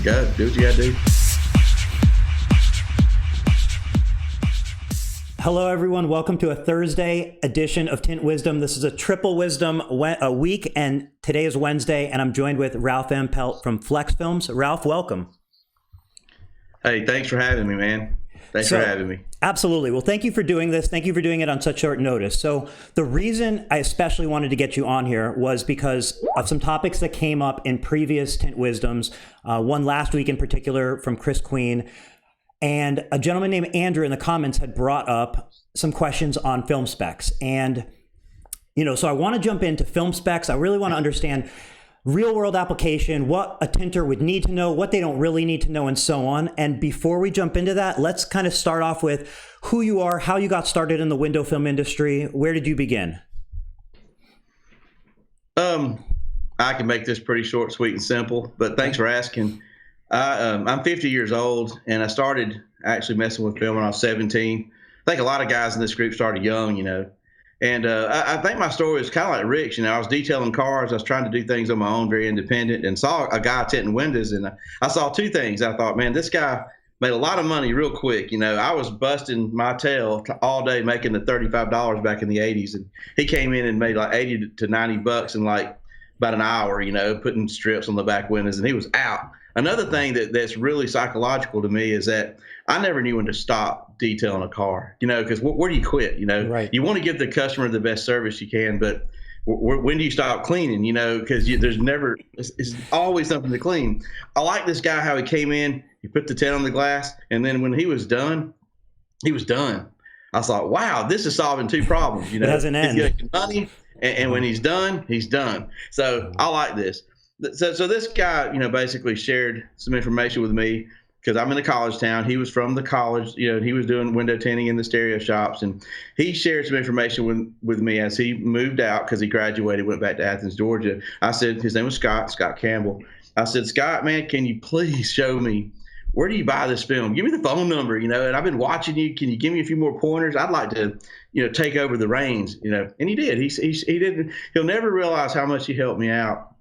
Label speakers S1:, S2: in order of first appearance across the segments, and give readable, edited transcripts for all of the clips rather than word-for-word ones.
S1: Go. Do what you got to do.
S2: Hello, everyone. Welcome to a Thursday edition of Tint Wizdom. This is a triple wisdom a week, and today is Wednesday, and I'm joined with Ralph Van Pelt from Flexfilms. Ralph, welcome.
S1: Hey, thanks for having me, man. Thanks for having me.
S2: Absolutely. Well, thank you for doing this. Thank you for doing it on such short notice. So the reason I especially wanted to get you on here was because of some topics that came up in previous Tint Wisdoms, one last week in particular from Chris Queen. And a gentleman named Andrew in the comments had brought up some questions on film specs. And, so I want to jump into film specs. I really want to understand real world application, what a tinter would need to know, what they don't really need to know, and so on. And before we jump into that, let's kind of start off with who you are, how you got started in the window film industry. Where did you begin?
S1: I can make this pretty short, sweet, and simple, but thanks for asking. I'm 50 years old, and I started actually messing with film when I was 17. I think a lot of guys in this group started young, and I think my story is kind of like Rick's. I was detailing cars. I was trying to do things on my own, very independent, and saw a guy tinting windows, and I saw two things. I thought, man, this guy made a lot of money real quick. I was busting my tail all day making the $35 back in the 80s, and he came in and made like 80 to 90 bucks in like about an hour, putting strips on the back windows, and he was out. Another thing that's really psychological to me is that I never knew when to stop detailing a car, because where do you quit?
S2: Right.
S1: You want to give the customer the best service you can, but when do you stop cleaning, because it's always something to clean. I like this guy, how he came in, he put the tint on the glass, and then when he was done, he was done. I thought, wow, this is solving two problems.
S2: It has an end.
S1: He's getting money, and when he's done, he's done. So I like this. So this guy, basically shared some information with me because I'm in a college town. He was from the college, he was doing window tinting in the stereo shops, and he shared some information with me as he moved out because he graduated, went back to Athens, Georgia. I said, his name was Scott Campbell. I said, Scott, man, can you please show me, where do you buy this film? Give me the phone number, and I've been watching you. Can you give me a few more pointers? I'd like to, take over the reins, and he did. He'll never realize how much he helped me out.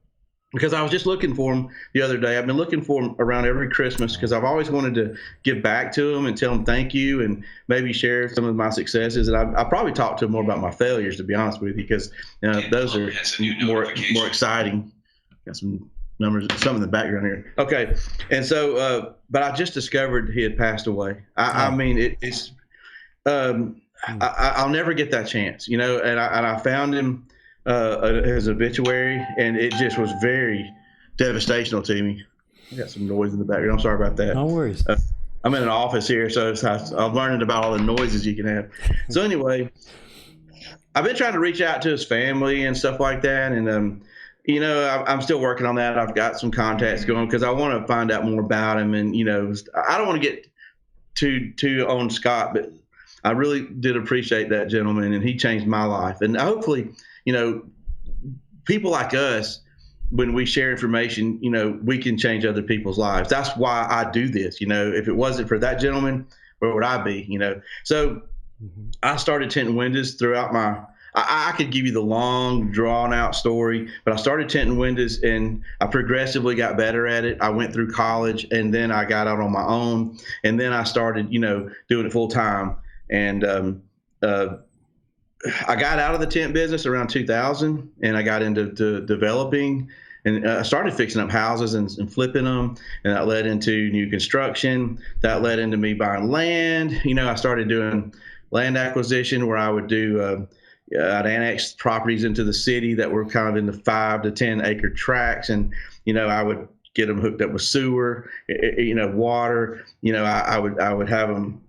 S1: Because I was just looking for him the other day. I've been looking for him around every Christmas because I've always wanted to give back to him and tell him thank you and maybe share some of my successes. And I probably talk to him more about my failures, to be honest with you, because those are more exciting. Got some numbers, some in the background here. Okay, and so, but I just discovered he had passed away. I mean, I'll never get that chance, and I found him. His obituary, and it just was very devastational to me. I got some noise in the background. I'm sorry about that.
S2: No worries.
S1: I'm in an office here, so I'm learning about all the noises you can have. So anyway, I've been trying to reach out to his family and stuff like that, and I'm still working on that. I've got some contacts going because I want to find out more about him, and I don't want to get too on Scott, but I really did appreciate that gentleman, and he changed my life, and hopefully. People like us, when we share information, we can change other people's lives. That's why I do this. If it wasn't for that gentleman, where would I be? So I started tinting windows throughout I could give you the long, drawn out story, but I started tinting windows and I progressively got better at it. I went through college and then I got out on my own, and then I started, doing it full time. And, I got out of the tent business around 2000, and I got into developing, and I started fixing up houses and flipping them, and that led into new construction. That led into me buying land. I started doing land acquisition where I would do I'd annex properties into the city that were kind of in the 5 to 10 acre tracts, and I would get them hooked up with sewer, water. I would have them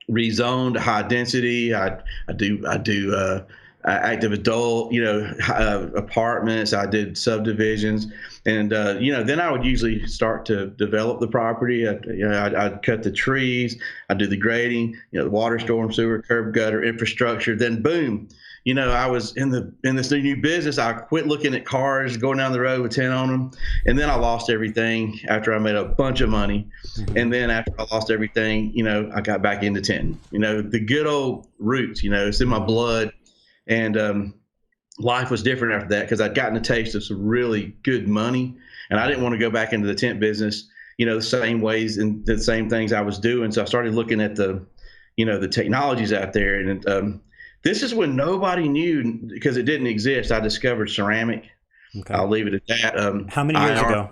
S1: rezoned to high density. I do active adult, apartments. I did subdivisions, and then I would usually start to develop the property. I'd cut the trees. I'd do the grading, the water, storm, sewer, curb, gutter, infrastructure. Then boom, I was in this new business. I quit looking at cars going down the road with 10 on them, and then I lost everything after I made a bunch of money. And then after I lost everything, I got back into tinting. The good old roots. It's in my blood. And life was different after that because I'd gotten a taste of some really good money, and I didn't want to go back into the tent business the same ways and the same things I was doing. So I started looking at the technologies out there. And this is when nobody knew, because it didn't exist. I discovered ceramic.
S2: Okay.
S1: I'll leave it at that.
S2: How many years ago?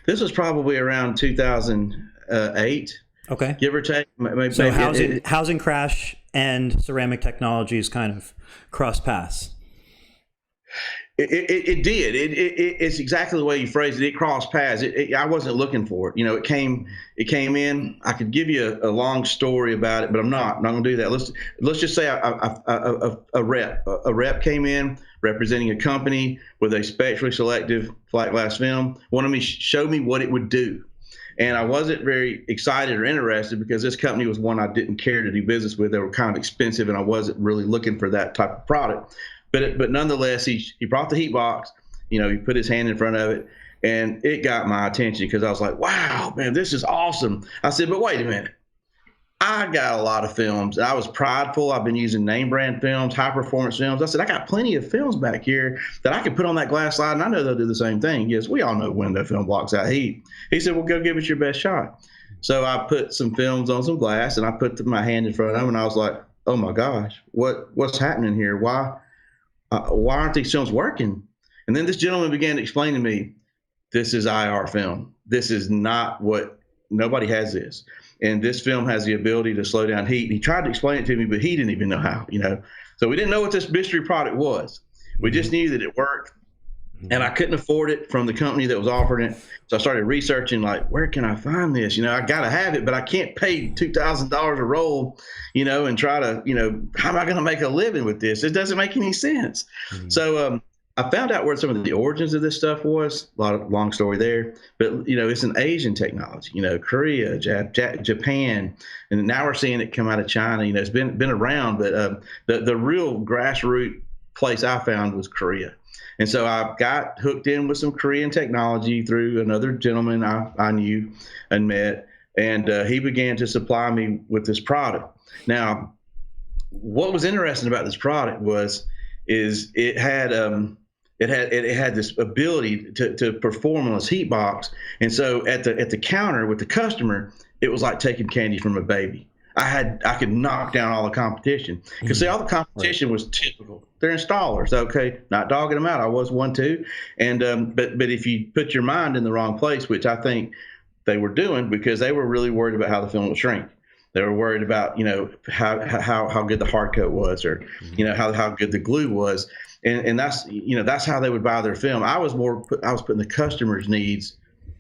S1: This was probably around 2008.
S2: Okay.
S1: Give or take. Maybe,
S2: so housing crash and ceramic technologies kind of cross paths.
S1: It did. It's exactly the way you phrased it. It crossed paths. I wasn't looking for it. It came in. I could give you a long story about it, but I'm not going to do that. Let's just say a rep came in representing a company with a spectrally selective flat glass film. Showed me what it would do. And I wasn't very excited or interested because this company was one I didn't care to do business with. They were kind of expensive, and I wasn't really looking for that type of product. But nonetheless, he brought the heat box. He put his hand in front of it, and it got my attention because I was like, "Wow, man, this is awesome." I said, "But wait a minute, I got a lot of films." And I was prideful. I've been using name brand films, high performance films. I said, "I got plenty of films back here that I could put on that glass slide, and I know they'll do the same thing." Yes, we all know window film blocks out heat. He said, "Well, go give it your best shot." So I put some films on some glass, and I put my hand in front of them, and I was like, "Oh my gosh, what's happening here? Why aren't these films working?" And then this gentleman began to explain to me, this is IR film. This is not nobody has this. And this film has the ability to slow down heat. And he tried to explain it to me, but he didn't even know how, So we didn't know what this mystery product was. We just knew that it worked. And I couldn't afford it from the company that was offering it. So I started researching, like, where can I find this? I got to have it, but I can't pay $2,000 a roll, and try to, how am I going to make a living with this? It doesn't make any sense. Mm-hmm. So I found out where some of the origins of this stuff was. Long story there. But, it's an Asian technology, Korea, Japan. And now we're seeing it come out of China. It's been around, but the real grassroots place I found was Korea. And so I got hooked in with some Korean technology through another gentleman I knew and met, and he began to supply me with this product. Now, what was interesting about this product is it had this ability to perform on this heat box, and so at the counter with the customer, it was like taking candy from a baby. I could knock down all the competition because see, all the competition was typical. They're installers, okay, not dogging them out. I was one too, and but if you put your mind in the wrong place, which I think they were doing, because they were really worried about how the film would shrink. They were worried about how good the hard coat was, or how good the glue was, and that's how they would buy their film. I was putting the customer's needs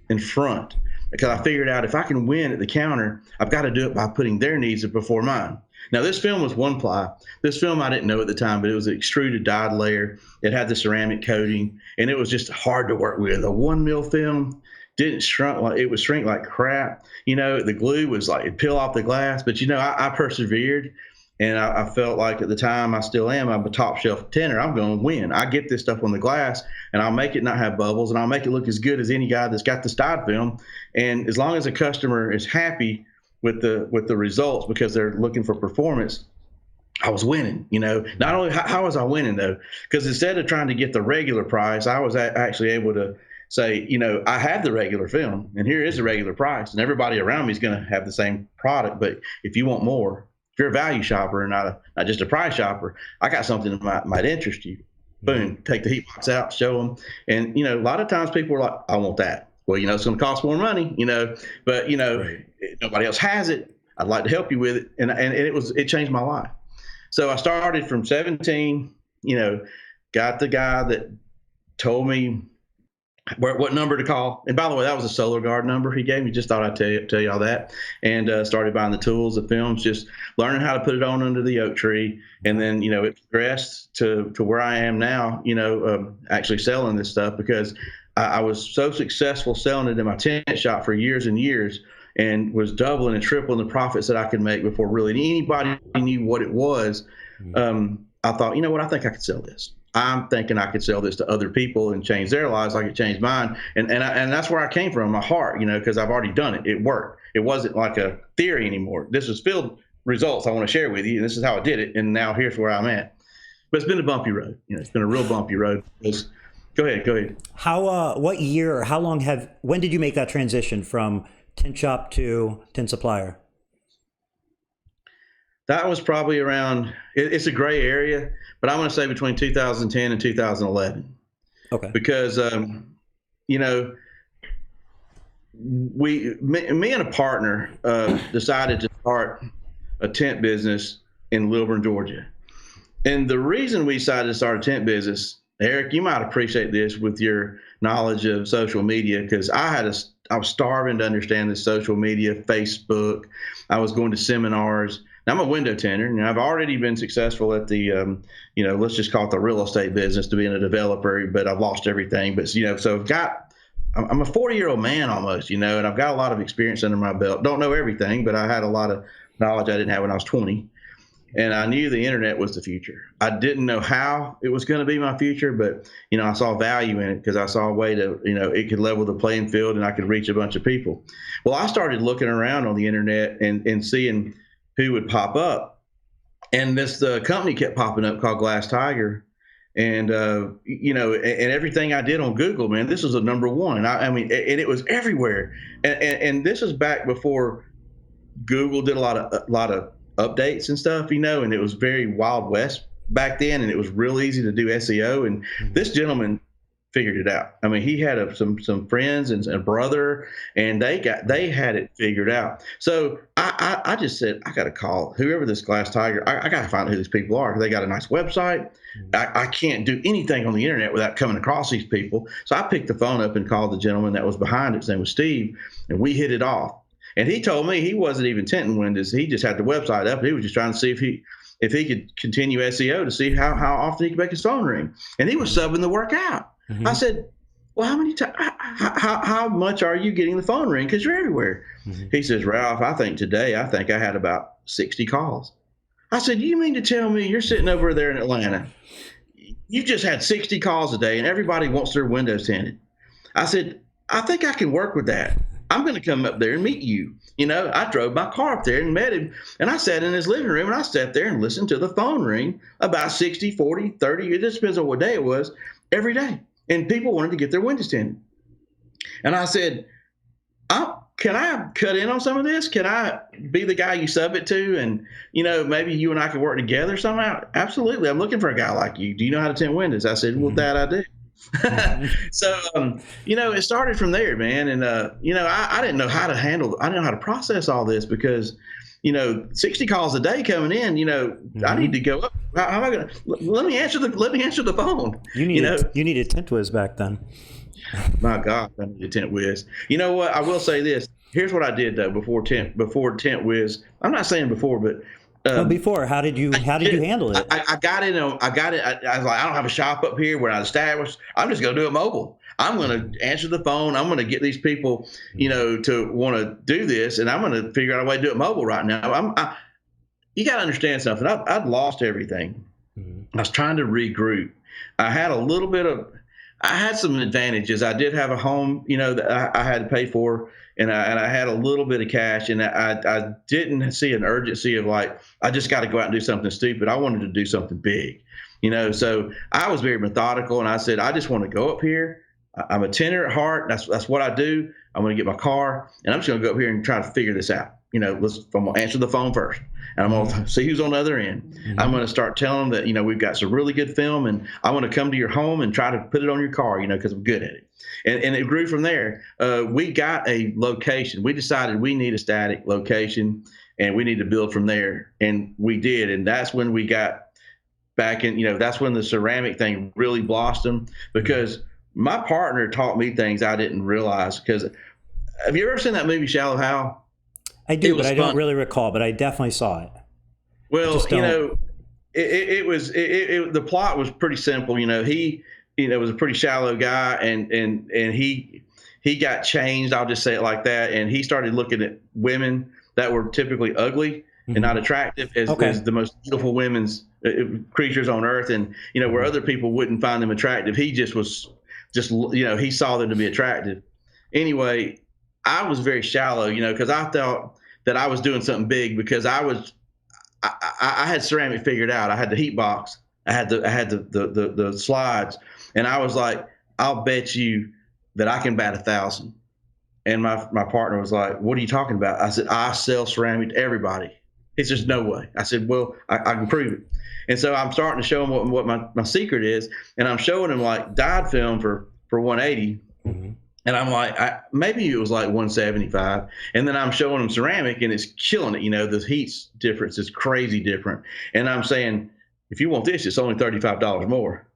S1: in front. Because I figured out if I can win at the counter, I've got to do it by putting their needs before mine. Now, this film was one ply. This film I didn't know at the time, but it was an extruded dyed layer. It had the ceramic coating, and it was just hard to work with. A 1 mil film didn't shrink, it would shrink like crap. The glue was like, it'd peel off the glass. But, I persevered, and I felt like at the time, I still am, I'm a top shelf tinter. I'm going to win. I get this stuff on the glass, and I'll make it not have bubbles, and I'll make it look as good as any guy that's got this dyed film. And as long as the customer is happy with the results, because they're looking for performance, I was winning. Not only how was I winning though? Because instead of trying to get the regular price, I was actually able to say, I have the regular film, and here is the regular price, and everybody around me is going to have the same product. But if you want more, if you're a value shopper and not just a price shopper, I got something that might interest you. Boom, take the heat box out, show them. And, a lot of times people are like, I want that. Well, it's going to cost more money, but, right. Nobody else has it. I'd like to help you with it. And it changed my life. So I started from 17, got the guy that told me what number to call. And by the way, that was a Solar Guard number he gave me. Just thought I'd tell you all that. And started buying the tools, the films, just learning how to put it on under the oak tree. And then, it progressed to where I am now, actually selling this stuff, because I was so successful selling it in my tent shop for years and years, and was doubling and tripling the profits that I could make before really anybody knew what it was. I thought, I think I could sell this. I'm thinking I could sell this to other people and change their lives like it changed mine. And that's where I came from, my heart, because I've already done it. It worked. It wasn't like a theory anymore. This was field results I want to share with you, and this is how I did it. And now here's where I'm at. But it's been a bumpy road. It's been a real bumpy road, because Go ahead. Go ahead.
S2: How, what year or when did you make that transition from tint shop to tint supplier?
S1: That was probably around, it's a gray area, but I'm going to say between 2010 and 2011.
S2: Okay.
S1: Because, you know, me and a partner decided to start a tent business in Lilburn, Georgia. And the reason we decided to start a tent business, Eric, you might appreciate this with your knowledge of social media, because I was starving to understand the social media, Facebook. I was going to seminars. Now, I'm a window tinter, and I've already been successful at the, let's just call it the real estate business, to being a developer, but I've lost everything. But, so I'm a 40-year-old man almost, and I've got a lot of experience under my belt. Don't know everything, but I had a lot of knowledge I didn't have when I was 20. And I knew the internet was the future. I didn't know how it was going to be my future, but, I saw value in it because I saw a way to, it could level the playing field and I could reach a bunch of people. Well, I started looking around on the internet and seeing who would pop up. And the company kept popping up called Glass Tiger. And, and everything I did on Google, man, this was the number one. And it was everywhere. And this was back before Google did a lot of updates and stuff, and it was very Wild West back then, and it was real easy to do SEO. And this gentleman figured it out. He had some friends and a brother, and they had it figured out. So I just said, I got to call whoever this Glass Tiger. I got to find out who these people are. They got a nice website. I can't do anything on the internet without coming across these people. So I picked the phone up and called the gentleman that was behind it. His name was Steve, and we hit it off. And he told me he wasn't even tinting windows. He just had the website up. He was just trying to see if he could continue SEO to see how often he could make his phone ring. And he was subbing the work out. Mm-hmm. I said, well, how much are you getting the phone ring? Because you're everywhere. Mm-hmm. He says, Ralph, I think I had about 60 calls. I said, you mean to tell me you're sitting over there in Atlanta? You just had 60 calls a day and everybody wants their windows tinted. I said, I think I can work with that. I'm going to come up there and meet you. I drove my car up there and met him, and I sat in his living room, and I sat there and listened to the phone ring about 60, 40, 30, it just depends on what day it was, every day. And people wanted to get their windows tinted. And I said, can I cut in on some of this? Can I be the guy you sub it to? And, maybe you and I could work together somehow? Absolutely. I'm looking for a guy like you. Do you know how to tint windows? I said, well, Dad, I do. So, it started from there, man. And, I didn't know how to I didn't know how to process all this because, 60 calls a day coming in, I need to go up. How am I going to, let me answer the phone. You
S2: needed Tint Wiz back then.
S1: My God, I needed Tint Wiz. You know what? I will say this. Here's what I did though, before Tint Wiz. I'm not saying before, but
S2: before, how did you handle it?
S1: I got it. I was like, I don't have a shop up here where I established. I'm just going to do it mobile. I'm going to answer the phone. I'm going to get these people, to want to do this, and I'm going to figure out a way to do it mobile right now. You got to understand something. I'd lost everything. Mm-hmm. I was trying to regroup. I had some advantages. I did have a home, that I had to pay for. And I had a little bit of cash, and I didn't see an urgency of like, I just got to go out and do something stupid. I wanted to do something big, so I was very methodical, and I said, I just want to go up here. I'm a tinter at heart. That's what I do. I'm going to get my car, and I'm just going to go up here and try to figure this out. I'm going to answer the phone first, and I'm going to see who's on the other end. Mm-hmm. I'm going to start telling them that, we've got some really good film, and I want to come to your home and try to put it on your car, because I'm good at it. And it grew from there. We got a location. We decided we need a static location, and we need to build from there. And we did. And that's when we got back in, that's when the ceramic thing really blossomed, because my partner taught me things I didn't realize. Because have you ever seen that movie Shallow Hal?
S2: I do, but I don't really recall, but I definitely saw it.
S1: Well, the plot was pretty simple. He was a pretty shallow guy, and he got changed. I'll just say it like that. And he started looking at women that were typically ugly and not attractive as the most beautiful women's creatures on earth. And, where other people wouldn't find them attractive, he he saw them to be attractive. Anyway, I was very shallow, because I thought that I was doing something big, because I had ceramic figured out. I had the heat box. I had the slides, and I was like, I'll bet you that I can bat 1,000. And my partner was like, what are you talking about? I said, I sell ceramic to everybody. It's just no way. I said, well, I can prove it. And so I'm starting to show him what my secret is. And I'm showing him like dyed film for 180. Mm-hmm. And I'm like, maybe it was like 175. And then I'm showing him ceramic and it's killing it. You know, the heat's difference is crazy different. And I'm saying, if you want this, it's only $35 more.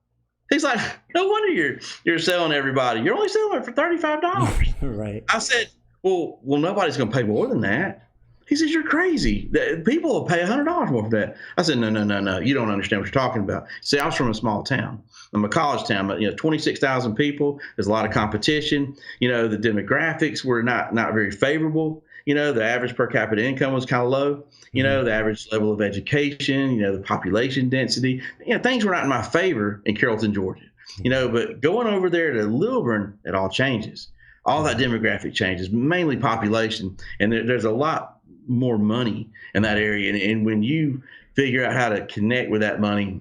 S1: He's like, no wonder you're selling everybody. You're only selling it for $35.
S2: Right.
S1: I said, well, nobody's going to pay more than that. He says, you're crazy. People will pay $100 more for that. I said, no. You don't understand what you're talking about. See, I was from a small town. I'm a college town, but 26,000 people. There's a lot of competition. The demographics were not very favorable. The average per capita income was kind of low. The average level of education. The population density. Things were not in my favor in Carrollton, Georgia. But going over there to Lilburn, it all changes. All that demographic changes, mainly population, and there's a lot more money in that area. And when you figure out how to connect with that money,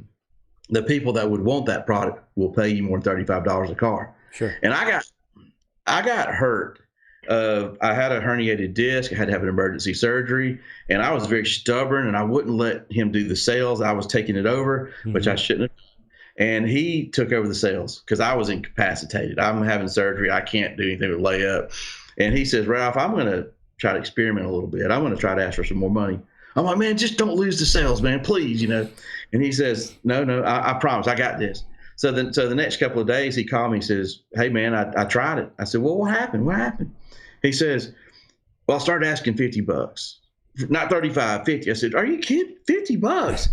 S1: the people that would want that product will pay you more than $35 a car.
S2: Sure.
S1: And I got hurt. I had a herniated disc. I had to have an emergency surgery, and I was very stubborn, and I wouldn't let him do the sales. I was taking it over, which I shouldn't have. And he took over the sales because I was incapacitated. I'm having surgery. I can't do anything with layup. And he says, Ralph, I'm going to try to experiment a little bit. I'm going to try to ask for some more money. I'm like, man, just don't lose the sales, man, please, And he says, no, I promise, I got this. So the next couple of days, he called me and says, hey, man, I tried it. I said, well, what happened? What happened? He says, well, I started asking $50, not 35, 50. I said, are you kidding? $50?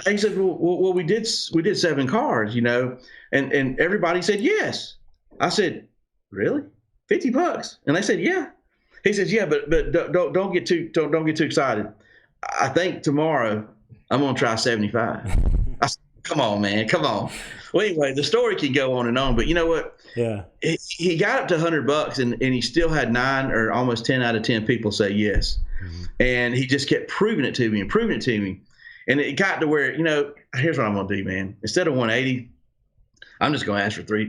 S1: He said, well, we did 7 cars, and everybody said yes. I said, really? $50? And they said, yeah. He says, yeah, but don't get too excited. I think tomorrow I'm gonna try 75. I said, come on, man, come on. Well, anyway, the story can go on and on, but you know what?
S2: Yeah.
S1: He got up to $100 and he still had 9 or almost 10 out of 10 people say yes. Mm-hmm. And he just kept proving it to me. And it got to where, here's what I'm going to do, man. Instead of 180, I'm just going to ask for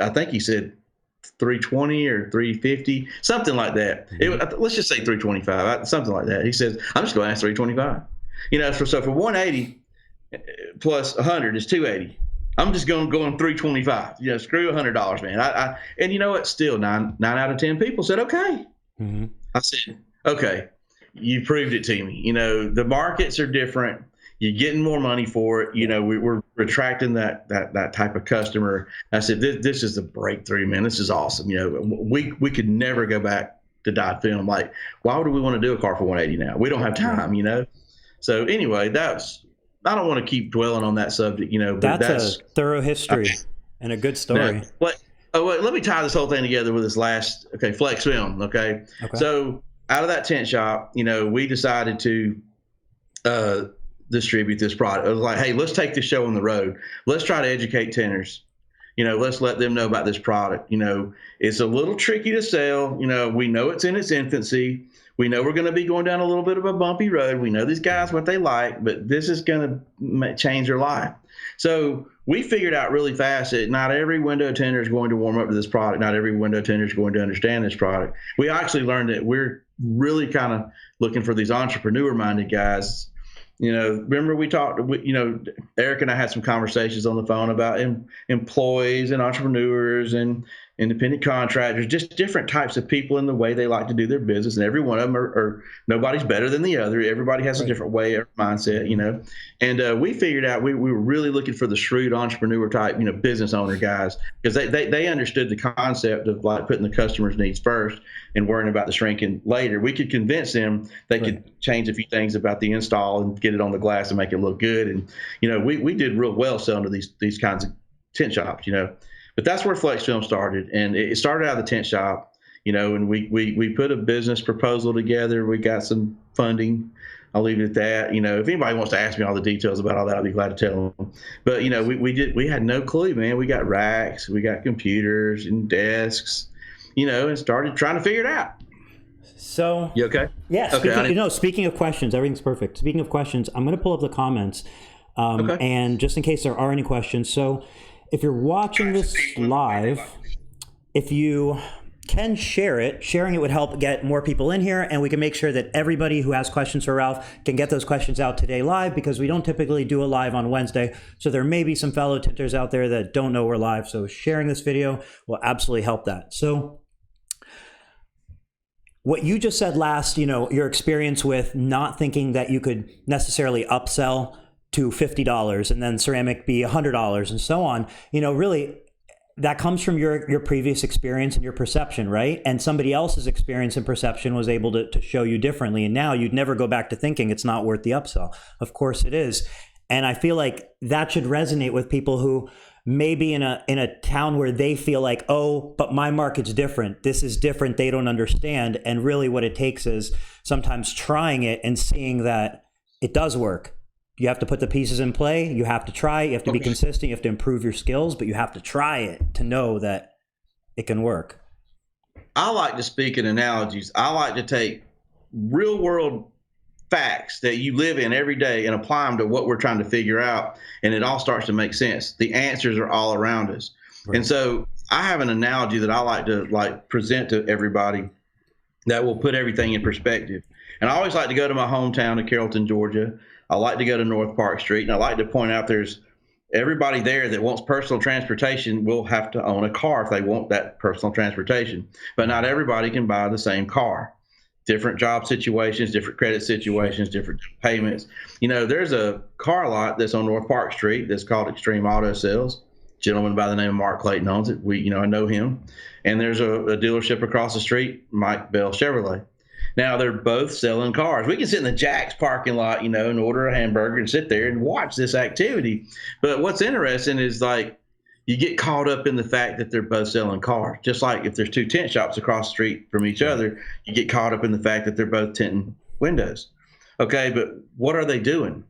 S1: I think he said 320 or 350, something like that. Mm-hmm. Let's just say 325, something like that. He says, I'm just going to ask 325. So for 180 plus 100 is 280. I'm just going 325. Screw $100, man. And you know what? Still 9 out of 10 people said, okay. Mm-hmm. I said, okay. You proved it to me. The markets are different. You're getting more money for it. We're attracting that type of customer. I said, this is a breakthrough, man. This is awesome. We could never go back to dyed film. Like, why would we want to do a car for 180 now? We don't have time, So anyway, I don't want to keep dwelling on that subject, but
S2: that's a thorough history and a good story.
S1: Let me tie this whole thing together with this last, Flexfilm. Okay. So out of that tent shop, we decided to distribute this product. It was like, hey, let's take this show on the road. Let's try to educate tenters. Let's let them know about this product. It's a little tricky to sell. We know it's in its infancy. We know we're going to be going down a little bit of a bumpy road. We know these guys what they like, but this is going to change their life. So we figured out really fast that not every window tender is going to warm up to this product. Not every window tender is going to understand this product. We actually learned that we're really kind of looking for these entrepreneur-minded guys. Remember we talked, Erik and I had some conversations on the phone about employees and entrepreneurs and independent contractors, just different types of people and the way they like to do their business. And every one of them are nobody's better than the other. Everybody has a different way or mindset, And we figured out we were really looking for the shrewd entrepreneur type, business owner guys, because they understood the concept of like putting the customer's needs first and worrying about the shrinking later. We could convince them they could change a few things about the install and get it on the glass and make it look good. And, we did real well selling to these kinds of tent shops, But that's where Flexfilm started, and it started out of the tent shop, and we put a business proposal together. We got some funding. I'll leave it at that. If anybody wants to ask me all the details about all that, I'll be glad to tell them. But, we had no clue, man. We got racks, we got computers and desks, and started trying to figure it out.
S2: So
S1: you okay?
S2: Yeah. Speaking of questions, everything's perfect. Speaking of questions, I'm going to pull up the comments, and just in case there are any questions. So if you're watching this live, if you can share it, sharing it would help get more people in here, and we can make sure that everybody who has questions for Ralph can get those questions out today live, because we don't typically do a live on Wednesday. So there may be some fellow tinters out there that don't know we're live. So sharing this video will absolutely help that. So what you just said last, your experience with not thinking that you could necessarily upsell to $50 and then ceramic be $100 and so on, really that comes from your previous experience and your perception, right? And somebody else's experience and perception was able to show you differently. And now you'd never go back to thinking it's not worth the upsell. Of course it is. And I feel like that should resonate with people who may be in a town where they feel like, oh, but my market's different. This is different. They don't understand. And really what it takes is sometimes trying it and seeing that it does work. You have to put the pieces in play. You have to try. You have to be consistent. You have to improve your skills, but you have to try it to know that it can work.
S1: I like to speak in analogies. I like to take real world facts that you live in every day and apply them to what we're trying to figure out. And it all starts to make sense. The answers are all around us. Right. And so I have an analogy that I like to present to everybody that will put everything in perspective. And I always like to go to my hometown of Carrollton, Georgia. I like to go to North Park Street, and I like to point out there's everybody there that wants personal transportation will have to own a car if they want that personal transportation. But not everybody can buy the same car. Different job situations, different credit situations, different payments. There's a car lot that's on North Park Street that's called Extreme Auto Sales. A gentleman by the name of Mark Clayton owns it. I know him. And there's a dealership across the street, Mike Bell Chevrolet. Now, they're both selling cars. We can sit in the Jack's parking lot, and order a hamburger and sit there and watch this activity. But what's interesting is, you get caught up in the fact that they're both selling cars. Just like if there's two tint shops across the street from each other, you get caught up in the fact that they're both tinting windows. Okay, but what are they doing?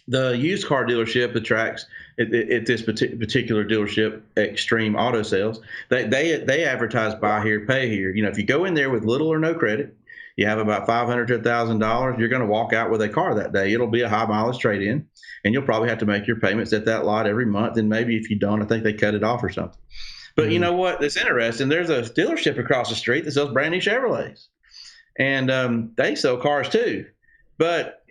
S1: The used car dealership attracts, at this particular dealership, Extreme Auto Sales, they advertise buy here, pay here. If you go in there with little or no credit, you have about $500 to $1,000, you're going to walk out with a car that day. It'll be a high mileage trade-in, and you'll probably have to make your payments at that lot every month. And maybe if you don't, I think they cut it off or something. But you know what? That's interesting. There's a dealership across the street that sells brand new Chevrolets, and they sell cars too. But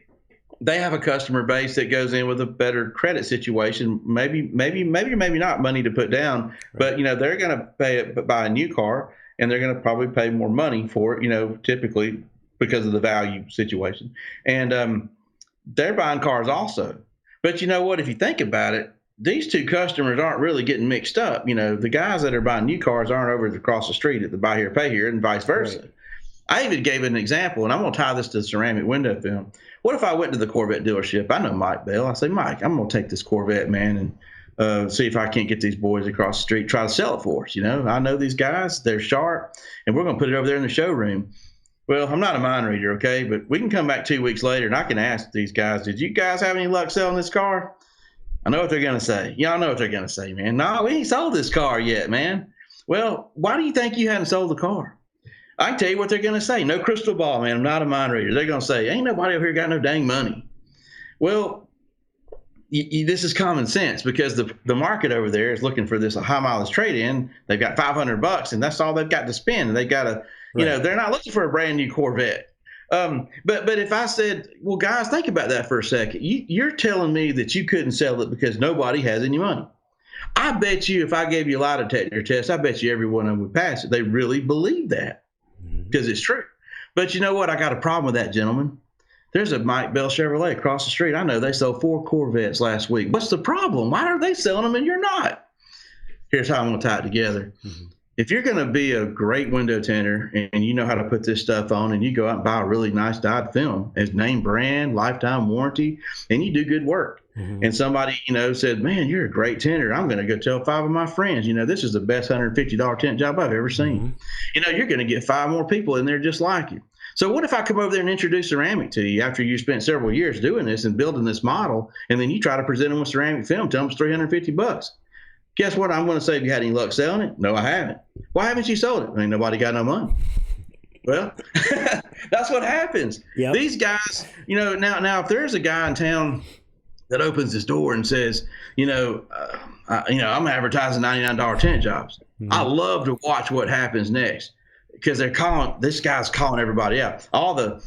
S1: they have a customer base that goes in with a better credit situation, maybe not money to put down, but they're going to buy a new car. And they're going to probably pay more money for it, typically because of the value situation. And they're buying cars also. But you know what? If you think about it, these two customers aren't really getting mixed up. The guys that are buying new cars aren't over across the street at the buy here, pay here, and vice versa. Right. I even gave an example, and I'm going to tie this to ceramic window film. What if I went to the Corvette dealership? I know Mike Bell. I say, Mike, I'm going to take this Corvette, man, and see if I can't get these boys across the street, try to sell it for us. I know these guys, they're sharp, and we're going to put it over there in the showroom. Well, I'm not a mind reader, okay, but we can come back 2 weeks later and I can ask these guys, did you guys have any luck selling this car? I know what they're going to say. Y'all know what they're going to say, man. No, we ain't sold this car yet, man. Well, why do you think you hadn't sold the car? I can tell you what they're going to say. No crystal ball, man. I'm not a mind reader. They're going to say, ain't nobody over here got no dang money. Well, this is common sense, because the market over there is looking for this high mileage trade-in. They've got $500 and that's all they've got to spend. And they got to, they're not looking for a brand new Corvette. But if I said, well, guys, think about that for a second. You're telling me that you couldn't sell it because nobody has any money. I bet you if I gave you a lie detector test, I bet you every one of them would pass it. They really believe that because it's true. But you know what? I got a problem with that, gentlemen. There's a Mike Bell Chevrolet across the street. I know they sold 4 Corvettes last week. What's the problem? Why are they selling them and you're not? Here's how I'm going to tie it together. If you're going to be a great window tinter and you know how to put this stuff on, and you go out and buy a really nice dyed film as name brand, lifetime warranty, and you do good work, and somebody, said, man, you're a great tinter. I'm going to go tell 5 of my friends, this is the best $150 tint job I've ever seen. You're going to get 5 more people in there just like you. So what if I come over there and introduce ceramic to you after you spent several years doing this and building this model, and then you try to present them with ceramic film, tell them it's $350. Guess what? I'm going to say, have you had any luck selling it? No, I haven't. Why haven't you sold it? Ain't nobody got no money. Well, that's what happens. Yep. These guys, now if there's a guy in town that opens this door and says, I'm advertising $99 tent jobs. I love to watch what happens next, because this guy's calling everybody out. All the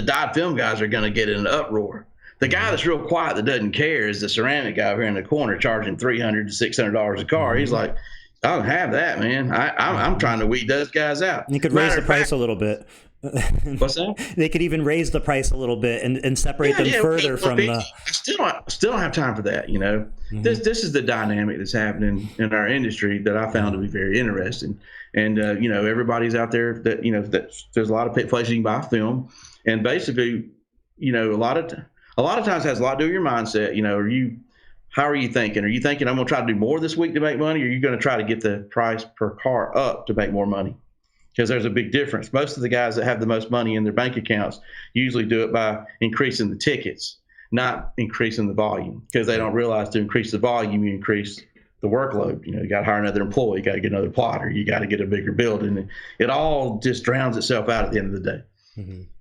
S1: dyed film guys are going to get in an uproar. The guy that's real quiet that doesn't care is the ceramic guy over here in the corner charging $300 to $600 a car. He's like, I don't have that, man. I'm trying to weed those guys out.
S2: You could raise the price a little bit.
S1: What's that?
S2: They could even raise the price a little bit and separate them further from the.
S1: I still don't have time for that. This is the dynamic that's happening in our industry that I found to be very interesting. And everybody's out there that there's a lot of places you can buy film, and basically, a lot of times it has a lot to do with your mindset. How are you thinking? Are you thinking I'm going to try to do more this week to make money, or are you going to try to get the price per car up to make more money? Because there's a big difference. Most of the guys that have the most money in their bank accounts usually do it by increasing the tickets, not increasing the volume, because they don't realize to increase the volume, you increase the workload. You got to hire another employee, you got to get another plotter, you got to get a bigger building. It all just drowns itself out at the end of the day.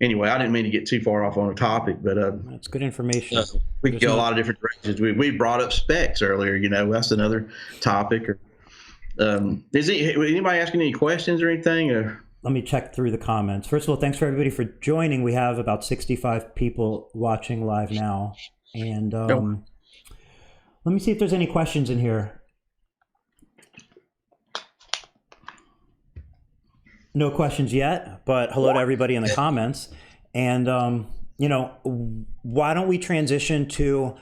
S1: Anyway, I didn't mean to get too far off on a topic, but
S2: that's good information.
S1: We can go a lot of different directions. We brought up specs earlier. That's another topic. Is anybody asking any questions or anything?
S2: Let me check through the comments. First of all, thanks for everybody for joining. We have about 65 people watching live now, and let me see if there's any questions in here. No questions yet, but hello to everybody in the comments. And, why don't we transition to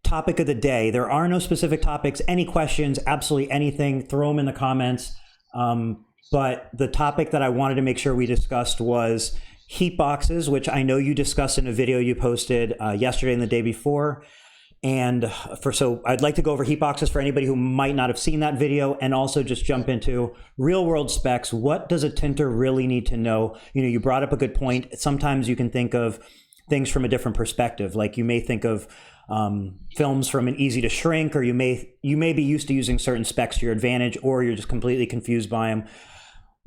S2: topic of the day? There are no specific topics. Any questions, absolutely anything, throw them in the comments. But the topic that I wanted to make sure we discussed was heat boxes, which I know you discussed in a video you posted yesterday and the day before. And so I'd like to go over heat boxes for anybody who might not have seen that video, and also just jump into real world specs. What does a tinter really need to know? You brought up a good point. Sometimes you can think of things from a different perspective. Like you may think of films from an easy to shrink, or you may be used to using certain specs to your advantage, or you're just completely confused by them.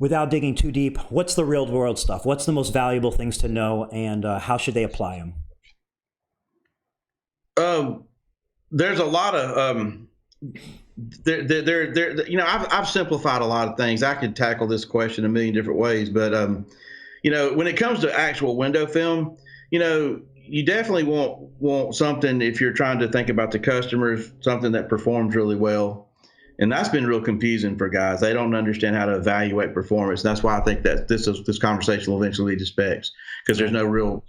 S2: Without digging too deep, what's the real world stuff? What's the most valuable things to know, and how should they apply them?
S1: There's a lot of I've simplified a lot of things. I could tackle this question a million different ways, but when it comes to actual window film, you definitely want something, if you're trying to think about the customers, something that performs really well. And that's been real confusing for guys. They don't understand how to evaluate performance. And that's why I think that this conversation will eventually lead to specs, because there's no real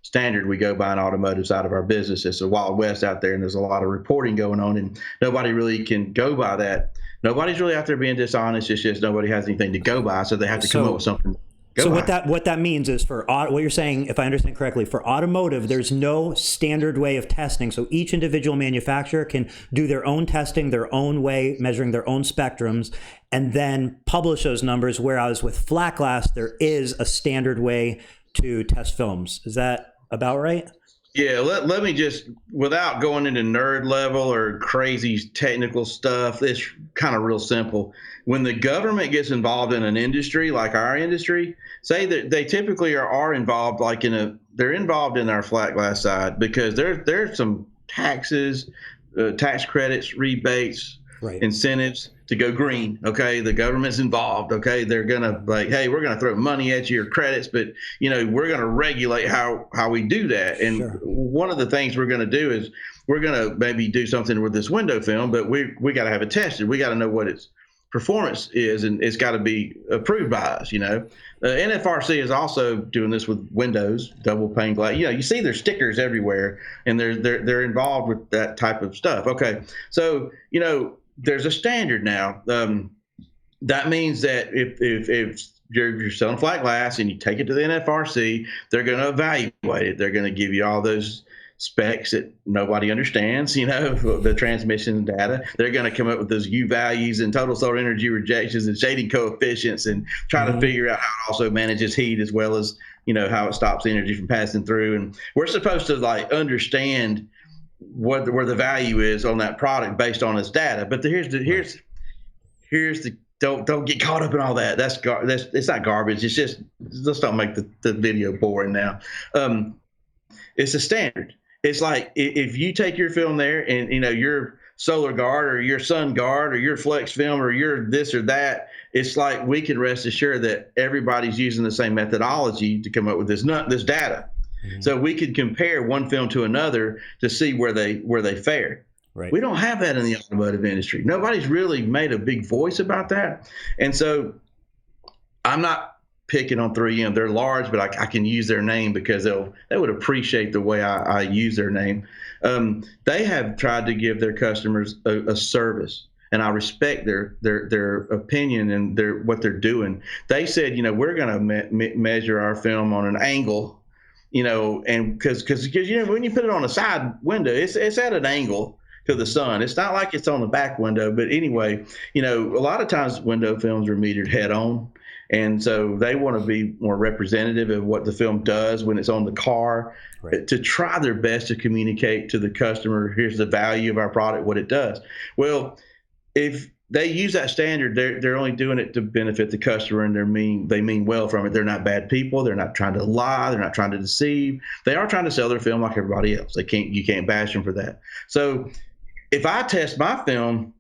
S1: standard we go by in automotive side of our business. It's a wild west out there, and there's a lot of reporting going on, and nobody really can go by that. Nobody's really out there being dishonest. It's just nobody has anything to go by, so they have to come up with something.
S2: What that means is, for what you're saying, if I understand correctly, for automotive, there's no standard way of testing. So each individual manufacturer can do their own testing, their own way, measuring their own spectrums, and then publish those numbers. Whereas with flat glass, there is a standard way to test films. Is that about right?
S1: Yeah, let me just, without going into nerd level or crazy technical stuff, it's kind of real simple. When the government gets involved in an industry like our industry, say that they typically are involved, they're involved in our flat glass side, because there's some taxes, tax credits, rebates, right, incentives to go green. Okay, the government's involved. Okay, they're gonna hey, we're gonna throw money at your credits, but we're gonna regulate how we do that. And sure, one of the things we're gonna do is we're gonna maybe do something with this window film, but we got to have it tested. We got to know what its performance is, and it's got to be approved by us. NFRC is also doing this with windows, double pane glass. You see their stickers everywhere, and they're involved with that type of stuff. Okay, so there's a standard now. That means that if you're selling flat glass and you take it to the NFRC, they're going to evaluate it. They're going to give you all those specs that nobody understands, the transmission data. They're going to come up with those U values and total solar energy rejections and shading coefficients, and try to figure out how it also manages heat, as well as how it stops the energy from passing through. And we're supposed to understand where the value is on that product based on its data. But here's the don't get caught up in all that. That's it's not garbage. It's just, let's don't make the video boring now. It's a standard. it's like if you take your film there and, your Solar Guard or your Sun Guard or your Flexfilm or your this or that, it's like we can rest assured that everybody's using the same methodology to come up with this data. Mm-hmm. So we could compare one film to another to see where they fare.
S2: Right.
S1: We don't have that in the automotive industry. Nobody's really made a big voice about that. And so I'm not picking on 3M. They're large, but I can use their name because they would appreciate the way I use their name. They have tried to give their customers a service, and I respect their opinion and what they're doing. They said, we're going to measure our film on an angle, and because when you put it on a side window, it's at an angle to the sun. It's not like it's on the back window. But anyway, a lot of times window films are metered head on. And so they want to be more representative of what the film does when it's on the car, right, to try their best to communicate to the customer, here's the value of our product, what it does. Well, if they use that standard, they're only doing it to benefit the customer, and they mean well from it. They're not bad people. They're not trying to lie. They're not trying to deceive. They are trying to sell their film like everybody else. You can't bash them for that. So if I test my film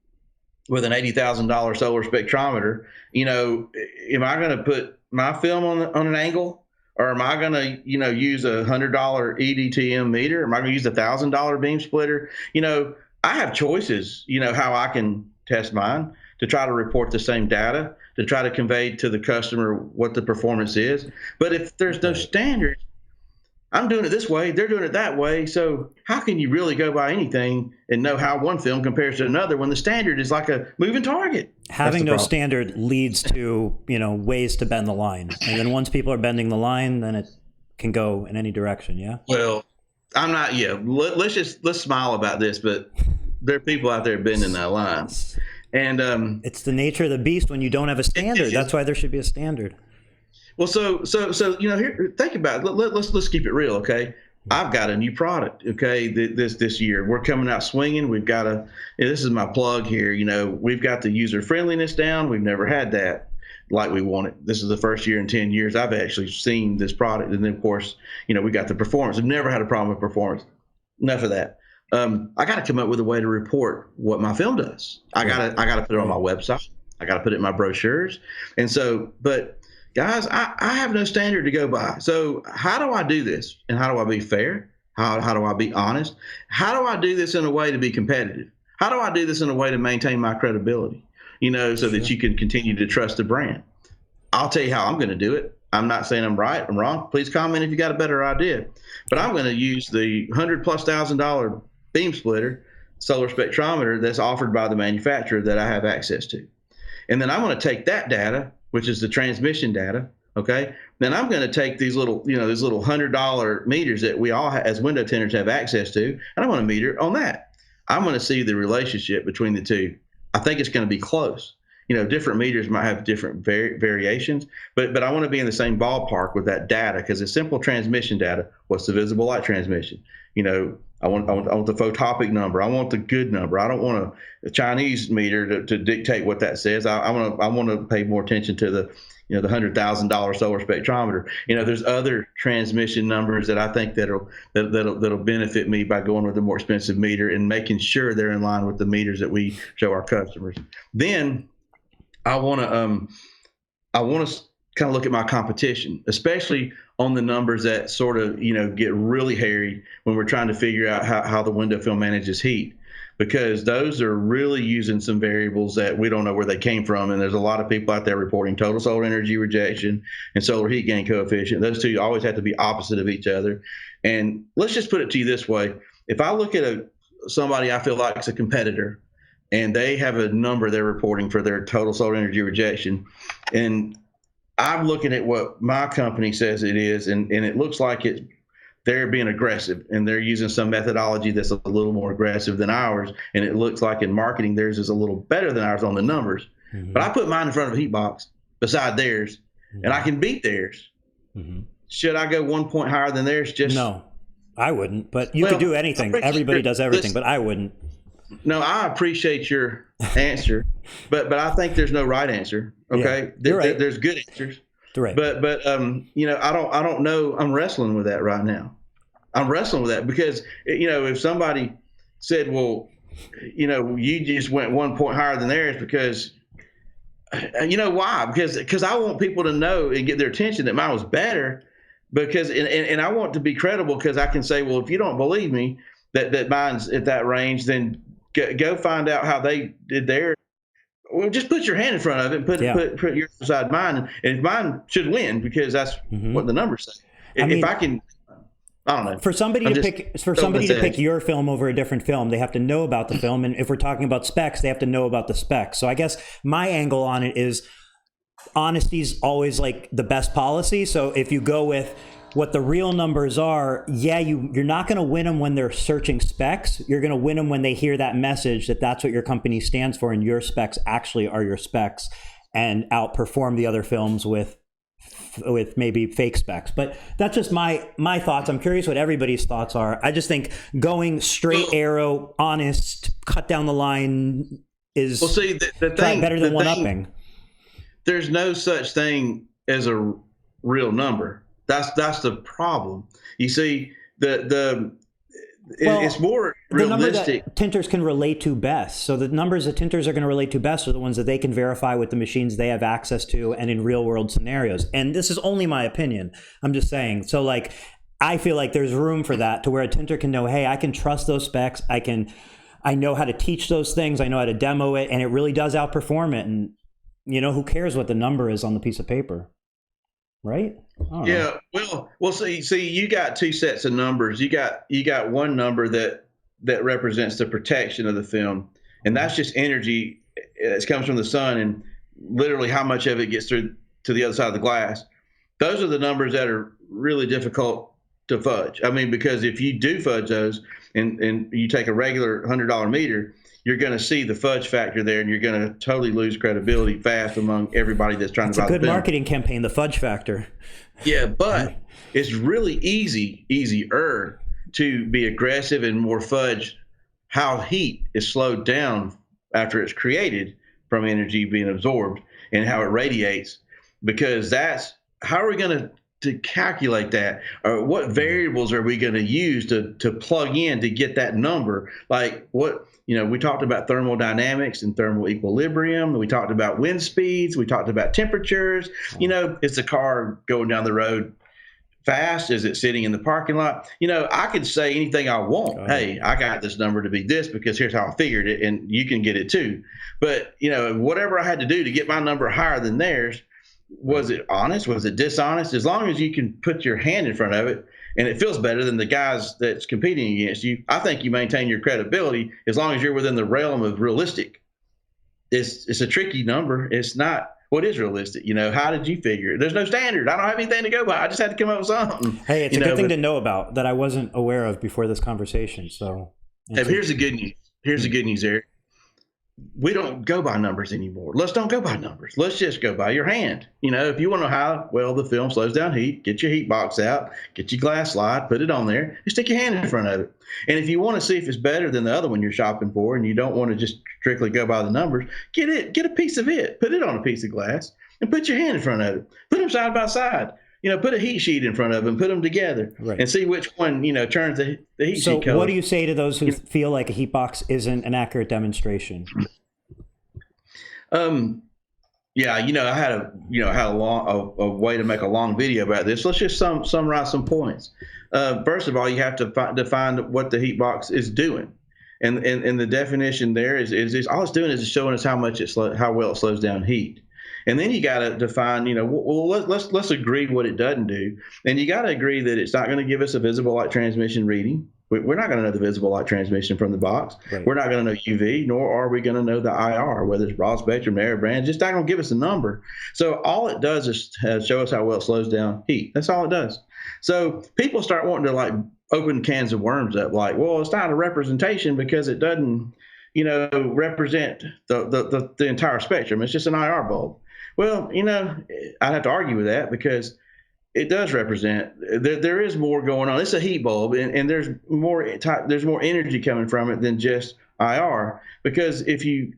S1: with an $80,000 solar spectrometer, am I going to put my film on an angle, or am I going to, use a $100 EDTM meter? Am I going to use a $1,000 beam splitter? I have choices, how I can test mine to try to report the same data, to try to convey to the customer what the performance is. But if there's no standard, I'm doing it this way, they're doing it that way. So how can you really go by anything and know how one film compares to another when the standard is like a moving target?
S2: Having no standard leads to, ways to bend the line. And then once people are bending the line, then it can go in any direction, yeah?
S1: Well, I'm not, let's smile about this, but there are people out there bending that line. And
S2: it's the nature of the beast when you don't have a standard. That's why there should be a standard.
S1: Well, so here, think about it. Let's keep it real, okay? I've got a new product, okay? This year we're coming out swinging. We've got this is my plug here. We've got the user friendliness down. We've never had that like we want it. This is the first year in 10 years I've actually seen this product, and then of course, we got the performance. We've never had a problem with performance. Enough of that. I got to come up with a way to report what my film does. I got to put it on my website. I got to put it in my brochures, and so, but. Guys, I have no standard to go by. So how do I do this? And how do I be fair? How do I be honest? How do I do this in a way to be competitive? How do I do this in a way to maintain my credibility, so that you can continue to trust the brand? I'll tell you how I'm going to do it. I'm not saying I'm right, I'm wrong. Please comment if you got a better idea. But I'm going to use the $100,000+ beam splitter solar spectrometer that's offered by the manufacturer that I have access to. And then I'm going to take that data, which is the transmission data, okay? Then I'm going to take these little, these little $100 meters that we all as window tinters have access to, and I'm going to meter on that. I'm going to see the relationship between the two. I think it's going to be close. Different meters might have different variations, but I want to be in the same ballpark with that data, because it's simple transmission data. What's the visible light transmission? I want the photopic number. I want the good number. I don't want a Chinese meter to dictate what that says. I want to pay more attention to the the $100,000 solar spectrometer. There's other transmission numbers that I think that'll benefit me by going with a more expensive meter and making sure they're in line with the meters that we show our customers. Then I want to kind of look at my competition, especially on the numbers that sort of, get really hairy when we're trying to figure out how the window film manages heat, because those are really using some variables that we don't know where they came from. And there's a lot of people out there reporting total solar energy rejection and solar heat gain coefficient. Those two always have to be opposite of each other. And let's just put it to you this way. If I look at somebody I feel like is a competitor, and they have a number they're reporting for their total solar energy rejection, and I'm looking at what my company says it is, and it looks like they're being aggressive, and they're using some methodology that's a little more aggressive than ours, and it looks like in marketing theirs is a little better than ours on the numbers. Mm-hmm. But I put mine in front of a heat box beside theirs, and I can beat theirs. Mm-hmm. Should I go 1 point higher than theirs?
S2: No, I wouldn't. But you could do anything. Everybody does everything, but I wouldn't.
S1: No, I appreciate your answer, but I think there's no right answer. Okay,
S2: yeah, right.
S1: There's good answers.
S2: Right.
S1: But I don't know. I'm wrestling with that right now. I'm wrestling with that because, if somebody said, well, you just went 1 point higher than theirs because, why? Because I want people to know and get their attention that mine was better because, and I want to be credible because I can say, well, if you don't believe me that mine's at that range, then go find out how they did theirs. Well, just put your hand in front of it and put yours beside mine. And mine should win because that's what the numbers say. If I can, I don't know.
S2: For somebody to pick your film over a different film, they have to know about the film. And if we're talking about specs, they have to know about the specs. So I guess my angle on it is honesty is always like the best policy. So if you go with what the real numbers are, you're not going to win them when they're searching specs. You're going to win them when they hear that message that that's what your company stands for and your specs actually are your specs and outperform the other films with maybe fake specs. But that's just my thoughts. I'm curious what everybody's thoughts are. I just think going straight arrow, honest, cut down the line is better than one-upping.
S1: There's no such thing as a real number. That's the problem. You see, it's more realistic.
S2: The number that tinters can relate to best. So the numbers that tinters are going to relate to best are the ones that they can verify with the machines they have access to and in real world scenarios. And this is only my opinion. I'm just saying. So like, I feel like there's room for that to where a tinter can know, hey, I can trust those specs. I know how to teach those things. I know how to demo it, and it really does outperform it. And who cares what the number is on the piece of paper? Right?
S1: Yeah. Well. See, you got two sets of numbers. You got one number that represents the protection of the film, and that's just energy that comes from the sun, and literally how much of it gets through to the other side of the glass. Those are the numbers that are really difficult to fudge. I mean, because if you do fudge those, and you take a regular $100 meter, you're going to see the fudge factor there, and you're going to totally lose credibility fast among everybody that's trying to buy the film.
S2: It's a good marketing campaign, the fudge factor.
S1: Yeah, but it's really easier to be aggressive and more fudge how heat is slowed down after it's created from energy being absorbed and how it radiates, because that's how are we going to calculate that, or what variables are we going to use to plug in to get that number? Like what, we talked about thermodynamics and thermal equilibrium. We talked about wind speeds. We talked about temperatures. Is the car going down the road fast? Is it sitting in the parking lot? I could say anything I want. Hey, I got this number to be this because here's how I figured it, and you can get it too. But, whatever I had to do to get my number higher than theirs, was it honest? Was it dishonest? As long as you can put your hand in front of it and it feels better than the guys that's competing against you, I think you maintain your credibility as long as you're within the realm of realistic. It's a tricky number. It's not what is realistic. How did you figure it? There's no standard. I don't have anything to go by. I just had to come up with something.
S2: Hey, it's a good thing to know about that I wasn't aware of before this conversation. So
S1: here's the good news. Here's the good news, Eric. We don't go by numbers anymore. Let's don't go by numbers. Let's just go by your hand. If you want to know how well the film slows down heat, get your heat box out, get your glass slide, put it on there, and stick your hand in front of it. And if you want to see if it's better than the other one you're shopping for, and you don't want to just strictly go by the numbers, get a piece of it, put it on a piece of glass, and put your hand in front of it. Put them side by side. Put a heat sheet in front of them, put them together, and see which one, turns the heat sheet color.
S2: So what do you say to those who feel like a heat box isn't an accurate demonstration?
S1: Yeah, I had a way to make a long video about this. Let's just summarize some points. First of all, you have to define what the heat box is doing. And the definition there is all it's doing is showing us how well it slows down heat. And then you got to define, let's agree what it doesn't do. And you got to agree that it's not going to give us a visible light transmission reading. We're not going to know the visible light transmission from the box. Right. We're not going to know UV, nor are we going to know the IR, whether it's broad spectrum, narrow band. Just not going to give us a number. So all it does is show us how well it slows down heat. That's all it does. So people start wanting to open cans of worms up, well, it's not a representation because it doesn't, represent the entire spectrum. It's just an IR bulb. Well, I'd have to argue with that because it does represent. There is more going on. It's a heat bulb, and there's more energy coming from it than just IR. Because if IR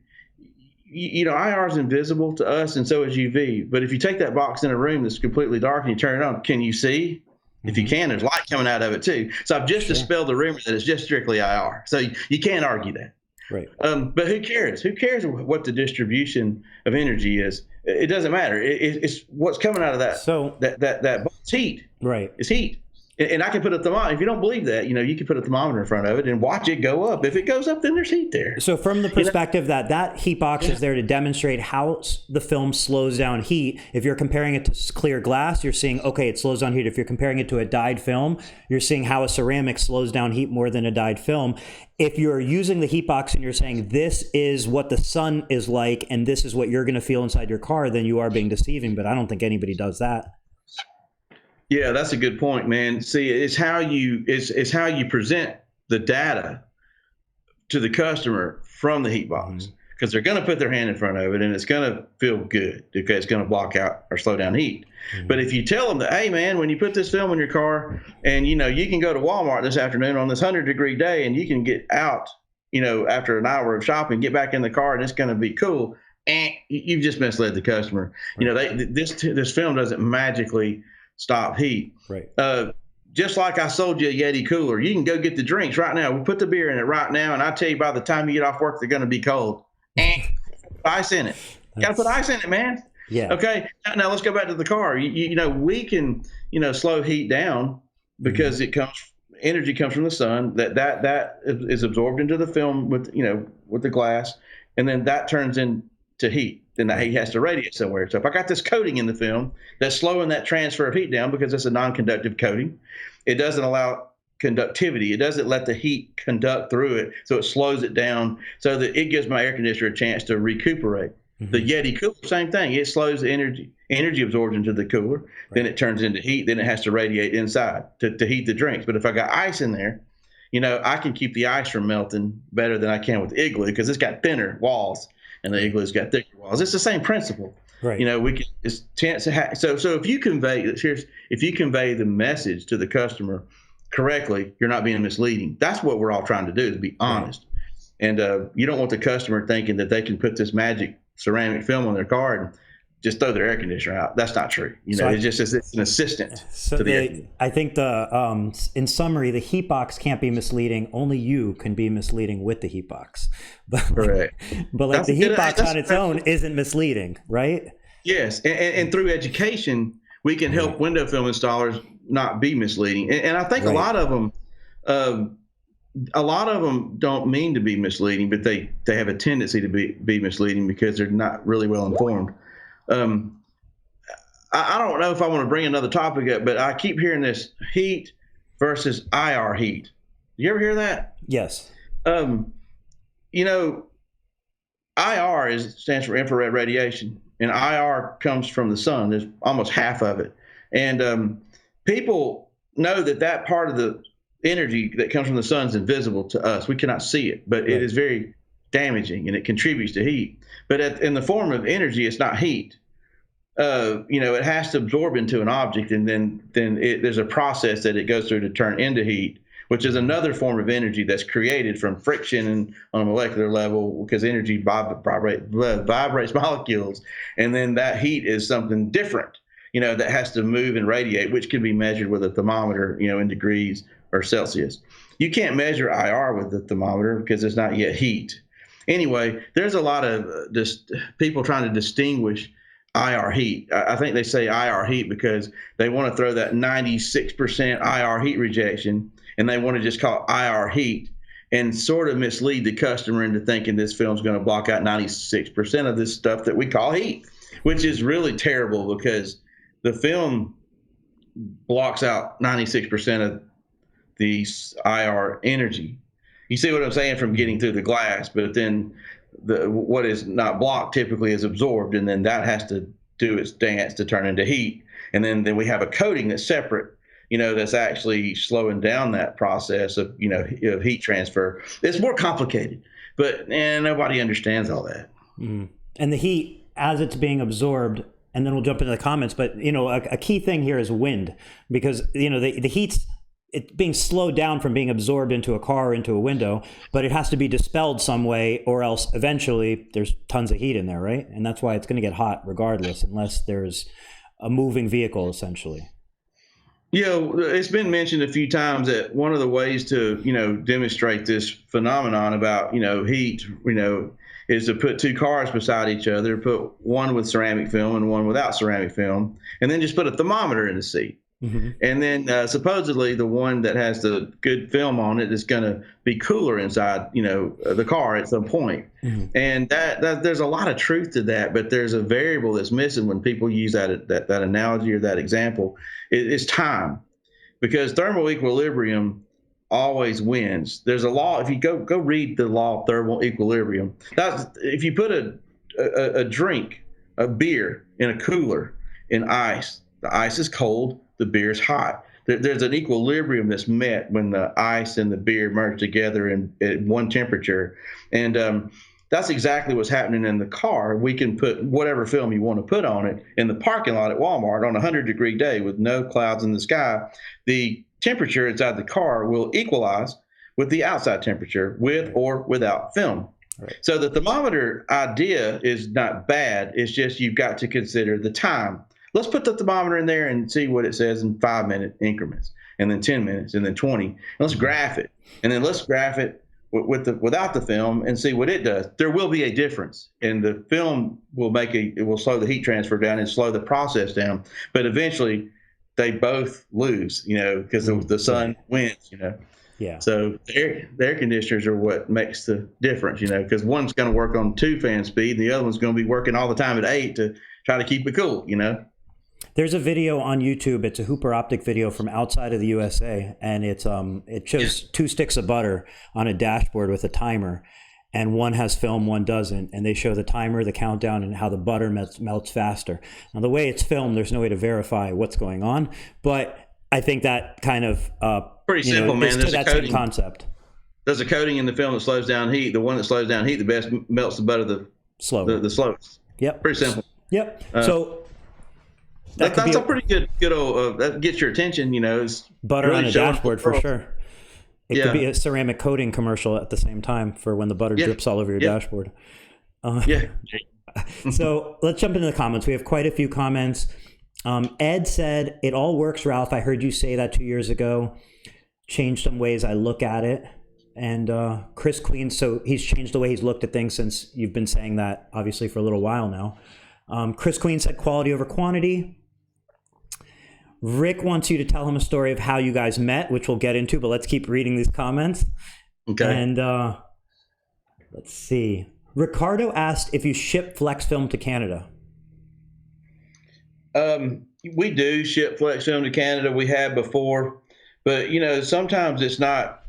S1: is invisible to us, and so is UV. But if you take that box in a room that's completely dark and you turn it on, can you see? If you can, there's light coming out of it too. So I've just dispelled the rumor that it's just strictly IR. So you can't argue that.
S2: Right.
S1: But who cares? Who cares what the distribution of energy is? It doesn't matter. It's what's coming out of that.
S2: So
S1: that bulb's heat.
S2: Right.
S1: It's heat. And I can put a thermometer. If you don't believe that, you can put a thermometer in front of it and watch it go up. If it goes up, then there's heat there.
S2: So from the perspective that heat box is there to demonstrate how the film slows down heat. If you're comparing it to clear glass, you're seeing, okay, it slows down heat. If you're comparing it to a dyed film, you're seeing how a ceramic slows down heat more than a dyed film. If you're using the heat box and you're saying this is what the sun is like and this is what you're going to feel inside your car, then you are being deceiving. But I don't think anybody does that.
S1: Yeah, that's a good point, man. See, it's how you present the data to the customer from the heat box, because they're going to put their hand in front of it and it's going to feel good because it's going to block out or slow down heat. But if you tell them that, hey, man, when you put this film in your car and you can go to Walmart this afternoon on this 100-degree day and you can get out, after an hour of shopping, get back in the car and it's going to be cool. And you've just misled the customer. This film doesn't magically stop heat.
S2: Right.
S1: Just like I sold you a Yeti cooler, you can go get the drinks right now. We'll put the beer in it right now, and I tell you, by the time you get off work, they're going to be cold. Ice in it. Got to put ice in it, man.
S2: Yeah.
S1: Okay. Now let's go back to the car. We can slow heat down because energy comes from the sun. That is absorbed into the film with the glass, and then that turns into heat. Then that heat has to radiate somewhere. So if I got this coating in the film that's slowing that transfer of heat down because it's a non-conductive coating, it doesn't allow conductivity. It doesn't let the heat conduct through it, so it slows it down so that it gives my air conditioner a chance to recuperate. The Yeti cooler, same thing. It slows the energy absorption to the cooler. Then it turns into heat. Then it has to radiate inside to heat the drinks. But if I got ice in there, I can keep the ice from melting better than I can with the Igloo because it's got thinner walls. And the Igloo's got thicker walls. It's the same principle.
S2: Right.
S1: We can. It's chance to have. So if you convey the message to the customer correctly, you're not being misleading. That's what we're all trying to do, is be honest. And you don't want the customer thinking that they can put this magic ceramic film on their car and just throw their air conditioner out. That's not true. It's an assistant.
S2: So I think in summary, the heat box can't be misleading. Only you can be misleading with the heat box.
S1: Correct.
S2: But the heat box on its own isn't misleading, right? Yes,
S1: and through education, we can help window film installers not be misleading. And I think a lot of them don't mean to be misleading, but they have a tendency to be misleading because they're not really well informed. I don't know if I want to bring another topic up, but I keep hearing this heat versus IR heat. You ever hear that?
S2: Yes.
S1: IR stands for infrared radiation, and IR comes from the sun. There's almost half of it. And people know that part of the energy that comes from the sun is invisible to us. We cannot see it, but it is very damaging and it contributes to heat. But in the form of energy, it's not heat. It has to absorb into an object, and then there's a process that it goes through to turn into heat, which is another form of energy that's created from friction and on a molecular level, because energy vibrates molecules, and then that heat is something different, that has to move and radiate, which can be measured with a thermometer, in degrees or Celsius. You can't measure IR with the thermometer because it's not yet heat. Anyway, there's a lot of people trying to distinguish IR heat. I think they say IR heat because they want to throw that 96% IR heat rejection, and they want to just call it IR heat and sort of mislead the customer into thinking this film's going to block out 96% of this stuff that we call heat, which is really terrible because the film blocks out 96% of the IR energy. You see what I'm saying, from getting through the glass, but then what is not blocked typically is absorbed, and then that has to do its dance to turn into heat. And then we have a coating that's separate, that's actually slowing down that process of heat transfer. It's more complicated, but nobody understands all that.
S2: And the heat, as it's being absorbed, and then we'll jump into the comments, but a key thing here is wind, because the heat's it's being slowed down from being absorbed into a car or into a window, but it has to be dispelled some way, or else eventually there's tons of heat in there, right? And that's why it's going to get hot regardless, unless there's a moving vehicle, essentially.
S1: It's been mentioned a few times that one of the ways to, demonstrate this phenomenon about, heat, is to put two cars beside each other, put one with ceramic film and one without ceramic film, and then just put a thermometer in the seat.
S2: Mm-hmm.
S1: And then supposedly the one that has the good film on it is going to be cooler inside, the car at some point.
S2: Mm-hmm.
S1: And that there's a lot of truth to that, but there's a variable that's missing when people use that analogy or that example. It's time, because thermal equilibrium always wins. There's a law. If you go read the law of thermal equilibrium, if you put a drink, a beer, in a cooler in ice, the ice is cold, the beer is hot. There's an equilibrium that's met when the ice and the beer merge together at one temperature, and that's exactly what's happening in the car. We can put whatever film you want to put on it in the parking lot at Walmart on a 100-degree day with no clouds in the sky. The temperature inside the car will equalize with the outside temperature, with or without film.
S2: Right.
S1: So the thermometer idea is not bad. It's just you've got to consider the time. Let's put the thermometer in there and see what it says in 5-minute increments, and then 10 minutes, and then 20. Let's graph it, and then let's graph it without the film and see what it does. There will be a difference, and the film will it will slow the heat transfer down and slow the process down. But eventually, they both lose, because the sun wins,
S2: Yeah.
S1: So the air conditioners are what makes the difference, because one's going to work on 2-fan speed, and the other one's going to be working all the time at 8 to try to keep it cool,
S2: There's a video on YouTube. It's a Hooper Optic video from outside of the USA, and it shows 2 sticks of butter on a dashboard with a timer, and one has film, one doesn't, and they show the timer, the countdown, and how the butter melts faster. Now, the way it's filmed, there's no way to verify what's going on, but I think that kind of
S1: pretty simple, man. There's
S2: that
S1: a coating
S2: same concept.
S1: There's a coating in the film that slows down heat. The one that slows down heat the best melts the butter the slowest.
S2: Yep.
S1: Pretty simple.
S2: Yep. So
S1: that's a pretty good old, that gets your attention, It's
S2: butter
S1: really
S2: on a dashboard for sure. It could be a ceramic coating commercial at the same time for when the butter drips all over your dashboard. So let's jump into the comments. We have quite a few comments. Ed said, "It all works, Ralph. I heard you say that 2 years ago. Changed some ways I look at it." And Chris Queen, so he's changed the way he's looked at things since you've been saying that, obviously, for a little while now. Chris Queen said quality over quantity. Rick wants you to tell him a story of how you guys met, which we'll get into, but let's keep reading these comments.
S1: Okay.
S2: And let's see. Ricardo asked if you ship Flexfilm to Canada.
S1: We do ship Flexfilm to Canada. We have before, but sometimes it's not.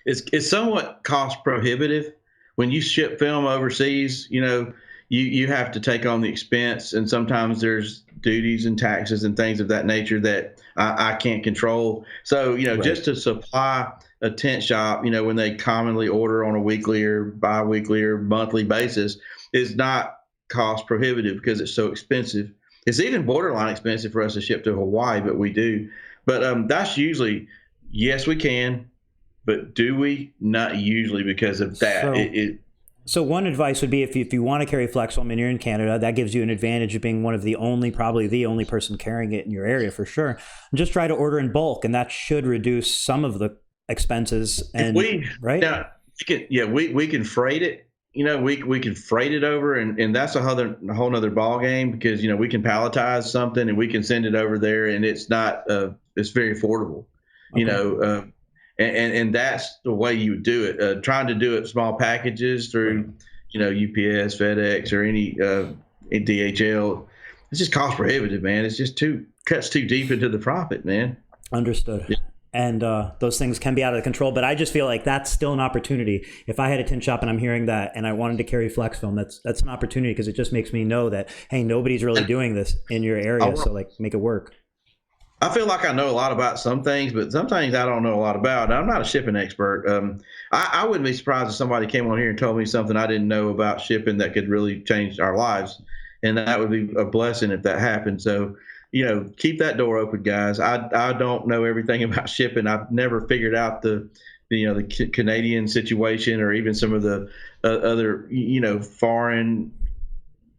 S1: It's somewhat cost prohibitive when you ship film overseas. You have to take on the expense, and sometimes there's duties and taxes and things of that nature that I can't control. So
S2: Right.
S1: just to supply a tint shop, when they commonly order on a weekly or bi-weekly or monthly basis, is not cost prohibitive because it's so expensive. It's even borderline expensive for us to ship to Hawaii, but we do. But that's usually, yes, we can, but do we? Not usually, because of that.
S2: So one advice would be if you want to carry Flexfilm and you're in Canada, that gives you an advantage of being one of the only, probably the only person carrying it in your area for sure. Just try to order in bulk, and that should reduce some of the expenses. And right?
S1: Now, we can freight it. We can freight it over, and that's a whole nother ball game, because we can palletize something and we can send it over there, and it's not it's very affordable.
S2: Okay.
S1: And that's the way you would do it. Trying to do it small packages through, UPS, FedEx, or any DHL, it's just cost prohibitive, man. It's just cuts too deep into the profit, man.
S2: Understood. Yeah. And those things can be out of control, but I just feel like that's still an opportunity. If I had a tint shop and I'm hearing that, and I wanted to carry Flexfilm, that's an opportunity, because it just makes me know that, hey, nobody's really doing this in your area, so make it work.
S1: I feel like I know a lot about some things, but some things I don't know a lot about. I'm not a shipping expert. I wouldn't be surprised if somebody came on here and told me something I didn't know about shipping that could really change our lives, and that would be a blessing if that happened. So, keep that door open, guys. I don't know everything about shipping. I've never figured out the Canadian situation, or even some of the other, foreign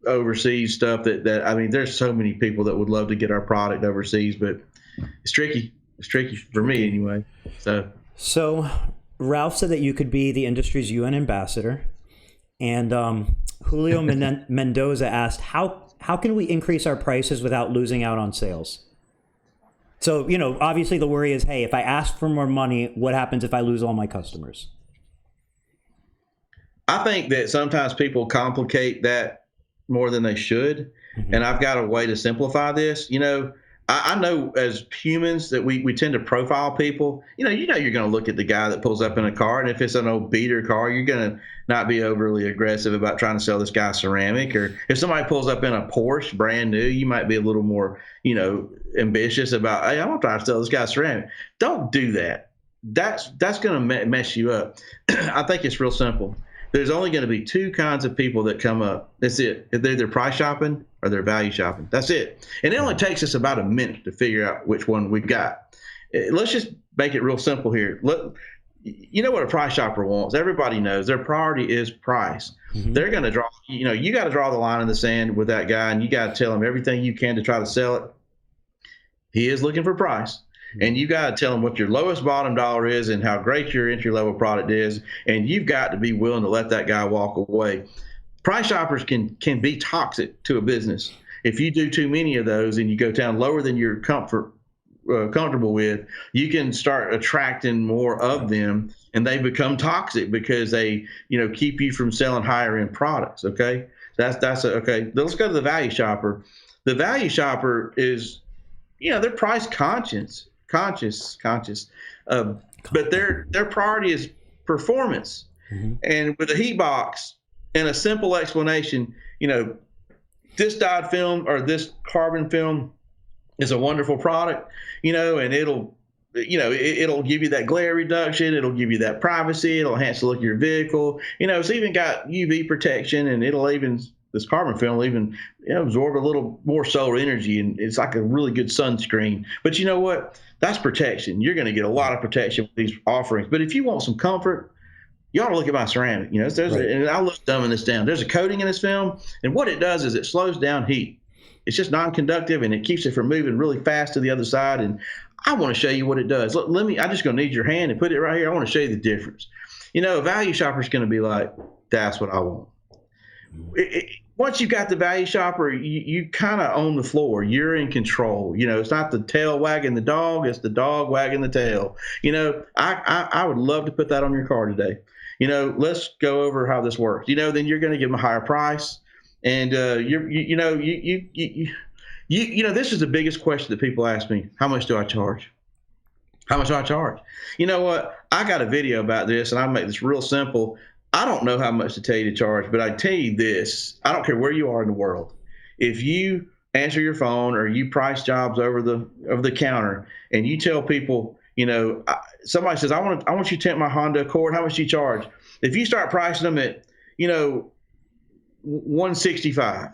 S1: overseas stuff that I mean, there's so many people that would love to get our product overseas, but it's tricky. It's tricky for me anyway.
S2: So Ralph said that you could be the industry's UN ambassador, and Julio Mendoza asked, how can we increase our prices without losing out on sales? So, obviously the worry is, hey, if I ask for more money, what happens if I lose all my customers?
S1: I think that sometimes people complicate that more than they should. Mm-hmm. And I've got a way to simplify this. I know as humans that we tend to profile people. You're going to look at the guy that pulls up in a car, and if it's an old beater car, you're going to not be overly aggressive about trying to sell this guy ceramic. Or if somebody pulls up in a Porsche brand new, you might be a little more, ambitious about, hey, I'm going to try to sell this guy ceramic. Don't do that. That's going to mess you up. I think it's real simple. There's only going to be two kinds of people that come up. That's it. They're either price shopping or they're value shopping. That's it. And it only takes us about a minute to figure out which one we've got. Let's just make it real simple here. You know what a price shopper wants. Everybody knows their priority is price. Mm-hmm. They're going to draw, you got to draw the line in the sand with that guy, and you got to tell him everything you can to try to sell it. He is looking for price. And you got to tell them what your lowest bottom dollar is and how great your entry level product is. And you've got to be willing to let that guy walk away. Price shoppers can be toxic to a business. If you do too many of those and you go down lower than you're comfortable with, you can start attracting more of them, and they become toxic because they, keep you from selling higher end products. Okay. Okay. Let's go to the value shopper. The value shopper is, they're price conscious, but their priority is performance. Mm-hmm. And with a heat box and a simple explanation, this dyed film or this carbon film is a wonderful product, and it'll give you that glare reduction, it'll give you that privacy, it'll enhance the look of your vehicle. It's even got UV protection, and this carbon film will even absorb a little more solar energy, and it's like a really good sunscreen. But you know what? That's protection. You're going to get a lot of protection with these offerings. But if you want some comfort, you ought to look at my ceramic. And I'll look dumbing this down. There's a coating in this film, and what it does is it slows down heat. It's just non-conductive, and it keeps it from moving really fast to the other side. And I want to show you what it does. I'm just going to need your hand and put it right here. I want to show you the difference. A value shopper is going to be like, that's what I want. Once you got the value shopper, you kind of own the floor. You're in control. It's not the tail wagging the dog. It's the dog wagging the tail. I would love to put that on your car today. Let's go over how this works. Then you're going to give them a higher price. And this is the biggest question that people ask me. How much do I charge? How much do I charge? You know what? I got a video about this, and I make this real simple. I don't know how much to tell you to charge, but I tell you this, I don't care where you are in the world. If you answer your phone or you price jobs over the counter and you tell people, somebody says, I want you to tint my Honda Accord, how much do you charge? If you start pricing them at, $165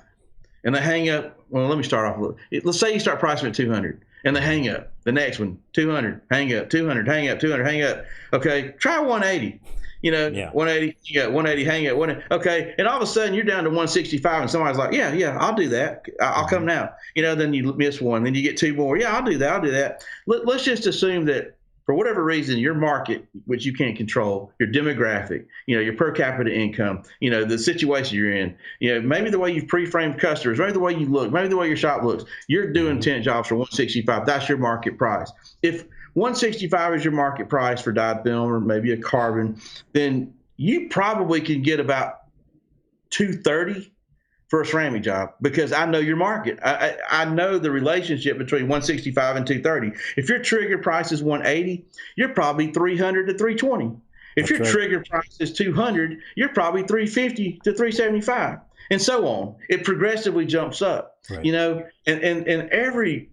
S1: and they hang up, well, let me start off a little. Let's say you start pricing at $200 and they hang up. The next one, $200, hang up, $200, hang up, $200, hang up. Okay, try $180. 180, you got 180, hang it, 180. Okay. And all of a sudden you're down to 165 and somebody's like, yeah, I'll do that. I'll come now. Then you miss one, then you get two more. Yeah, I'll do that. Let's just assume that for whatever reason, your market, which you can't control, your demographic, your per capita income, the situation you're in, maybe the way you've pre-framed customers, maybe the way you look, maybe the way your shop looks, you're doing tint jobs for 165. That's your market price. If 165 is your market price for dyed film or maybe a carbon, then you probably can get about 230 for a ceramic job, because I know your market. I know the relationship between 165 and 230. If your trigger price is 180, you're probably 300 to 320. If your trigger price is 200, you're probably 350 to 375, and so on. It progressively jumps up, and every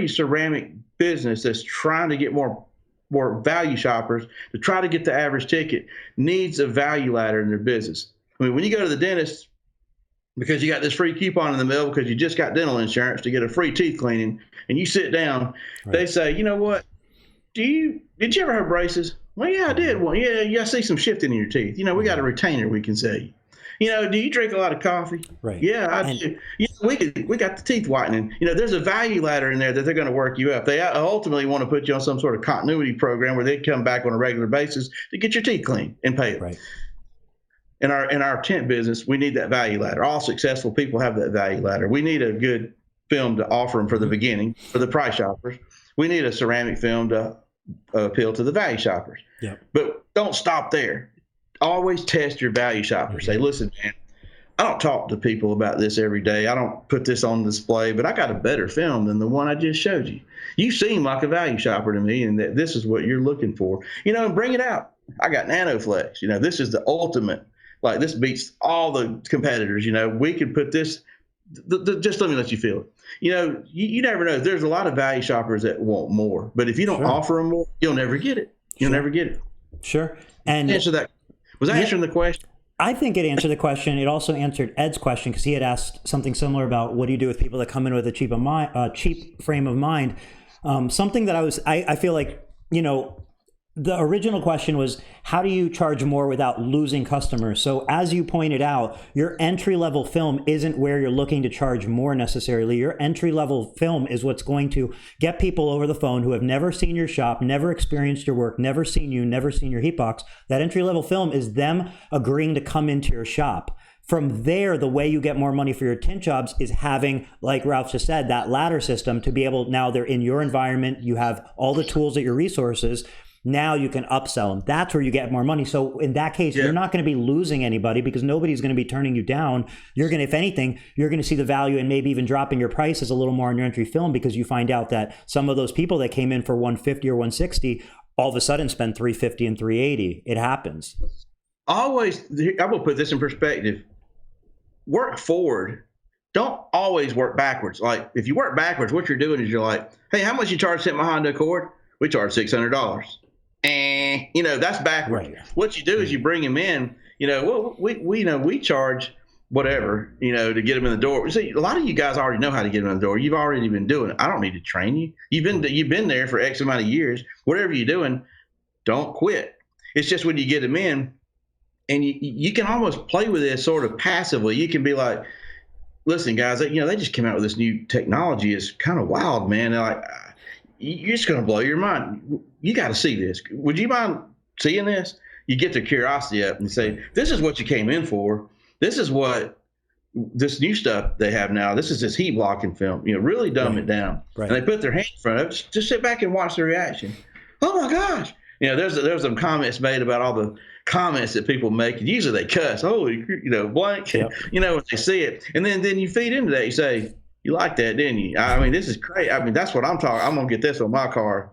S1: ceramic business that's trying to get more value shoppers to try to get the average ticket needs a value ladder in their business. I mean, when you go to the dentist because you got this free coupon in the mail because you just got dental insurance to get a free teeth cleaning, and you sit down, they say, you know what? Did you ever have braces? Well, yeah, I did. Well, yeah, I see some shifting in your teeth. We got a retainer we can sell you. Do you drink a lot of coffee?
S2: Right.
S1: Yeah, I do. We got the teeth whitening. There's a value ladder in there that they're going to work you up. They ultimately want to put you on some sort of continuity program where they come back on a regular basis to get your teeth clean and pay it.
S2: Right.
S1: In our tint business, we need that value ladder. All successful people have that value ladder. We need a good film to offer them for the beginning, for the price shoppers. We need a ceramic film to appeal to the value shoppers.
S2: Yep.
S1: But don't stop there. Always test your value shoppers. Say, listen, man, I don't talk to people about this every day. I don't put this on display, but I got a better film than the one I just showed you. You seem like a value shopper to me, and that this is what you're looking for. And bring it out. I got NanoFlex. This is the ultimate. Like, this beats all the competitors. We could put this. Just let me let you feel it. You never know. There's a lot of value shoppers that want more, but if you don't offer them more, you'll never get it. You'll never get it.
S2: Sure. And
S1: answer that. Was I answering the question?
S2: I think it answered the question. It also answered Ed's question, because he had asked something similar about what do you do with people that come in with a cheap frame of mind. Something that I feel like, the original question was, how do you charge more without losing customers? So as you pointed out, your entry-level film isn't where you're looking to charge more necessarily. Your entry-level film is what's going to get people over the phone who have never seen your shop, never experienced your work, never seen you, never seen your heat box. That entry-level film is them agreeing to come into your shop. From there, the way you get more money for your tint jobs is having, like Ralph just said, that ladder system to be able, now they're in your environment, you have all the tools at your resources. Now you can upsell them. That's where you get more money. So in that case, you're not going to be losing anybody, because nobody's going to be turning you down. You're going to, if anything, you're going to see the value and maybe even dropping your prices a little more on your entry film, because you find out that some of those people that came in for 150 or 160 all of a sudden spend 350 and 380. It happens.
S1: Always, I will put this in perspective. Work forward. Don't always work backwards. Like, if you work backwards, what you're doing is you're like, hey, how much you charge sent my Honda Accord? We charge $600. That's backwards. Right. What you do is you bring them in. We charge whatever, to get them in the door. See, a lot of you guys already know how to get them in the door. You've already been doing it. I don't need to train you. You've been there for X amount of years. Whatever you're doing, don't quit. It's just when you get them in, and you can almost play with this sort of passively. You can be like, listen, guys, they just came out with this new technology. It's kind of wild, man. They're like, you're just going to blow your mind. You got to see this. Would you mind seeing this? You get their curiosity up and say, this is what you came in for. This is what this new stuff they have now. This is this heat blocking film. Really dumb it down. Right. And they put their hand in front of it. Just sit back and watch the reaction. Oh my gosh. There's some comments made about all the comments that people make. Usually they cuss. Holy, blank. Yep. When they see it. And then you feed into that. You say, you like that, didn't you? I mean, this is great. I mean, that's what I'm talking. I'm going to get this on my car.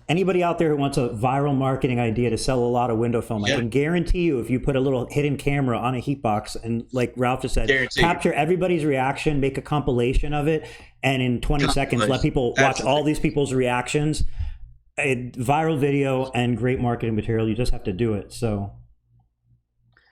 S2: Anybody out there who wants a viral marketing idea to sell a lot of window film, I can guarantee you, if you put a little hidden camera on a heat box and, like Ralph just said, capture everybody's reaction, make a compilation of it, and in 20 seconds let people watch all these people's reactions. A viral video and great marketing material. You just have to do it. So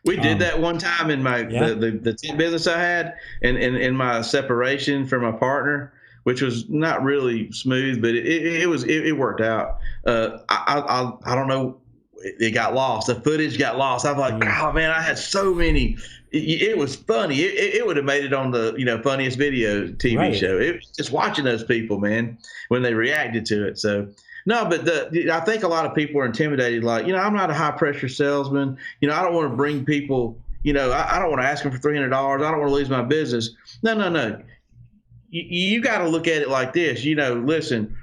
S1: we did that one time in my the tint business I had, and in my separation from my partner, which was not really smooth, but it worked out. I don't know, it got lost. The footage got lost. I'm like, oh man, I had so many. It was funny. It would have made it on the funniest video TV show. It was just watching those people, man, when they reacted to it. So. No, but I think a lot of people are intimidated. Like, I'm not a high pressure salesman. I don't want to bring people, I don't want to ask them for $300. I don't want to lose my business. No. You got to look at it like this. Listen,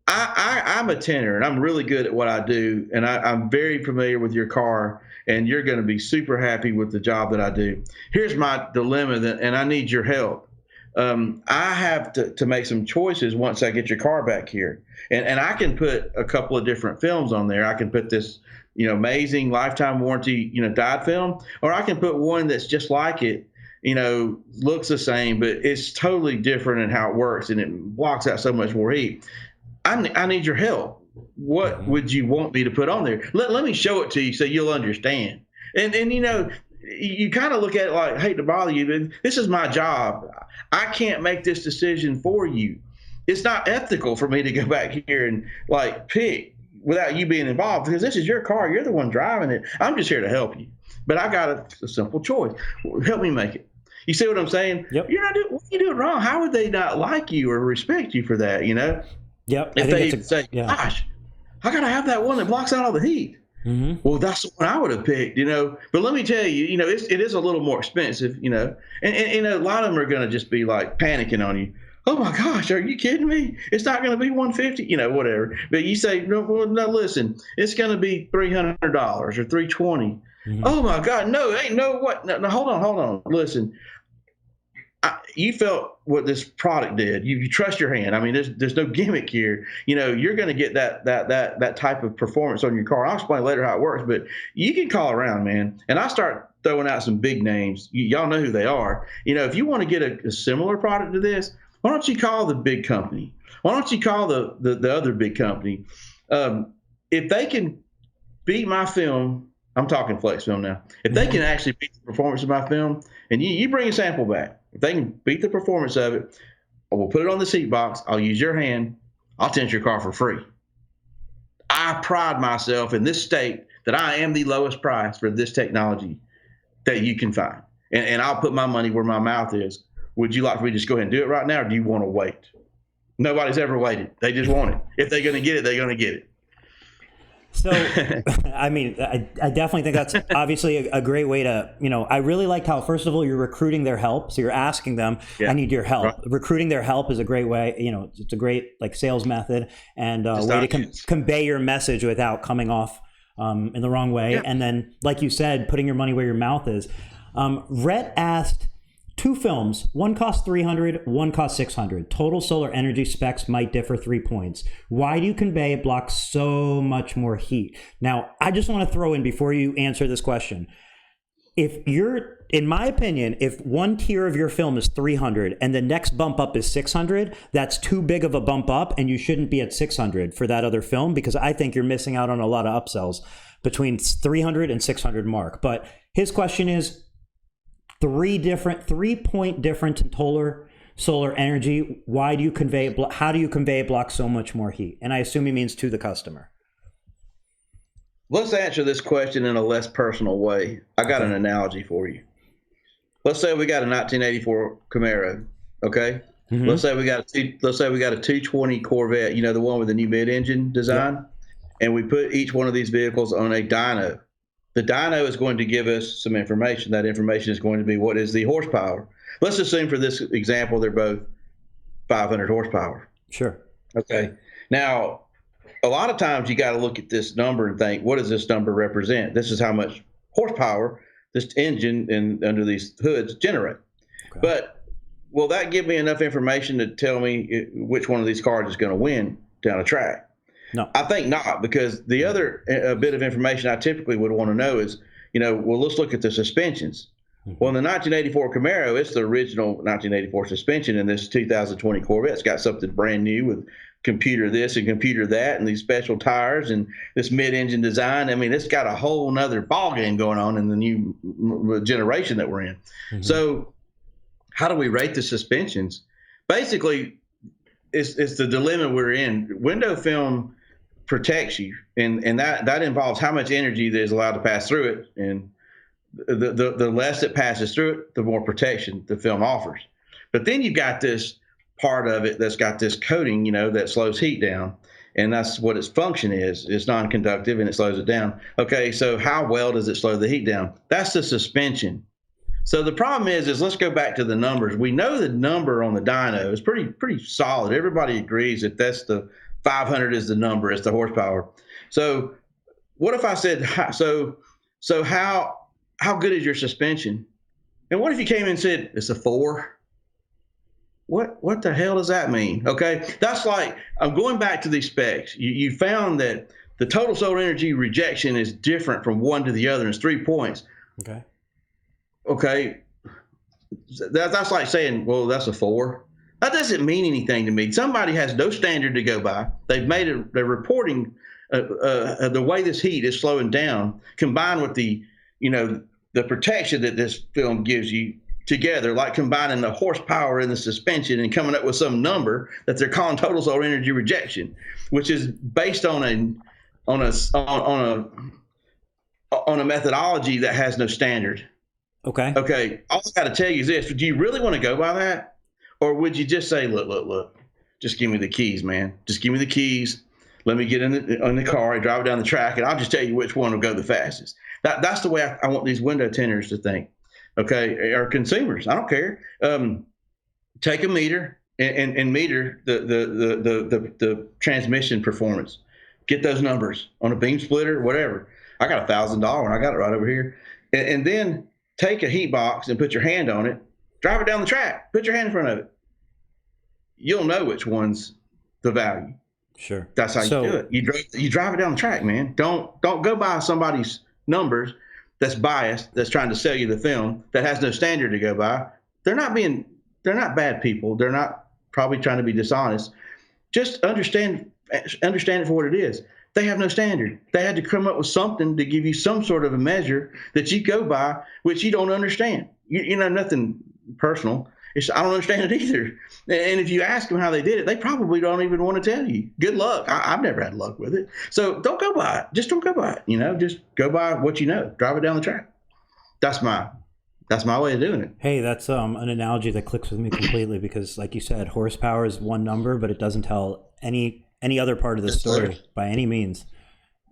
S1: I'm a tinter and I'm really good at what I do. And I'm very familiar with your car, and you're going to be super happy with the job that I do. Here's my dilemma, and I need your help. I have to make some choices once I get your car back here. And I can put a couple of different films on there. I can put this, amazing lifetime warranty, dyed film, or I can put one that's just like it, looks the same, but it's totally different in how it works, and it blocks out so much more heat. I need your help. What would you want me to put on there? Let me show it to you so you'll understand. And you kind of look at it like, I hate to bother you, but this is my job. I can't make this decision for you. It's not ethical for me to go back here and pick without you being involved, because this is your car. You're the one driving it. I'm just here to help you. but I got a simple choice. Help me make it. You see what I'm saying?
S2: Yep.
S1: What are you doing wrong? How would they not like you or respect you for that?
S2: Yep.
S1: If they say, gosh, I got to have that one that blocks out all the heat. Mm-hmm. Well, that's the one I would have picked, But let me tell you, it is a little more expensive, and a lot of them are going to just be like panicking on you. Oh my gosh, are you kidding me? It's not going to be $150, whatever. But you say, no, listen, it's going to be $300 or $320. Mm-hmm. Oh my God, no, ain't no what? No, hold on. Listen, you felt what this product did. You trust your hand. I mean, there's no gimmick here. You're going to get that type of performance on your car. I'll explain later how it works, but you can call around, man. And I start throwing out some big names. Y'all know who they are. If you want to get a similar product to this, why don't you call the big company? Why don't you call the other big company? If they can beat my film, I'm talking Flexfilm now. If they can actually beat the performance of my film, and you bring a sample back, if they can beat the performance of it, we'll put it on the seat box. I'll use your hand. I'll tint your car for free. I pride myself in this state that I am the lowest price for this technology that you can find. And I'll put my money where my mouth is. Would you like for me to just go ahead and do it right now, or do you want to wait? Nobody's ever waited. They just want it. If they're going to get it, they're going to get it.
S2: So, I mean, I definitely think that's obviously a great way to, I really liked how, first of all, you're recruiting their help. So you're asking them, I need your help. Right. Recruiting their help is a great way, it's a great sales method and a way to convey your message without coming off in the wrong way. Yeah. And then, like you said, putting your money where your mouth is. Rhett asked, 2 films, one costs $300, one costs $600. Total solar energy specs might differ 3 points. Why do you convey it blocks so much more heat? Now, I just want to throw in before you answer this question. In my opinion, if one tier of your film is 300 and the next bump up is 600, that's too big of a bump up and you shouldn't be at 600 for that other film, because I think you're missing out on a lot of upsells between 300 and 600 mark. But his question is, 3-point difference in total solar energy. How do you convey it blocks so much more heat? And I assume he means to the customer.
S1: Let's answer this question in a less personal way. I got an analogy for you. Let's say we got a 1984 Camaro, okay? Mm-hmm. Let's say we got a 220 Corvette, the one with the new mid-engine design, yep. And we put each one of these vehicles on a dyno. The dyno is going to give us some information. That information is going to be what is the horsepower. Let's assume for this example, they're both 500 horsepower.
S2: Sure.
S1: Okay. Now, a lot of times you got to look at this number and think, what does this number represent? This is how much horsepower this engine and under these hoods generate. Okay. But will that give me enough information to tell me which one of these cars is going to win down a track?
S2: No,
S1: I think not, because the other bit of information I typically would want to know is, let's look at the suspensions. Mm-hmm. Well, in the 1984 Camaro, it's the original 1984 suspension, and this 2020 Corvette's got something brand new with computer this and computer that and these special tires and this mid-engine design. I mean, it's got a whole nother ballgame going on in the new generation that we're in. Mm-hmm. So how do we rate the suspensions? Basically, it's the dilemma we're in. Window film protects you, and that involves how much energy that is allowed to pass through it, and the less it passes through it, the more protection the film offers. But then you've got this part of it that's got this coating, that slows heat down, and that's what its function is. It's non-conductive and it slows it down. Okay, so how well does it slow the heat down? That's the suspension. So the problem is let's go back to the numbers. We know the number on the dyno is pretty solid. Everybody agrees that that's the 500 is the number, it's the horsepower. So what if I said, so how good is your suspension? And what if you came in and said, it's a 4? What the hell does that mean? Okay, that's like, I'm going back to these specs. You found that the total solar energy rejection is different from one to the other, and it's 3 points. Okay, that's like saying, well, that's a 4. That doesn't mean anything to me. Somebody has no standard to go by. They've made they're reporting the way this heat is slowing down, combined with the protection that this film gives you together, like combining the horsepower and the suspension and coming up with some number that they're calling total solar energy rejection, which is based on a on a methodology that has no standard.
S2: Okay.
S1: Okay, all I got to tell you is this: do you really want to go by that, or would you just say, look, just give me the keys, man. Just give me the keys. Let me get in the car and drive it down the track, and I'll just tell you which one will go the fastest. That's the way I want these window tinters to think. Okay, or consumers, I don't care. Take a meter and meter the transmission performance. Get those numbers on a beam splitter, whatever. I got $1,000 one. I got it right over here, and then take a heat box and put your hand on it, drive it down the track, put your hand in front of it. You'll know which one's the value.
S2: Sure.
S1: That's how you do it. You drive it down the track, man. Don't go by somebody's numbers that's biased, that's trying to sell you the film, that has no standard to go by. They're not bad people. They're not probably trying to be dishonest. Just understand it for what it is. They have no standard. They had to come up with something to give you some sort of a measure that you go by, which you don't understand. You know, nothing personal. I don't understand it either. And if you ask them how they did it, they probably don't even want to tell you. Good luck. I've never had luck with it. So don't go by it. Just don't go by it. You know, just go by what you know. Drive it down the track. That's my way of doing it.
S2: Hey, that's an analogy that clicks with me completely because, like you said, horsepower is one number, but it doesn't tell any other part of the story by any means.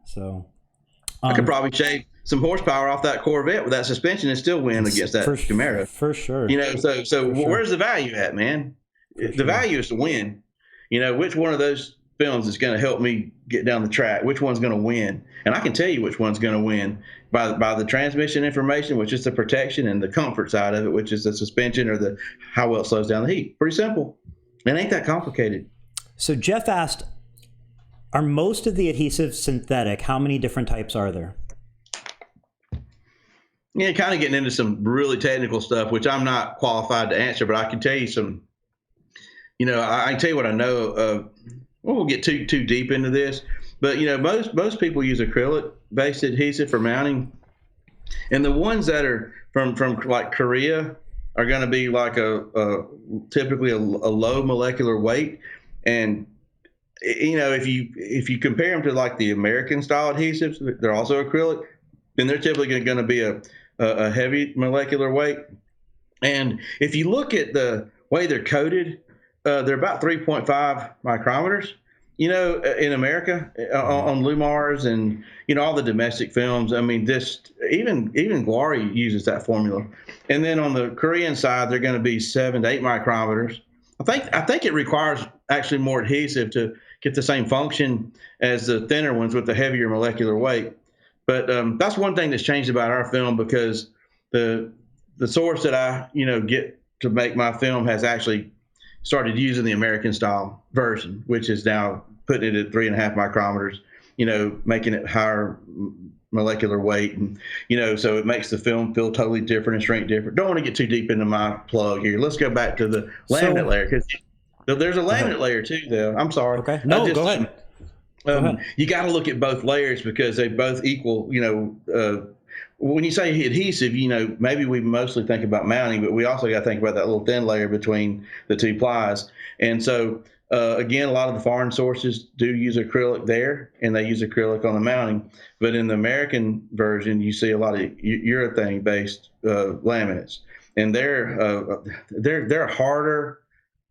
S2: So
S1: I could probably shave some horsepower off that Corvette with that suspension and still win against that Camaro.
S2: For sure.
S1: You know, so where's the value at, man? The value is to win. You know, which one of those films is going to help me get down the track? Which one's going to win? And I can tell you which one's going to win by the transmission information, which is the protection, and the comfort side of it, which is the suspension or the how well it slows down the heat. Pretty simple. It ain't that complicated.
S2: So Jeff asked, are most of the adhesives synthetic? How many different types are there?
S1: Yeah, kind of getting into some really technical stuff, which I'm not qualified to answer, but I can tell you some, you know, I can tell you what I know. We won't get too deep into this, but, you know, most people use acrylic-based adhesive for mounting. And the ones that are from like Korea are going to be like typically a low molecular weight. And, you know, if you compare them to like the American style adhesives, they're also acrylic, then they're typically going to be a heavy molecular weight. And if you look at the way they're coated, they're about 3.5 micrometers. You know, in America, on Lumars and, you know, all the domestic films, I mean, even Glory uses that formula. And then on the Korean side, they're going to be 7 to 8 micrometers. I think it requires actually more adhesive to get the same function as the thinner ones with the heavier molecular weight. But that's one thing that's changed about our film, because the source that I, you know, get to make my film has actually started using the American style version, which is now putting it at 3.5 micrometers, you know, making it higher molecular weight. And, you know, so it makes the film feel totally different and shrink different. Don't want to get too deep into my plug here. Let's go back to the laminate layer, because there's a laminate layer too, though. I'm sorry.
S2: Okay. No, go ahead.
S1: You got to look at both layers because they both equal, you know, when you say adhesive, you know, maybe we mostly think about mounting, but we also got to think about that little thin layer between the two plies. And so, again, a lot of the foreign sources do use acrylic there, and they use acrylic on the mounting. But in the American version, you see a lot of urethane-based laminates, and they're harder,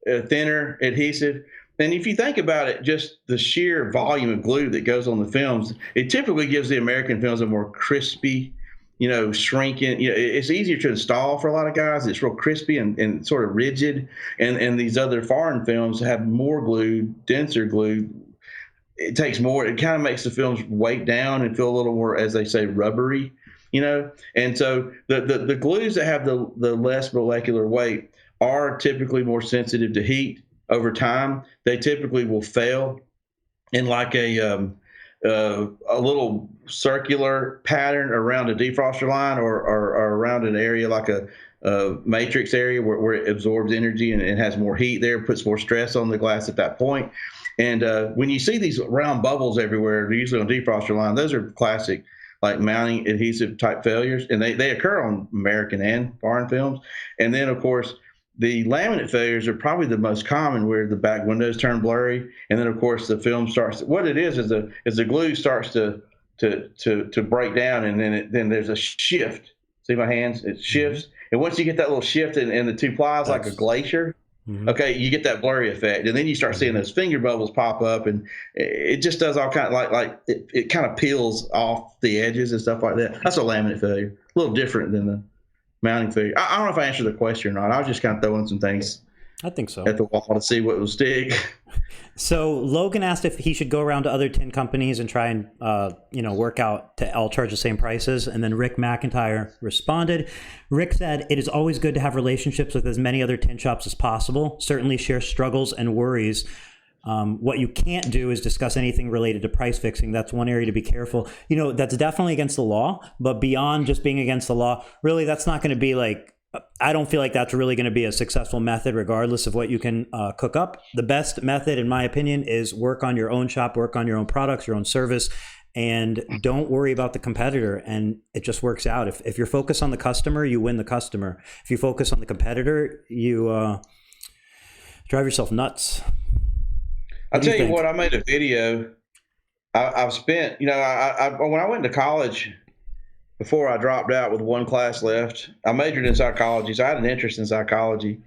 S1: thinner adhesive. And if you think about it, just the sheer volume of glue that goes on the films, it typically gives the American films a more crispy, you know, shrinking. You know, it's easier to install for a lot of guys. It's real crispy and sort of rigid. And these other foreign films have more glue, denser glue. It takes more. It kind of makes the films weight down and feel a little more, as they say, rubbery, you know. And so the glues that have the less molecular weight are typically more sensitive to heat over time. They typically will fail in like a little circular pattern around a defroster line or around an area like a matrix area where it absorbs energy and it has more heat there, puts more stress on the glass at that point. And when you see these round bubbles everywhere, usually on defroster line, those are classic like mounting adhesive type failures, and they occur on American and foreign films. And then, of course, the laminate failures are probably the most common, where the back windows turn blurry, and then of course the film starts. What it is the glue starts to to break down, and then there's a shift. See my hands? It shifts, and once you get that little shift in the two plies, like a glacier, okay, you get that blurry effect, and then you start seeing those finger bubbles pop up, and it just does all kind of like it kind of peels off the edges and stuff like that. That's a laminate failure, a little different than the mounting failure. I don't know if I answered the question or not. I was just kind of throwing some things,
S2: I think so,
S1: at the wall to see what will stick.
S2: So Logan asked if he should go around to other tin companies and try and work out to all charge the same prices. And then Rick McIntyre responded. Rick said, "It is always good to have relationships with as many other tin shops as possible. Certainly share struggles and worries. What you can't do is discuss anything related to price fixing. That's one area to be careful. That's definitely against the law. But beyond just being against the law, really, that's not going to be like." I don't feel like that's really going to be a successful method, regardless of what you can cook up. The best method, in my opinion, is work on your own shop, work on your own products, your own service, and don't worry about the competitor. And it just works out. If you're focused on the customer, you win the customer. If you focus on the competitor, you drive yourself nuts.
S1: I'll tell you what, I made a video. I've spent, when I went to college, before I dropped out with one class left, I majored in psychology, so I had an interest in psychology,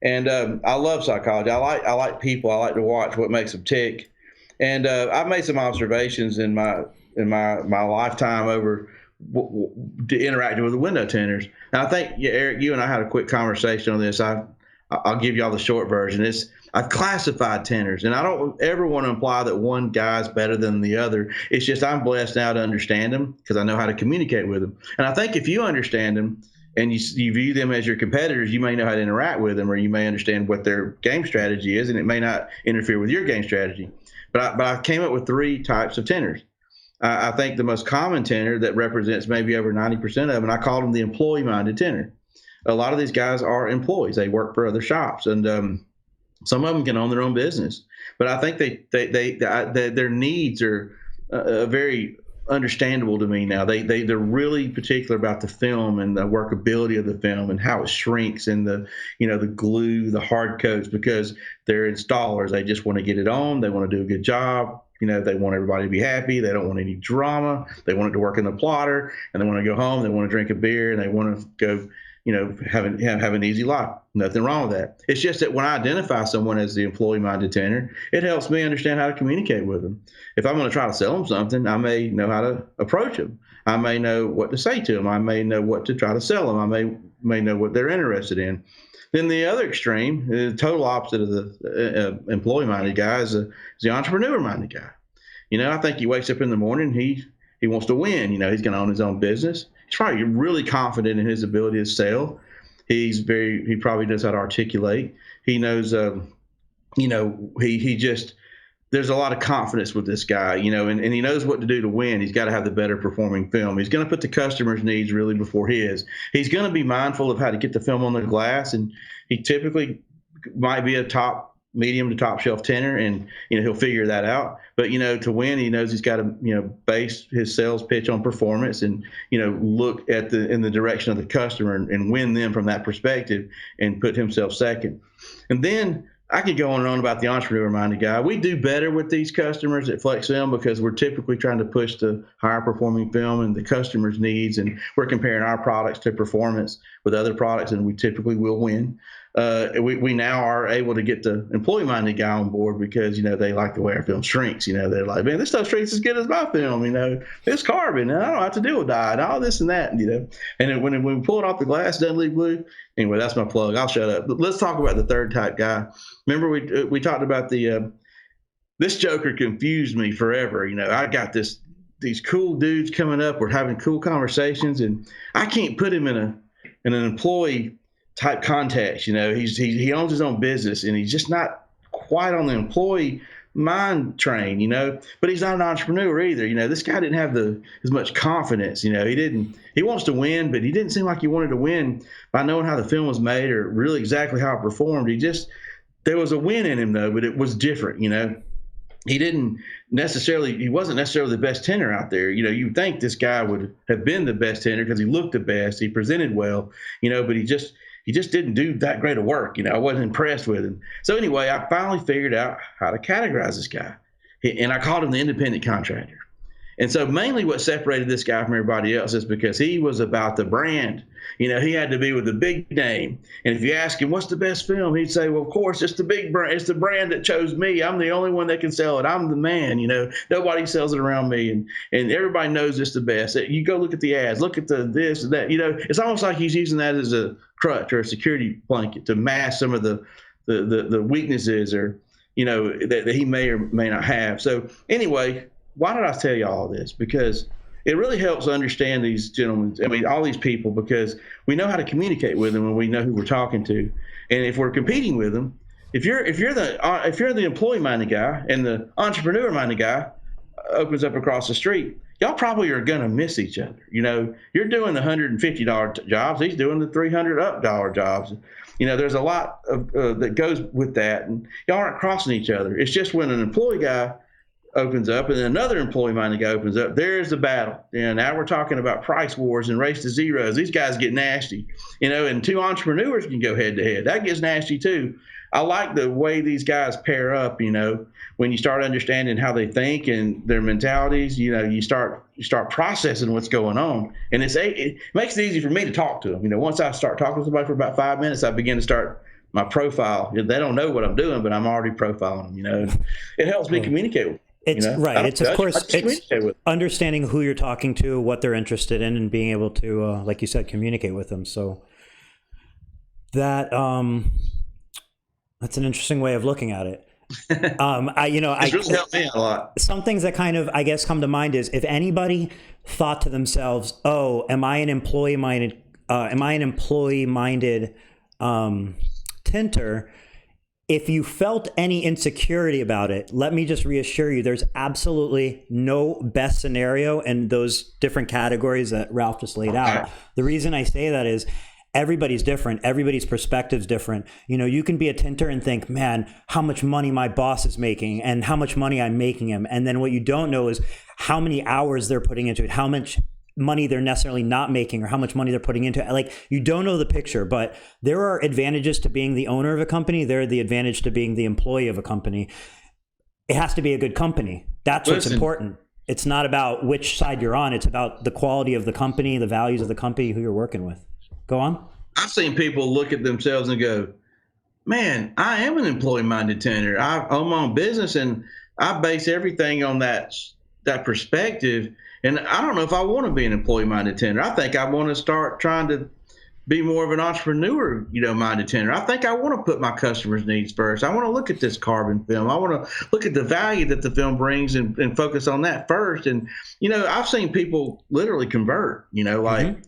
S1: and I love psychology. I like people. I like to watch what makes them tick, and I've made some observations in my lifetime over interacting with the window tinters. And I think, Eric, you and I had a quick conversation on this. I'll give y'all the short version. I've classified tinters, and I don't ever want to imply that one guy's better than the other. It's just I'm blessed now to understand them because I know how to communicate with them. And I think if you understand them and you view them as your competitors, you may know how to interact with them, or you may understand what their game strategy is, and it may not interfere with your game strategy. But I came up with 3 types of tinters. I think the most common tinter that represents maybe over 90% of them, I call them the employee-minded tinter. A lot of these guys are employees. They work for other shops, and some of them can own their own business, but I think their needs are very understandable to me now. They're really particular about the film and the workability of the film and how it shrinks, and the glue, the hard coats, because they're installers. They just want to get it on. They want to do a good job. They want everybody to be happy. They don't want any drama. They want it to work in the plotter, and they want to go home. They want to drink a beer, and they want to go have an easy life. Nothing wrong with that. It's just that when I identify someone as the employee-minded tinter, it helps me understand how to communicate with them. If I'm going to try to sell them something, I may know how to approach them. I may know what to say to them. I may know what to try to sell them. I may know what they're interested in. Then the other extreme, the total opposite of the employee-minded guy, is the entrepreneur-minded guy. I think he wakes up in the morning, he wants to win. He's going to own his own business. He's probably really confident in his ability to sell. He probably knows how to articulate. He knows, there's a lot of confidence with this guy, and he knows what to do to win. He's got to have the better performing film. He's going to put the customer's needs really before his. He's going to be mindful of how to get the film on the glass, and he typically might be a medium to top shelf tinter, and he'll figure that out. But to win, he knows he's got to base his sales pitch on performance, and look in the direction of the customer and win them from that perspective, and put himself second. And then I could go on and on about the entrepreneur-minded guy. We do better with these customers at Flexfilm because we're typically trying to push the higher performing film and the customer's needs, and we're comparing our products to performance with other products, and we typically will win. We now are able to get the employee-minded guy on board because, they like the way our film shrinks. They're like, man, this stuff shrinks as good as my film. It's carbon, and I don't have to deal with dye and all this and that. And then when we pull it off the glass, it doesn't leave glue. Anyway, that's my plug. I'll shut up. But let's talk about the third type guy. Remember, we talked about this joker confused me forever. I got these cool dudes coming up. We're having cool conversations, and I can't put him in an employee type context. He owns his own business, and he's just not quite on the employee mind train, but he's not an entrepreneur either. This guy didn't have as much confidence. He wants to win, but he didn't seem like he wanted to win by knowing how the film was made or really exactly how it performed. There was a win in him though, but it was different. He wasn't necessarily the best tinter out there. You'd think this guy would have been the best tinter because he looked the best, he presented well, but he just didn't do that great of work. I wasn't impressed with him. So anyway, I finally figured out how to categorize this guy, and I called him the independent contractor. And so mainly what separated this guy from everybody else is because he was about the brand. He had to be with the big name. And if you ask him, what's the best film? He'd say, well, of course, it's the big brand. It's the brand that chose me. I'm the only one that can sell it. I'm the man. Nobody sells it around me. And everybody knows it's the best. You go look at the ads, look at the this and that. It's almost like he's using that as a crutch or a security blanket to mask some of the weaknesses or, that he may or may not have. So anyway, why did I tell you all this? Because it really helps understand these gentlemen, all these people, because we know how to communicate with them and we know who we're talking to. And if we're competing with them, if you're the employee-minded guy and the entrepreneur-minded guy opens up across the street, y'all probably are going to miss each other. You're doing the $150 jobs. He's doing the $300 jobs. There's a lot of that goes with that, and y'all aren't crossing each other. It's just when an employee guy opens up and another employee-minded guy opens up, there's the battle. Now we're talking about price wars and race to zeros. These guys get nasty, and two entrepreneurs can go head to head. That gets nasty too. I like the way these guys pair up, when you start understanding how they think and their mentalities, you start processing what's going on. And it makes it easy for me to talk to them. Once I start talking to somebody for about 5 minutes, I begin to start my profile. They don't know what I'm doing, but I'm already profiling them, It helps me communicate with them.
S2: It's right. It's of course it's understanding who you're talking to, what they're interested in, and being able to, like you said, communicate with them. So that that's an interesting way of looking at it. It's
S1: really helped me a lot.
S2: Some things that kind of, I guess, come to mind is if anybody thought to themselves, "Oh, am I an employee-minded tinter?" If you felt any insecurity about it, let me just reassure you, there's absolutely no best scenario in those different categories that Ralph just laid out. The reason I say that is everybody's different. Everybody's perspective's different. You can be a tinter and think, man, how much money my boss is making and how much money I'm making him. And then what you don't know is how many hours they're putting into it, how much money they're necessarily not making or how much money they're putting into it. Like, you don't know the picture, but there are advantages to being the owner of a company. There are the advantage to being the employee of a company. It has to be a good company. That's what's important. It's not about which side you're on. It's about the quality of the company, the values of the company, who you're working with. Go on.
S1: I've seen people look at themselves and go, man, I am an employee-minded tinter. I own my own business and I base everything on that perspective. And I don't know if I want to be an employee-minded tinter. I think I want to start trying to be more of an entrepreneur, minded tinter. I think I want to put my customers' needs first. I want to look at this carbon film. I want to look at the value that the film brings and focus on that first. And, I've seen people literally convert,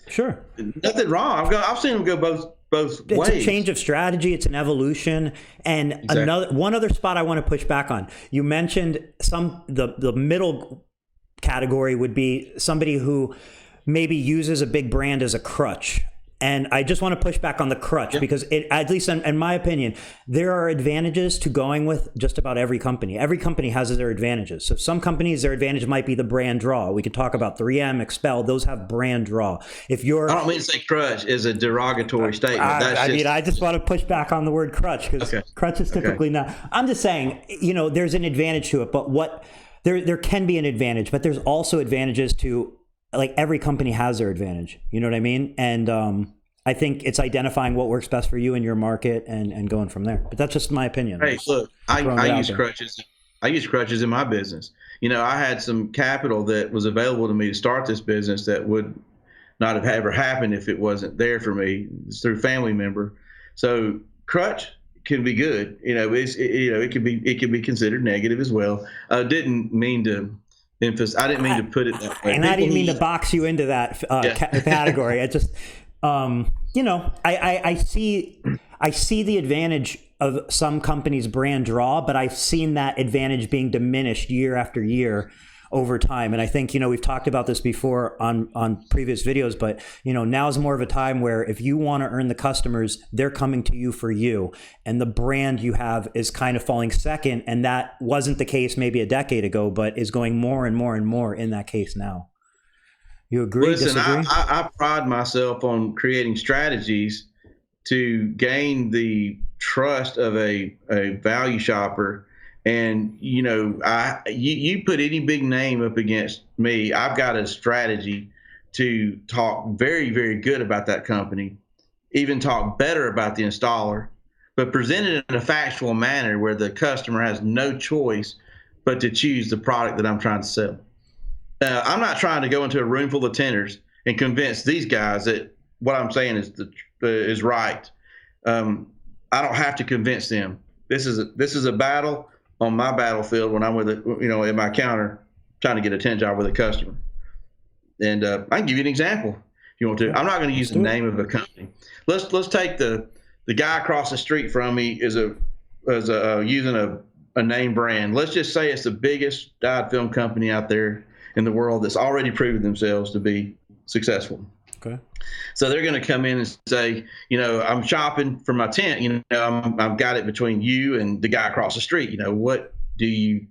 S2: Sure.
S1: Nothing wrong. I've seen them go both ways.
S2: It's a change of strategy. It's an evolution. And
S1: exactly.
S2: One other spot I want to push back on. You mentioned the middle category would be somebody who maybe uses a big brand as a crutch. And I just want to push back on the crutch because at least in my opinion, there are advantages to going with just about every company. Every company has their advantages. So some companies, their advantage might be the brand draw. We could talk about 3M, Expel. Those have brand draw. I
S1: don't mean to say crutch is a derogatory statement.
S2: I just want to push back on the word crutch because crutch is typically not. I'm just saying, there's an advantage to it, but there can be an advantage, but there's also advantages to, like, every company has their advantage. You know what I mean? And I think it's identifying what works best for you in your market and going from there. But that's just my opinion.
S1: Hey, look, I use crutches. I use crutches in my business. I had some capital that was available to me to start this business that would not have ever happened if it wasn't there for me. It's through family member. So crutch can be good. It can be considered negative as well. I didn't mean to put it that way.
S2: And I didn't mean to box you into that category. I just, I see the advantage of some companies' brand draw, but I've seen that advantage being diminished year after year over time. And I think, we've talked about this before on previous videos, but, now is more of a time where if you want to earn the customers, they're coming to you for you. And the brand you have is kind of falling second. And that wasn't the case maybe a decade ago, but is going more and more and more in that case now. You agree?
S1: Listen,
S2: disagree?
S1: I pride myself on creating strategies to gain the trust of a value shopper And you put any big name up against me, I've got a strategy to talk very, very good about that company, even talk better about the installer, but present it in a factual manner where the customer has no choice but to choose the product that I'm trying to sell. I'm not trying to go into a room full of tenders and convince these guys that what I'm saying is right. I don't have to convince them. This is a battle on my battlefield when I'm with it, at my counter trying to get a tint job with a customer. And I can give you an example if you want to. I'm not going to use the name of a company. Let's take the guy across the street from me is using a name brand. Let's just say it's the biggest dyed film company out there in the world that's already proven themselves to be successful.
S2: Okay.
S1: So they're going to come in and say, I'm shopping for my tent. I've got it between you and the guy across the street. What do you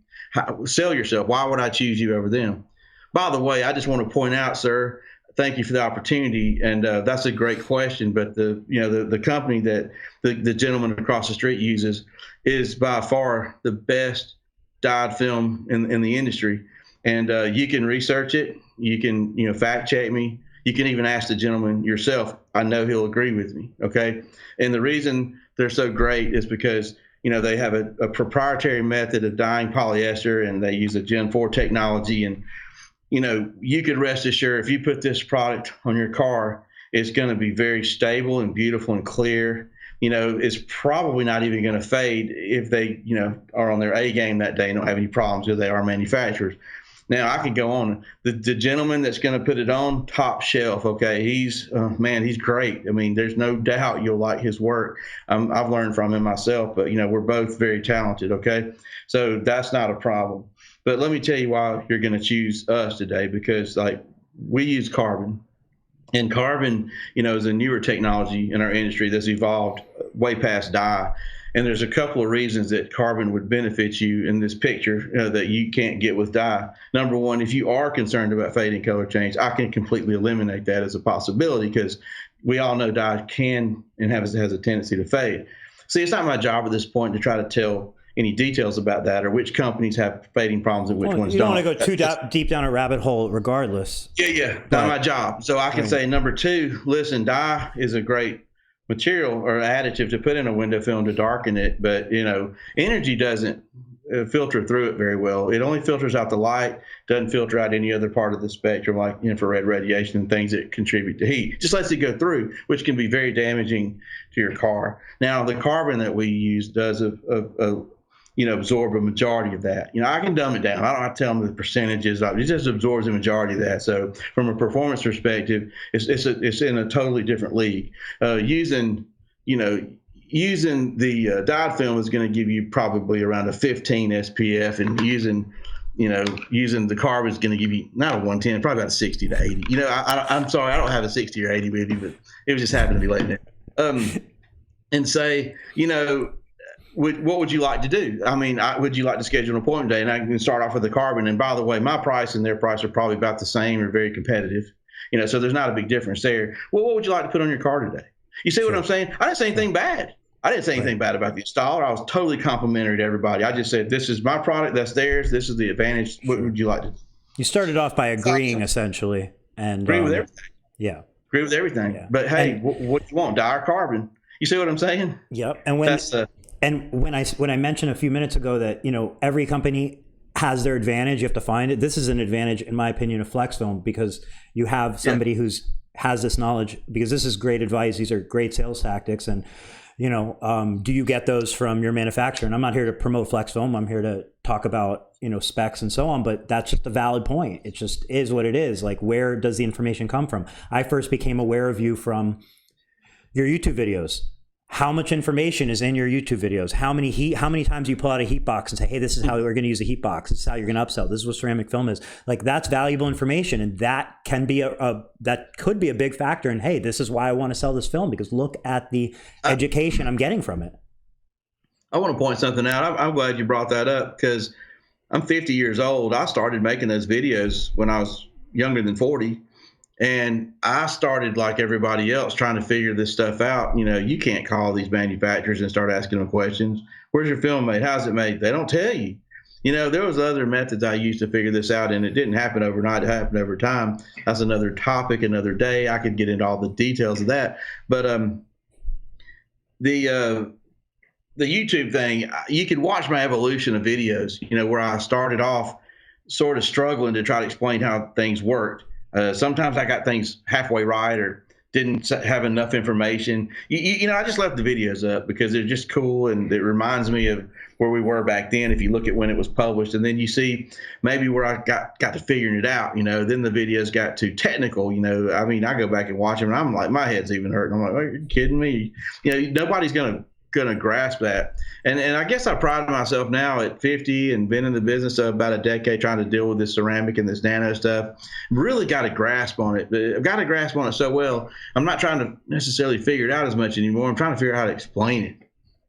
S1: sell yourself? Why would I choose you over them? By the way, I just want to point out, sir, thank you for the opportunity. And that's a great question. But the company that the gentleman across the street uses is by far the best dyed film in the industry. And you can research it. You can, fact check me. You can even ask the gentleman yourself. I know he'll agree with me. Okay. And the reason they're so great is because, they have a proprietary method of dyeing polyester, and they use a Gen 4 technology. And, you can rest assured if you put this product on your car, it's going to be very stable and beautiful and clear. It's probably not even going to fade if they, are on their A game that day and don't have any problems if they are manufacturers. Now, I could go on. The gentleman that's going to put it on, top shelf, okay, he's great. I mean, there's no doubt you'll like his work. I've learned from him myself, but, we're both very talented, okay? So that's not a problem. But let me tell you why you're going to choose us today, because, we use carbon. And carbon, is a newer technology in our industry that's evolved way past dye. And there's a couple of reasons that carbon would benefit you in this picture that you can't get with dye. Number one, if you are concerned about fading color change, I can completely eliminate that as a possibility, because we all know dye can and has a tendency to fade. See, it's not my job at this point to try to tell any details about that or which companies have fading problems and which ones don't.
S2: You don't want to go too deep down a rabbit hole regardless.
S1: Yeah. Not my job. So I can say, number two, listen, dye is a great material or additive to put in a window film to darken it, but energy doesn't filter through it very well. It only filters out the light, doesn't filter out any other part of the spectrum like infrared radiation and things that contribute to heat. Just lets it go through, which can be very damaging to your car. Now, the carbon that we use does absorb a majority of that. I can dumb it down. I don't have to tell them the percentages. It just absorbs the majority of that. So from a performance perspective, it's in a totally different league. Using the dyed film is going to give you probably around a 15 SPF, and using the carbon is going to give you not a 110, probably about a 60 to 80. I'm sorry, I don't have a 60 or 80 with you, but it was just happened to be like that. And say, what would you like to do? I mean, would you like to schedule an appointment day? And I can start off with the carbon. And by the way, my price and their price are probably about the same or very competitive. So there's not a big difference there. Well, what would you like to put on your car today? You see what I'm saying? I didn't say anything bad. I didn't say anything bad about the installer. I was totally complimentary to everybody. I just said, this is my product. That's theirs. This is the advantage. What would you like to do?
S2: You started off by agreeing, essentially. And
S1: agree with everything.
S2: Yeah.
S1: Agree with everything. Yeah. But hey, what do you want? Dye or carbon? You see what I'm saying?
S2: Yep. And when I mentioned a few minutes ago that, every company has their advantage, you have to find it. This is an advantage, in my opinion, of Flexfilm, because you have somebody has this knowledge, because this is great advice. These are great sales tactics. And, do you get those from your manufacturer? And I'm not here to promote Flexfilm. I'm here to talk about, specs and so on, but that's just a valid point. It just is what it is. Like, where does the information come from? I first became aware of you from your YouTube videos. How much information is in your YouTube videos? How many times you pull out a heat box and say, hey, this is how we're going to use a heat box. This is how you're going to upsell. This is what ceramic film is. Like, that's valuable information. And that can be that could be a big factor in, hey, this is why I want to sell this film, because look at the education I'm getting from it.
S1: I want to point something out. I'm glad you brought that up, because I'm 50 years old. I started making those videos when I was younger than 40. And I started like everybody else trying to figure this stuff out. You can't call these manufacturers and start asking them questions. Where's your film made? How's it made? They don't tell you. There was other methods I used to figure this out, and it didn't happen overnight. It happened over time. That's another topic, another day. I could get into all the details of that. But the YouTube thing, you could watch my evolution of videos, where I started off sort of struggling to try to explain how things worked. Sometimes I got things halfway right or didn't have enough information. I just left the videos up because they're just cool, and it reminds me of where we were back then if you look at when it was published. And then you see maybe where I got to figuring it out, then the videos got too technical. I go back and watch them and I'm like, my head's even hurting. I'm like, are you kidding me? Nobody's gonna grasp that. And I guess I pride myself now at 50 and been in the business of about a decade trying to deal with this ceramic and this nano stuff. Really got a grasp on it. I've got a grasp on it so well, I'm not trying to necessarily figure it out as much anymore. I'm trying to figure out how to explain it.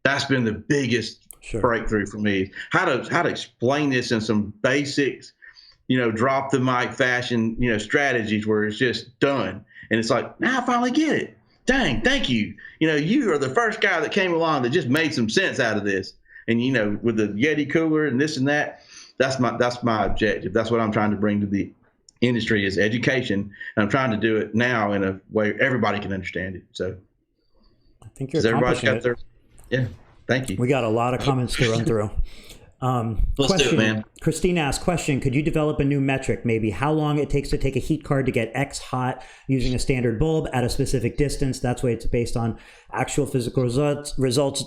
S1: That's been the biggest breakthrough for me. How to explain this in some basics, drop the mic fashion, strategies where it's just done. And it's like, now I finally get it. Dang, thank you. You are the first guy that came along that just made some sense out of this. And, with the Yeti cooler and this and that, that's my objective. That's what I'm trying to bring to the industry is education. And I'm trying to do it now in a way everybody can understand it. So
S2: I think you're accomplishing it.
S1: Yeah, thank you.
S2: We got a lot of comments to run through.
S1: Let's do it, man.
S2: Christine asked, question, could you develop a new metric, maybe how long it takes to take a heat card to get X hot using a standard bulb at a specific distance? That's why it's based on actual physical results.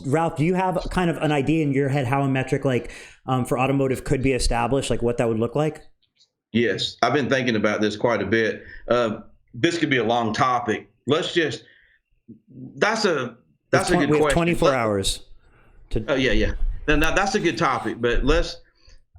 S2: Ralph, do you have kind of an idea in your head how a metric for automotive could be established, like what that would look like?
S1: Yes, I've been thinking about this quite a bit. This could be a long topic. That's a good question.
S2: We have 24 hours.
S1: Oh, yeah. Now that's a good topic, but let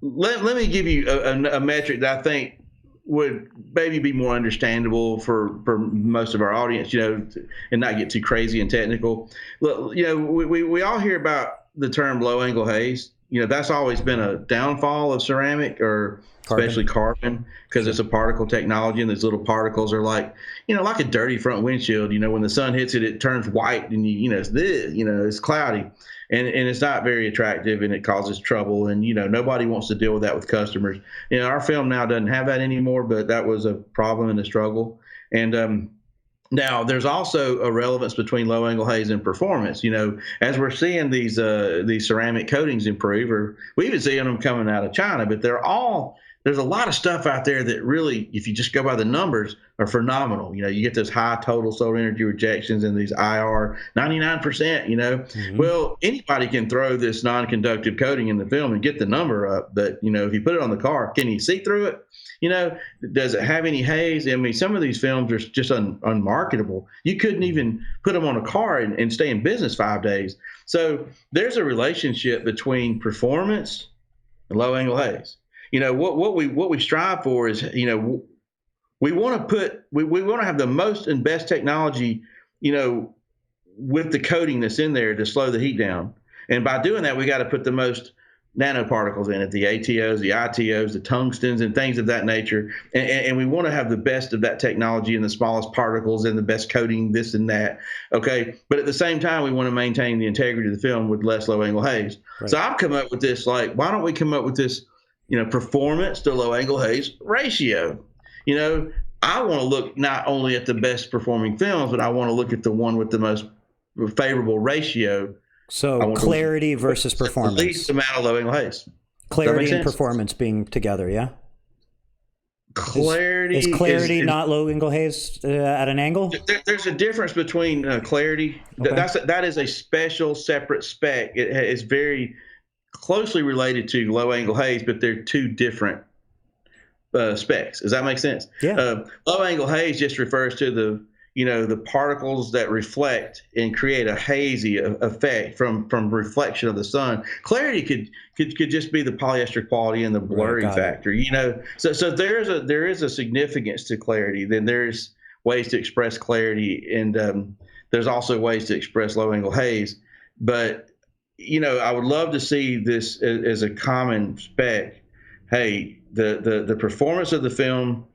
S1: me give you a metric that I think would maybe be more understandable for most of our audience, and not get too crazy and technical. Look, we all hear about the term low angle haze. That's always been a downfall of ceramic or especially carbon because it's a particle technology, and these little particles are like a dirty front windshield. When the sun hits it, it turns white, and it's cloudy. And it's not very attractive, and it causes trouble. And, nobody wants to deal with that with customers. Our film now doesn't have that anymore, but that was a problem and a struggle. And now there's also a relevance between low angle haze and performance. As we're seeing these ceramic coatings improve, or we even see them coming out of China, but there's a lot of stuff out there that really, if you just go by the numbers, are phenomenal. You get those high total solar energy rejections and these IR 99%, Mm-hmm. Well, anybody can throw this non-conductive coating in the film and get the number up. But, if you put it on the car, can you see through it? Does it have any haze? I mean, some of these films are just unmarketable. You couldn't even put them on a car and stay in business 5 days. So there's a relationship between performance and low angle haze. What we strive for is, we want to have the most and best technology, with the coating that's in there to slow the heat down. And by doing that, we got to put the most nanoparticles in it, the ATOs, the ITOs, the tungstens, and things of that nature. And we want to have the best of that technology and the smallest particles and the best coating, this and that. Okay. But at the same time, we want to maintain the integrity of the film with less low angle haze. Right. So I've come up with this, why don't we come up with this, performance to low angle haze ratio? I want to look not only at the best performing films, but I want to look at the one with the most favorable ratio.
S2: So clarity versus performance.
S1: The least amount of low angle haze.
S2: Clarity and performance being together, yeah?
S1: Clarity
S2: is clarity not low angle haze at an angle?
S1: There's a difference between clarity. Okay. That is a special separate spec. It is very closely related to low angle haze, but they're two different specs. Does that make sense?
S2: Yeah.
S1: Low angle haze just refers to the particles that reflect and create a hazy effect from reflection of the sun. Clarity could just be the polyester quality and the blurry factor. So there is a significance to clarity. Then there's ways to express clarity, and there's also ways to express low angle haze. But I would love to see this as a common spec. Hey, the performance of the film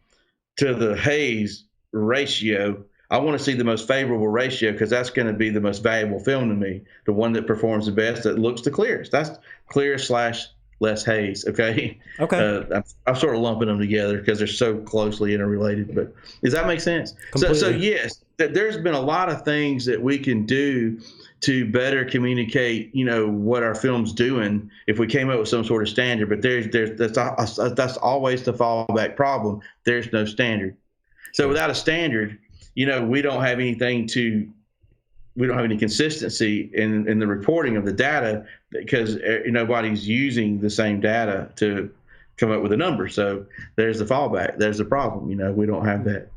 S1: to the haze ratio. I want to see the most favorable ratio because that's going to be the most valuable film to me, the one that performs the best, that looks the clearest. That's clear slash less haze. Okay.
S2: Okay.
S1: I'm sort of lumping them together because they're so closely interrelated. But does that make sense? So yes, there's been a lot of things that we can do to better communicate, what our film's doing if we came up with some sort of standard. But that's always the fallback problem. There's no standard. So without a standard, we don't have any consistency in the reporting of the data because nobody's using the same data to come up with a number. So there's the fallback. There's the problem. We don't have that.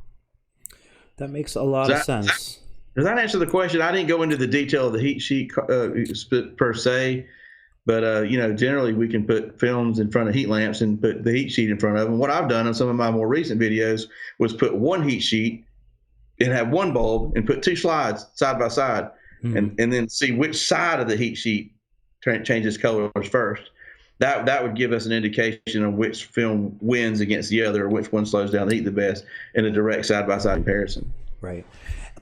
S2: That makes a lot of sense.
S1: Does that answer the question? I didn't go into the detail of the heat sheet per se, but generally we can put films in front of heat lamps and put the heat sheet in front of them. What I've done on some of my more recent videos was put one heat sheet and have one bulb and put two slides side by side, and then see which side of the heat sheet changes colors first. That would give us an indication of which film wins against the other, or which one slows down the heat the best in a direct side by side comparison.
S2: Right.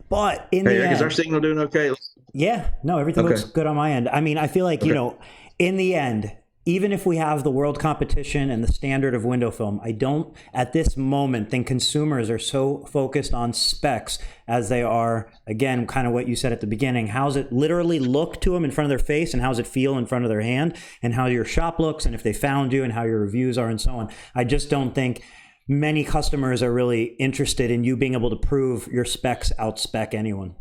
S2: But in the end,
S1: is our signal doing okay?
S2: Yeah, no, everything looks good on my end. I mean, I feel like, in the end, even if we have the world competition and the standard of window film, I don't, at this moment, think consumers are so focused on specs as they are, again, kind of what you said at the beginning. How's it literally look to them in front of their face, and how's it feel in front of their hand, and how your shop looks, and if they found you, and how your reviews are, and so on. I just don't think many customers are really interested in you being able to prove your specs outspec anyone.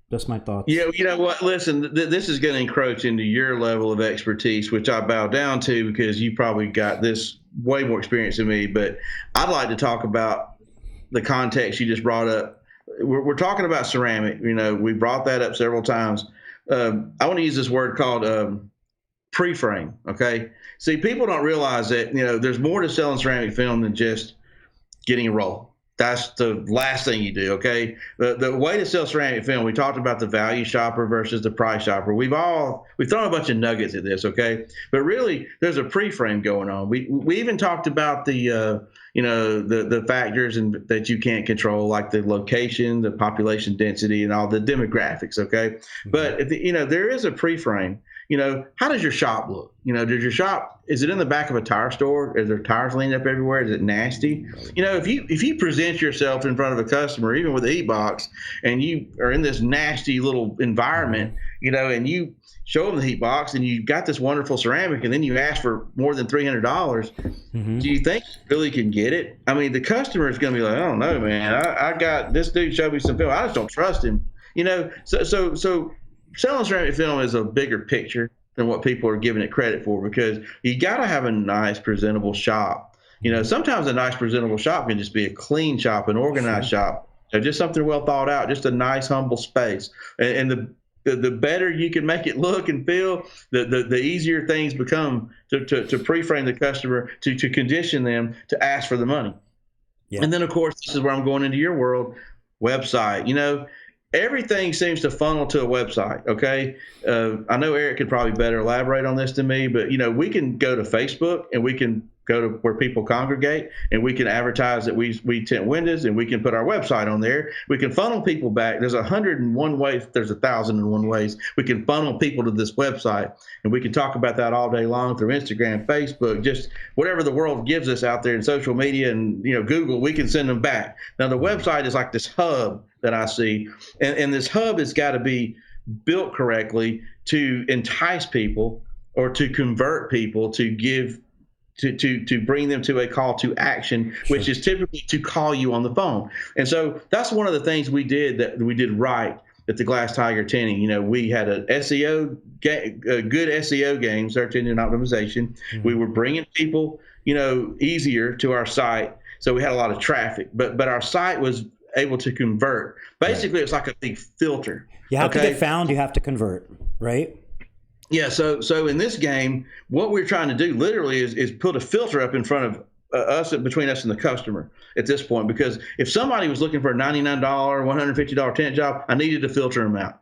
S2: Just my thoughts.
S1: Yeah, you know what? Listen, this is going to encroach into your level of expertise, which I bow down to because you probably got this way more experience than me. But I'd like to talk about the context you just brought up. We're talking about ceramic. We brought that up several times. I want to use this word called pre-frame. Okay. See, people don't realize that, there's more to selling ceramic film than just getting a roll. That's the last thing you do, okay? The way to sell ceramic film, we talked about the value shopper versus the price shopper. We've thrown a bunch of nuggets at this, okay? But really, there's a pre-frame going on. We even talked about the factors that you can't control, like the location, the population density, and all the demographics, okay? But there is a pre-frame. How does your shop look? Does your shop, is it in the back of a tire store? Is there tires laying up everywhere? Is it nasty? If you present yourself in front of a customer, even with a heat box, and you are in this nasty little environment, and you show them the heat box and you've got this wonderful ceramic, and then you ask for more than $300, do you think you really can get it? I mean, the customer is going to be like, I don't know, man. I got this dude showed me some film. I just don't trust him. So selling ceramic film is a bigger picture than what people are giving it credit for, because you got to have a nice, presentable shop. Sometimes a nice, presentable shop can just be a clean shop, an organized shop, just something well thought out, just a nice, humble space. And the better you can make it look and feel, the easier things become to pre-frame the customer, to condition them to ask for the money. Yeah. And then, of course, this is where I'm going into your world, website. Everything seems to funnel to a website, okay? I know Erik could probably better elaborate on this than me, but, we can go to Facebook and we can go to where people congregate, and we can advertise that we tint windows, and we can put our website on there. We can funnel people back. There's 101 ways. There's 1,001 ways we can funnel people to this website, and we can talk about that all day long through Instagram, Facebook, just whatever the world gives us out there in social media and Google. We can send them back. Now the website is like this hub that I see, and this hub has got to be built correctly to entice people or to convert people to give. To bring them to a call to action, which is typically to call you on the phone. And so that's one of the things we did right at the Glass Tiger Tinting. We had a good SEO game, search engine optimization. Mm-hmm. We were bringing people, easier to our site. So we had a lot of traffic, but our site was able to convert. Basically, It's like a big filter.
S2: You have to get found, you have to convert, right?
S1: Yeah, so in this game, what we're trying to do literally is put a filter up in front of between us and the customer at this point, because if somebody was looking for a $99, $150 tent job, I needed to filter them out.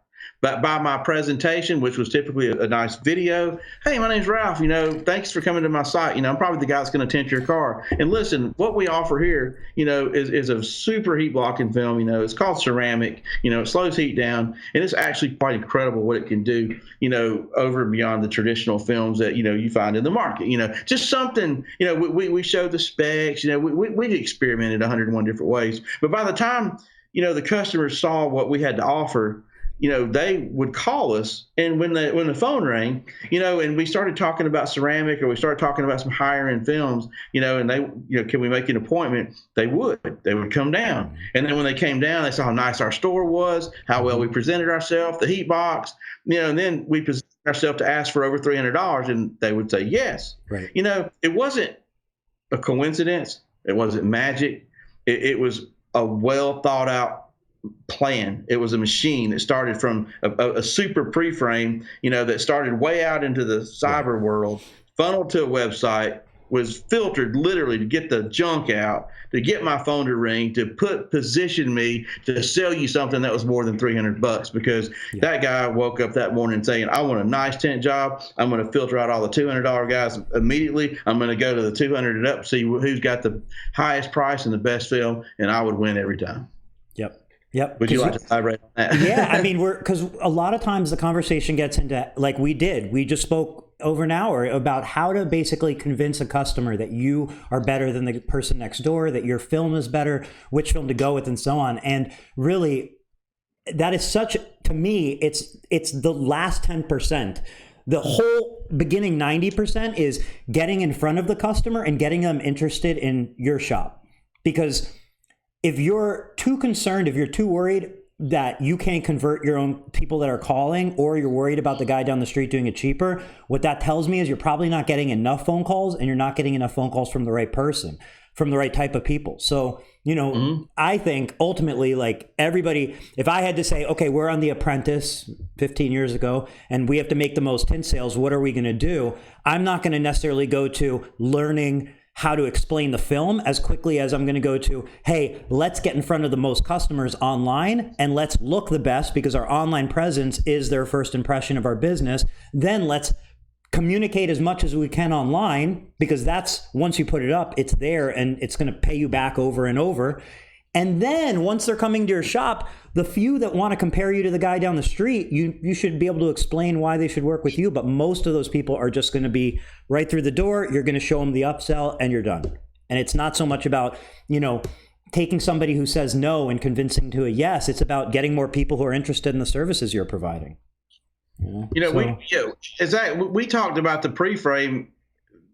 S1: by my presentation, which was typically a nice video. Hey, my name's Ralph. Thanks for coming to my site. I'm probably the guy that's going to tint your car. And listen, what we offer here, is a super heat blocking film. It's called ceramic. It slows heat down, and it's actually quite incredible what it can do. Over and beyond the traditional films that you find in the market. Just something. We show the specs. We experimented 101 different ways. But by the time the customers saw what we had to offer, they would call us, and when the phone rang, and we started talking about ceramic, or we started talking about some higher end films, and they, can we make an appointment? They would come down, and then when they came down, they saw how nice our store was, how well we presented ourselves, the heat box, and then we presented ourselves to ask for over $300, and they would say yes.
S2: Right.
S1: It wasn't a coincidence. It wasn't magic. It was a well thought out plan. It was a machine that started from a super pre-frame, that started way out into the cyber world, funneled to a website, was filtered literally to get the junk out, to get my phone to ring, to position me to sell you something that was more than $300, because that guy woke up that morning saying, I want a nice tint job. I'm going to filter out all the $200 guys immediately. I'm going to go to the 200 and up, see who's got the highest price and the best film, and I would win every time.
S2: Yep.
S1: Would you like to elaborate on that?
S2: Yeah, I mean, because a lot of times the conversation gets into, like we just spoke over an hour about how to basically convince a customer that you are better than the person next door, that your film is better, which film to go with, and so on. And really, that is such, to me, it's the last 10%. The whole beginning 90% is getting in front of the customer and getting them interested in your shop. Because if you're too concerned, if you're too worried that you can't convert your own people that are calling, or you're worried about the guy down the street doing it cheaper, what that tells me is you're probably not getting enough phone calls, and you're not getting enough phone calls from the right person, from the right type of people. So, I think ultimately, like everybody, if I had to say, okay, we're on The Apprentice 15 years ago, and we have to make the most tint sales, what are we going to do? I'm not going to necessarily go to learning how to explain the film as quickly as I'm going to go to, hey, let's get in front of the most customers online, and let's look the best, because our online presence is their first impression of our business. Then let's communicate as much as we can online, because that's, once you put it up, it's there and it's going to pay you back over and over. And then once they're coming to your shop, the few that want to compare you to the guy down the street, you should be able to explain why they should work with you. But most of those people are just going to be right through the door. You're going to show them the upsell, and you're done. And it's not so much about, taking somebody who says no and convincing to a yes. It's about getting more people who are interested in the services you're providing.
S1: We talked about the pre-frame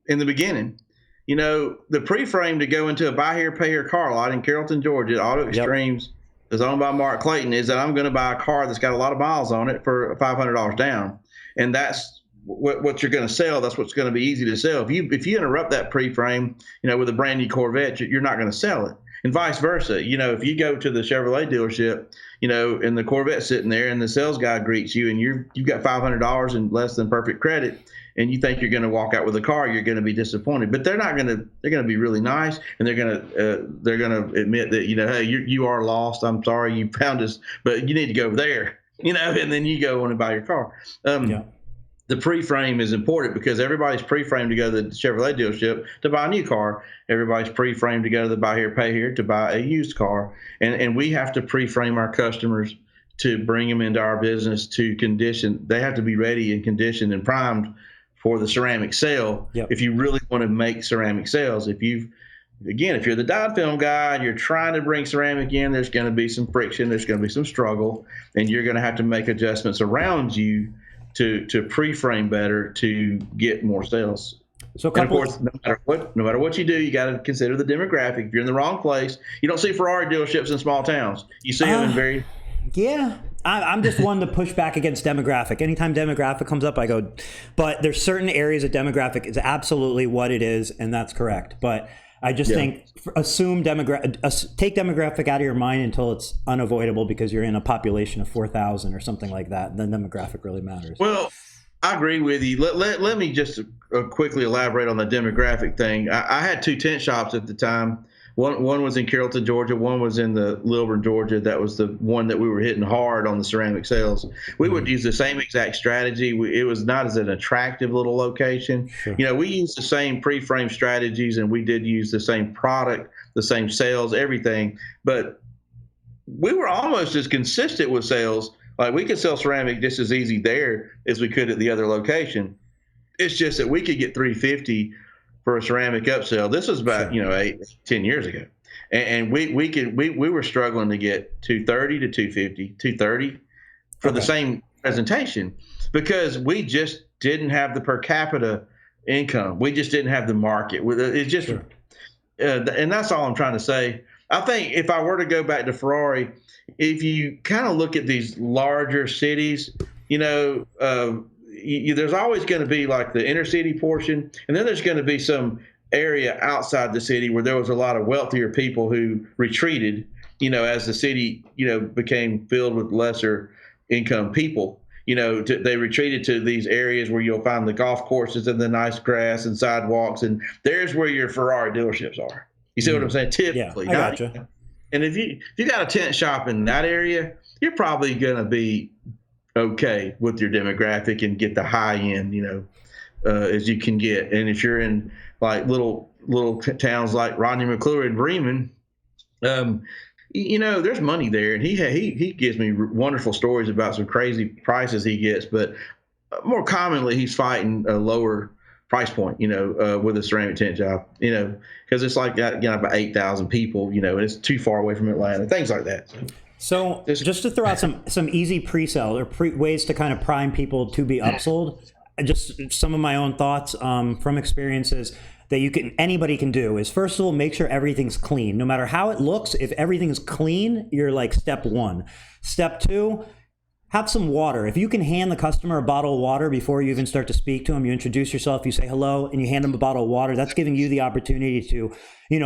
S1: in the beginning. The pre-frame to go into a buy here, pay here car lot in Carrollton, Georgia, Auto Extremes, is owned by Mark Clayton, is that I'm going to buy a car that's got a lot of miles on it for $500 down. And that's what you're going to sell. That's what's going to be easy to sell. If you interrupt that pre-frame, with a brand new Corvette, you're not going to sell it. And vice versa. If you go to the Chevrolet dealership, and the Corvette's sitting there, and the sales guy greets you, and you've got $500 in less than perfect credit, and you think you're going to walk out with a car, you're going to be disappointed. But they're not going to. They're going to be really nice, and they're going to admit that hey, you are lost. I'm sorry you found us, but you need to go over there. And then you go on and buy your car. The pre-frame is important, because everybody's pre-framed to go to the Chevrolet dealership to buy a new car. Everybody's pre-framed to go to the buy here, pay here to buy a used car. And we have to pre-frame our customers to bring them into our business, to condition. They have to be ready and conditioned and primed for the ceramic sale. If you really want to make ceramic sales. If you're the dyed film guy and you're trying to bring ceramic in, there's going to be some friction, there's going to be some struggle, and you're going to have to make adjustments around you to pre-frame better to get more sales. So of course, no matter what you do, you got to consider the demographic. If you're in the wrong place, you don't see Ferrari dealerships in small towns. You see them in very...
S2: Yeah, I'm just one to push back against demographic. Anytime demographic comes up, I go, but there's certain areas of demographic is absolutely what it is, and that's correct. But I just think take demographic out of your mind until it's unavoidable, because you're in a population of 4,000 or something like that. Then demographic really matters.
S1: Well, I agree with you. Let me just quickly elaborate on the demographic thing. I had two tint shops at the time. One was in Carrollton, Georgia. One was in the Lilburn, Georgia. That was the one that we were hitting hard on the ceramic sales. We would use the same exact strategy. It was not as an attractive little location.
S2: Sure.
S1: We used the same pre-frame strategies, and we did use the same product, the same sales, everything. But we were almost as consistent with sales. Like, we could sell ceramic just as easy there as we could at the other location. It's just that we could get $350 for a ceramic upsell. This was about, 10 years ago. And we were struggling to get $230 to $250, $230 for the same presentation, because we just didn't have the per capita income. We just didn't have the market. It's just, and that's all I'm trying to say. I think if I were to go back to Ferrari, if you kind of look at these larger cities, there's always going to be like the inner city portion, and then there's going to be some area outside the city where there was a lot of wealthier people who retreated, as the city, became filled with lesser income people. They retreated to these areas where you'll find the golf courses and the nice grass and sidewalks, and there's where your Ferrari dealerships are. You see what I'm saying? Typically.
S2: Yeah, I gotcha.
S1: And if you got a tent shop in that area, you're probably going to be okay with your demographic and get the high end, as you can get. And if you're in like little towns like Rodney McClure and Bremen, there's money there. And he gives me wonderful stories about some crazy prices he gets, but more commonly he's fighting a lower price point, with a ceramic tent job, because it's like that, about 8,000 people, and it's too far away from Atlanta, things like that.
S2: So just to throw out some easy pre-sale or ways to kind of prime people to be upsold, just some of my own thoughts from experiences that anybody can do is, first of all, make sure everything's clean. No matter how it looks, if everything's clean, you're like step one. Step two, have some water. If you can hand the customer a bottle of water before you even start to speak to them, you introduce yourself, you say hello, and you hand them a bottle of water, that's giving you the opportunity to,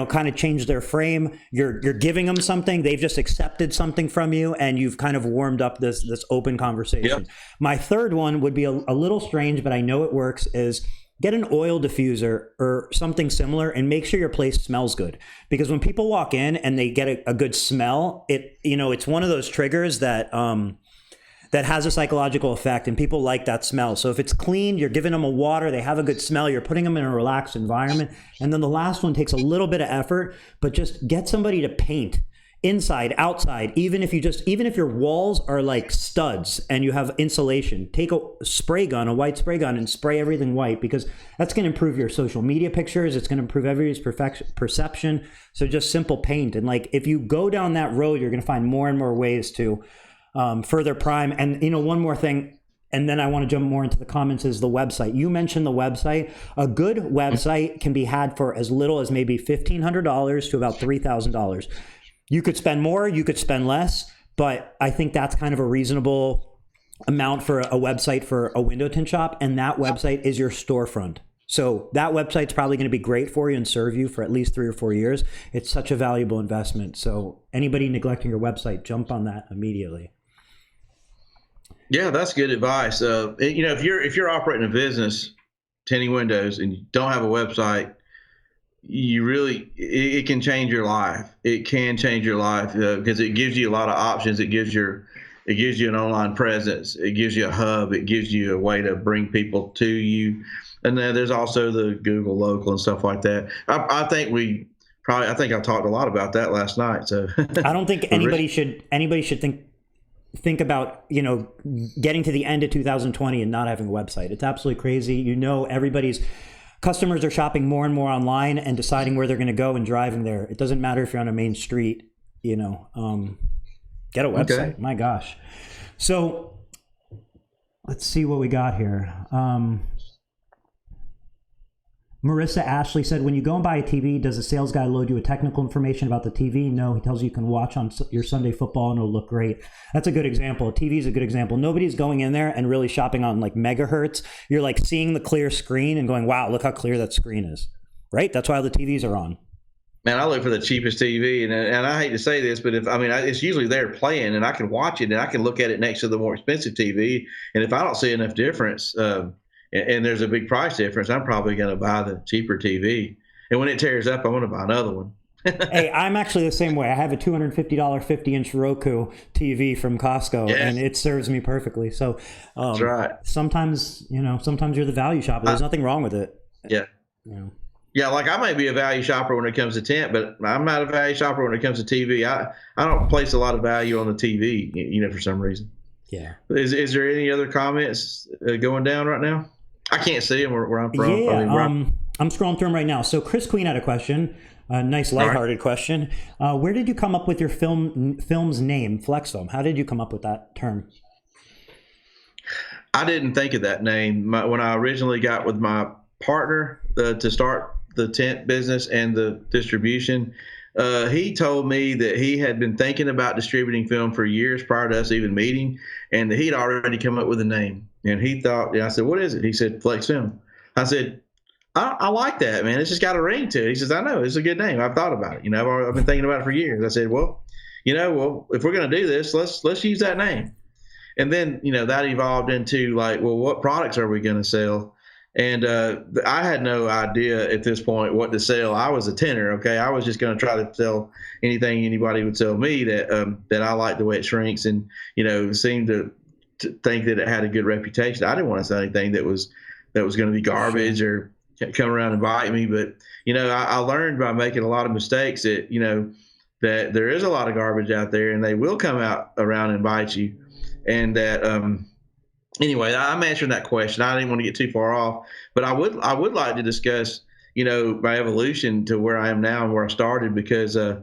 S2: kind of change their frame. You're giving them something. They've just accepted something from you, and you've kind of warmed up this open conversation. Yep. My third one would be a little strange, but I know it works, is get an oil diffuser or something similar and make sure your place smells good. Because when people walk in and they get a good smell, it's one of those triggers that has a psychological effect, and people like that smell. So if it's clean, you're giving them a water, they have a good smell, you're putting them in a relaxed environment. And then the last one takes a little bit of effort, but just get somebody to paint inside, outside. Even if your walls are like studs and you have insulation, take a white spray gun, and spray everything white, because that's going to improve your social media pictures. It's going to improve everybody's perception. So just simple paint. And like, if you go down that road, you're going to find more and more ways to further prime. And one more thing, and then I want to jump more into the comments, is the website. You mentioned the website. A good website can be had for as little as maybe $1,500 to about $3,000. You could spend more, you could spend less, but I think that's kind of a reasonable amount for a website for a window tint shop, and that website is your storefront. So that website's probably going to be great for you and serve you for at least 3 or 4 years. It's such a valuable investment. So anybody neglecting your website, jump on that immediately.
S1: Yeah, that's good advice. If you're operating a business, tinting windows, and you don't have a website, it can change your life. It can change your life because it gives you a lot of options. It gives you an online presence. It gives you a hub. It gives you a way to bring people to you. And then there's also the Google Local and stuff like that. I think I talked a lot about that last night. So
S2: I don't think anybody should think about getting to the end of 2020 and not having a website. It's absolutely crazy. Everybody's customers are shopping more and more online and deciding where they're going to go and driving there. It doesn't matter if you're on a main street. Get a website. Okay. My gosh. So let's see what we got here. Marissa Ashley said, when you go and buy a TV, does the sales guy load you a technical information about the TV? No, he tells you can watch on your Sunday football and it'll look great. That's a good example. TV is a good example. Nobody's going in there and really shopping on like megahertz. You're like seeing the clear screen and going, wow, look how clear that screen is, right? That's why the TVs are on.
S1: Man, I look for the cheapest TV, and I hate to say this, but it's usually there playing, and I can watch it, and I can look at it next to the more expensive TV, and if I don't see enough difference, and there's a big price difference, I'm probably going to buy the cheaper TV. And when it tears up, I want to buy another one.
S2: Hey, I'm actually the same way. I have a $250 50-inch Roku TV from Costco, and
S1: Yes,
S2: it serves me perfectly. So
S1: that's right.
S2: sometimes, sometimes you're the value shopper. There's nothing wrong with it.
S1: Yeah.
S2: You know.
S1: Yeah, like I may be a value shopper when it comes to tent, but I'm not a value shopper when it comes to TV. I don't place a lot of value on the TV, for some reason.
S2: Yeah.
S1: Is there any other comments going down right now? I can't see them where I'm from.
S2: Yeah.
S1: I mean,
S2: I'm scrolling through them right now. So Chris Queen had a question, a nice
S1: all right.
S2: lighthearted question. Where did you come up with your film's name, Flexfilm? How did you come up with that term?
S1: I didn't think of that name when I originally got with my partner to start the tent business and the distribution. He told me that he had been thinking about distributing film for years prior to us even meeting, and that he'd already come up with a name. And he thought, and I said, "What is it?" He said, "Flexfilm." I said, I like that, man. It's just got a ring to it. He says, "I know, it's a good name. I've thought about it. I've been thinking about it for years." I said, "Well, if we're going to do this, let's use that name." And then, that evolved into like, well, what products are we going to sell? And I had no idea at this point what to sell. I was a tinter, okay? I was just going to try to sell anything anybody would sell me that I liked the way it shrinks and, seemed to think that it had a good reputation. I didn't want to sell anything that was going to be garbage or come around and bite me. But, I learned by making a lot of mistakes that, that there is a lot of garbage out there and they will come out around and bite you. And that, anyway, I'm answering that question. I didn't want to get too far off, but I would like to discuss, my evolution to where I am now and where I started, because I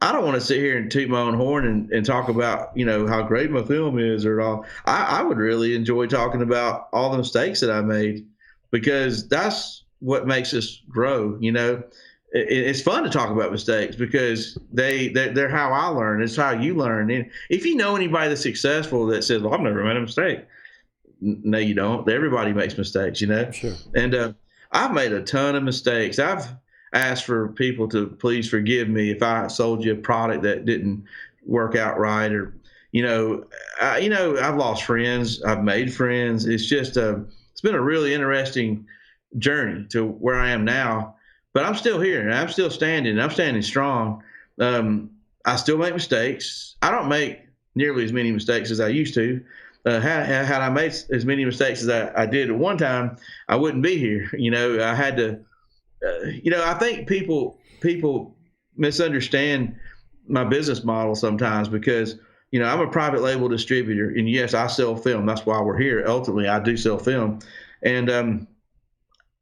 S1: don't want to sit here and toot my own horn and talk about, how great my film is or all. I would really enjoy talking about all the mistakes that I made, because that's what makes us grow. It's fun to talk about mistakes because they're how I learn. It's how you learn. And if you know anybody that's successful that says, "Well, I've never made a mistake," no, you don't. Everybody makes mistakes,
S2: Sure.
S1: And I've made a ton of mistakes. I've asked for people to please forgive me if I sold you a product that didn't work out right, or I've lost friends. I've made friends. It's just it's been a really interesting journey to where I am now. But I'm still here, and I'm still standing. I'm standing strong. I still make mistakes. I don't make nearly as many mistakes as I used to. Had I made as many mistakes as I did at one time, I wouldn't be here. I had to. I think people misunderstand my business model sometimes because I'm a private label distributor, and yes, I sell film. That's why we're here. Ultimately, I do sell film, and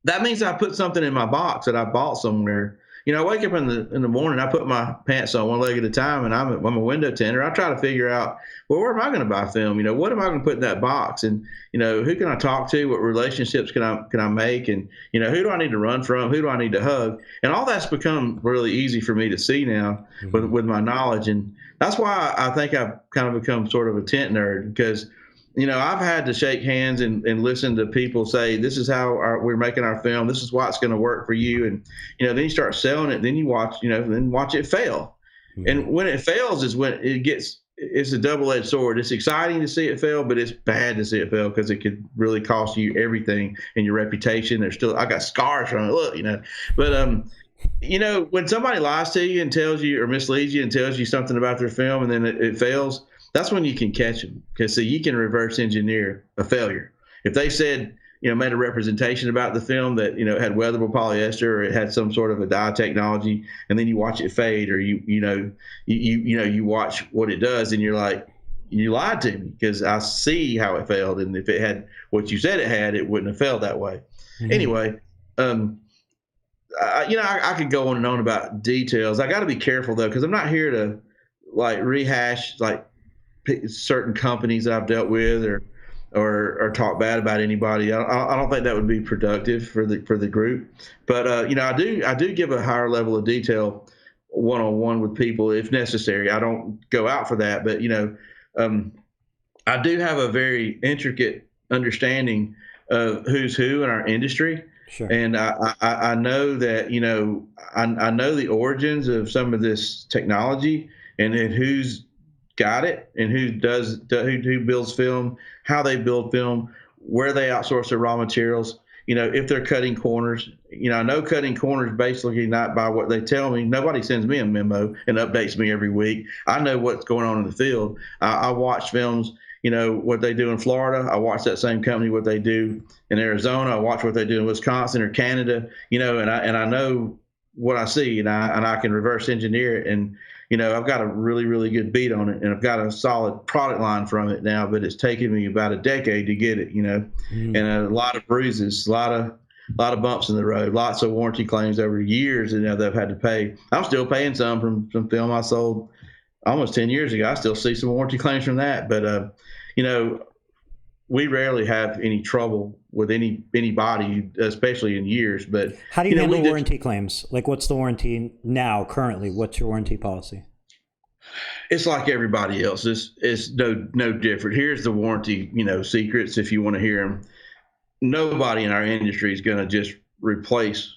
S1: that means I put something in my box that I bought somewhere. I wake up in the morning, I put my pants on one leg at a time, and I'm a window tinter. I try to figure out, well, where am I going to buy film? What am I going to put in that box? And who can I talk to? What relationships can I make? And who do I need to run from? Who do I need to hug? And all that's become really easy for me to see now with my knowledge. And that's why I think I've kind of become sort of a tent nerd, because I've had to shake hands and listen to people say, this is how we're making our film. This is why it's going to work for you. And, then you start selling it. Then you watch, then watch it fail. Mm-hmm. And when it fails is when it's a double-edged sword. It's exciting to see it fail, but it's bad to see it fail because it could really cost you everything and your reputation. I got scars from it. Look, but, when somebody lies to you and tells you or misleads you and tells you something about their film and then it fails, that's when you can catch them, because you can reverse engineer a failure. If they said, made a representation about the film that, it had weathable polyester or it had some sort of a dye technology, and then you watch it fade, or you watch what it does, and you're like, you lied to me because I see how it failed. And if it had what you said it had, it wouldn't have failed that way. Mm-hmm. Anyway, I could go on and on about details. I got to be careful though, because I'm not here to like rehash like certain companies that I've dealt with or talk bad about anybody. I don't think that would be productive for the group. But I do give a higher level of detail one-on-one with people if necessary. I don't go out for that, but I do have a very intricate understanding of who's who in our industry.
S2: Sure.
S1: And I know that I know the origins of some of this technology and who's got it and who builds film, how they build film, where they outsource their raw materials. if they're cutting corners. I know cutting corners basically not by what they tell me. Nobody sends me a memo and updates me every week. I know what's going on in the field. I watch films, what they do in Florida. I watch that same company, what they do in Arizona. I watch what they do in Wisconsin or Canada, and I know what I see, and I can reverse engineer it. And, I've got a really, really good beat on it, and I've got a solid product line from it now, but it's taken me about a decade to get it, and a lot of bruises, a lot of bumps in the road, lots of warranty claims over years, that I've had to pay. I'm still paying some from some film I sold almost 10 years ago. I still see some warranty claims from that, but, we rarely have any trouble with anybody, especially in years. But
S2: how do you handle warranty claims? Like, what's the warranty now currently? What's your warranty policy?
S1: It's like everybody else. It's no different. Here's the warranty, secrets if you want to hear them. Nobody in our industry is going to just replace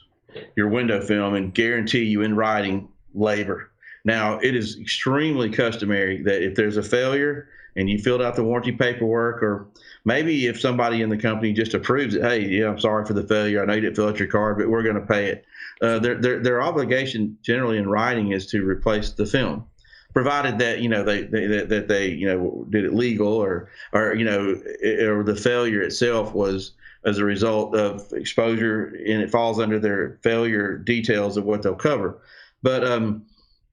S1: your window film and guarantee you in writing labor. Now, it is extremely customary that if there's a failure and you filled out the warranty paperwork, or maybe if somebody in the company just approves it, hey, yeah, I'm sorry for the failure. I know you didn't fill out your card, but we're going to pay it. Their obligation generally in writing is to replace the film, provided that they did it legal, or the failure itself was as a result of exposure, and it falls under their failure details of what they'll cover. But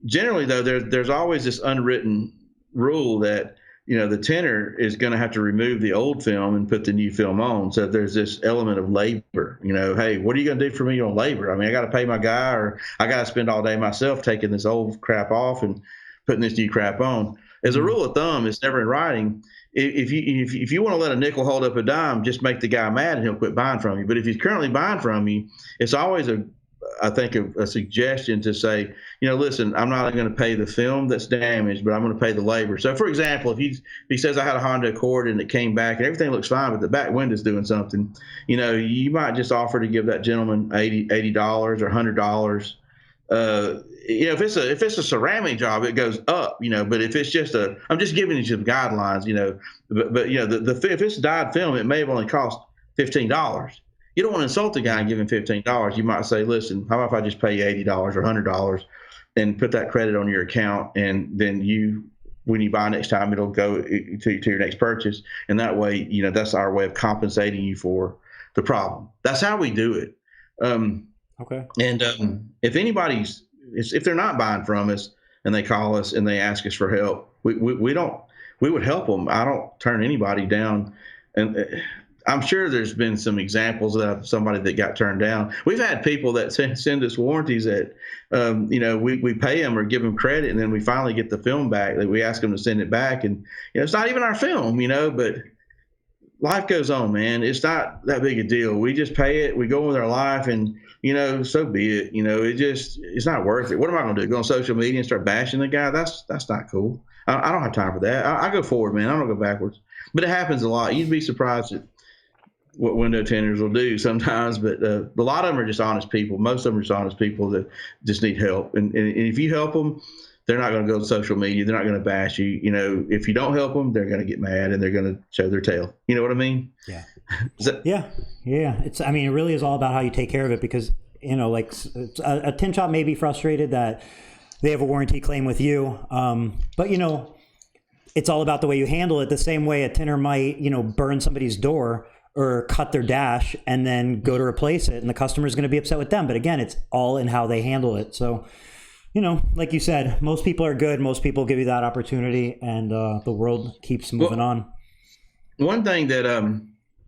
S1: generally, though, there's always this unwritten rule that the tinter is going to have to remove the old film and put the new film on. So there's this element of labor. Hey, what are you going to do for me on labor? I mean, I got to pay my guy, or I got to spend all day myself taking this old crap off and putting this new crap on. As a rule of thumb, it's never in writing. If you want to let a nickel hold up a dime, just make the guy mad and he'll quit buying from you. But if he's currently buying from you, it's always I think a suggestion to say, listen, I'm not going to pay the film that's damaged, but I'm going to pay the labor. So, for example, if he says I had a Honda Accord and it came back and everything looks fine, but the back window's doing something, you might just offer to give that gentleman $80 or $100. If it's a ceramic job, it goes up, but if it's just I'm just giving you some guidelines, but if it's dyed film, it may have only cost $15. You don't want to insult the guy and give him $15. You might say, listen, how about if I just pay you $80 or $100 and put that credit on your account, and then when you buy next time, it'll go to your next purchase. And that way, that's our way of compensating you for the problem. That's how we do it.
S2: Okay.
S1: And if they're not buying from us and they call us and they ask us for help, we would help them. I don't turn anybody down. And I'm sure there's been some examples of somebody that got turned down. We've had people that send us warranties that, we pay them or give them credit, and then we finally get the film back. That we ask them to send it back, and it's not even our film, but life goes on, man. It's not that big a deal. We just pay it. We go with our life, and so be it. It's not worth it. What am I going to do? Go on social media and start bashing the guy? That's not cool. I don't have time for that. I go forward, man. I don't go backwards. But it happens a lot. You'd be surprised at what window tinters will do sometimes, but a lot of them are just honest people. Most of them are just honest people that just need help. And if you help them, they're not going to go to social media. They're not going to bash you. If you don't help them, they're going to get mad and they're going to show their tail. You know what I mean?
S2: Yeah. Yeah. It really is all about how you take care of it, because, like a tint shop may be frustrated that they have a warranty claim with you. But it's all about the way you handle it. The same way a tinter might, burn somebody's door or cut their dash and then go to replace it, and the customer is going to be upset with them. But again, it's all in how they handle it. So, like you said, most people are good. Most people give you that opportunity, and the world keeps moving on.
S1: One thing that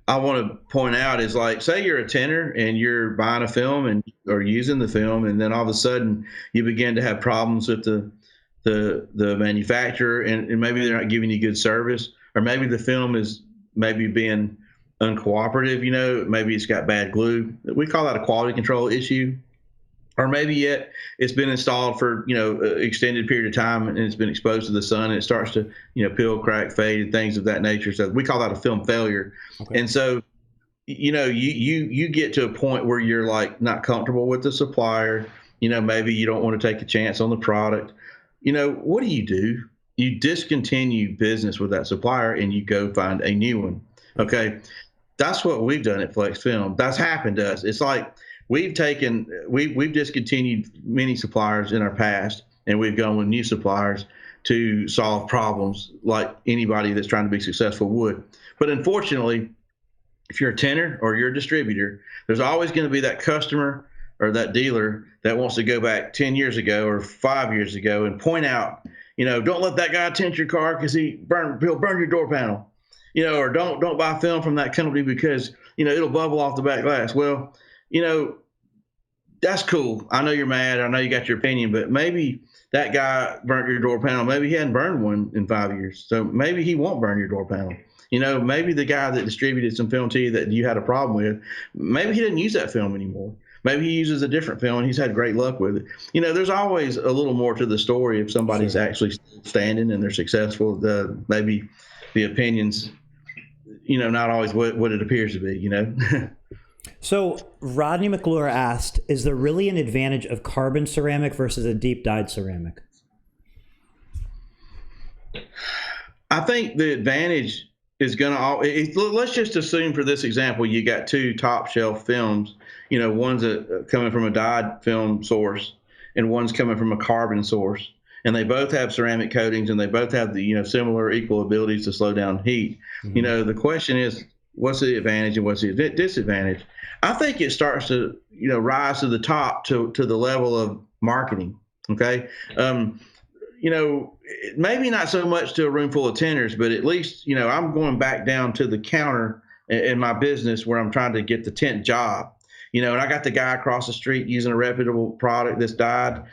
S1: I want to point out is, like, say you're a tinter and you're buying a film or using the film, and then all of a sudden you begin to have problems with the manufacturer, and maybe they're not giving you good service, or maybe the film is maybe being uncooperative, maybe it's got bad glue. We call that a quality control issue. Or maybe yet it's been installed for, an extended period of time, and it's been exposed to the sun, and it starts to, peel, crack, fade, and things of that nature. So we call that a film failure. Okay. And so, you get to a point where you're like not comfortable with the supplier. Maybe you don't want to take a chance on the product. What do? You discontinue business with that supplier and you go find a new one. Okay. That's what we've done at Flexfilm. That's happened to us. It's like we've discontinued many suppliers in our past, and we've gone with new suppliers to solve problems like anybody that's trying to be successful would. But unfortunately, if you're a tinter or you're a distributor, there's always going to be that customer or that dealer that wants to go back 10 years ago or 5 years ago and point out, don't let that guy tint your car because he'll burn your door panel, or don't buy film from that company because, it'll bubble off the back glass. Well, that's cool. I know you're mad. I know you got your opinion, but maybe that guy burnt your door panel. Maybe he hadn't burned one in 5 years. So maybe he won't burn your door panel. Maybe the guy that distributed some film to you that you had a problem with, maybe he didn't use that film anymore. Maybe he uses a different film and he's had great luck with it. There's always a little more to the story if somebody's actually standing and they're successful. Maybe the opinions, not always what it appears to be,
S2: So Rodney McClure asked, is there really an advantage of carbon ceramic versus a deep dyed ceramic?
S1: I think the advantage is going to, let's just assume for this example, you got two top shelf films, one's coming from a dyed film source and one's coming from a carbon source. And they both have ceramic coatings and they both have the, similar equal abilities to slow down heat. Mm-hmm. The question is, what's the advantage and what's the disadvantage? I think it starts to, rise to the top to the level of marketing. Okay. Maybe not so much to a room full of tinters, but at least, I'm going back down to the counter in my business where I'm trying to get the tint job, and I got the guy across the street using a reputable product that's dyed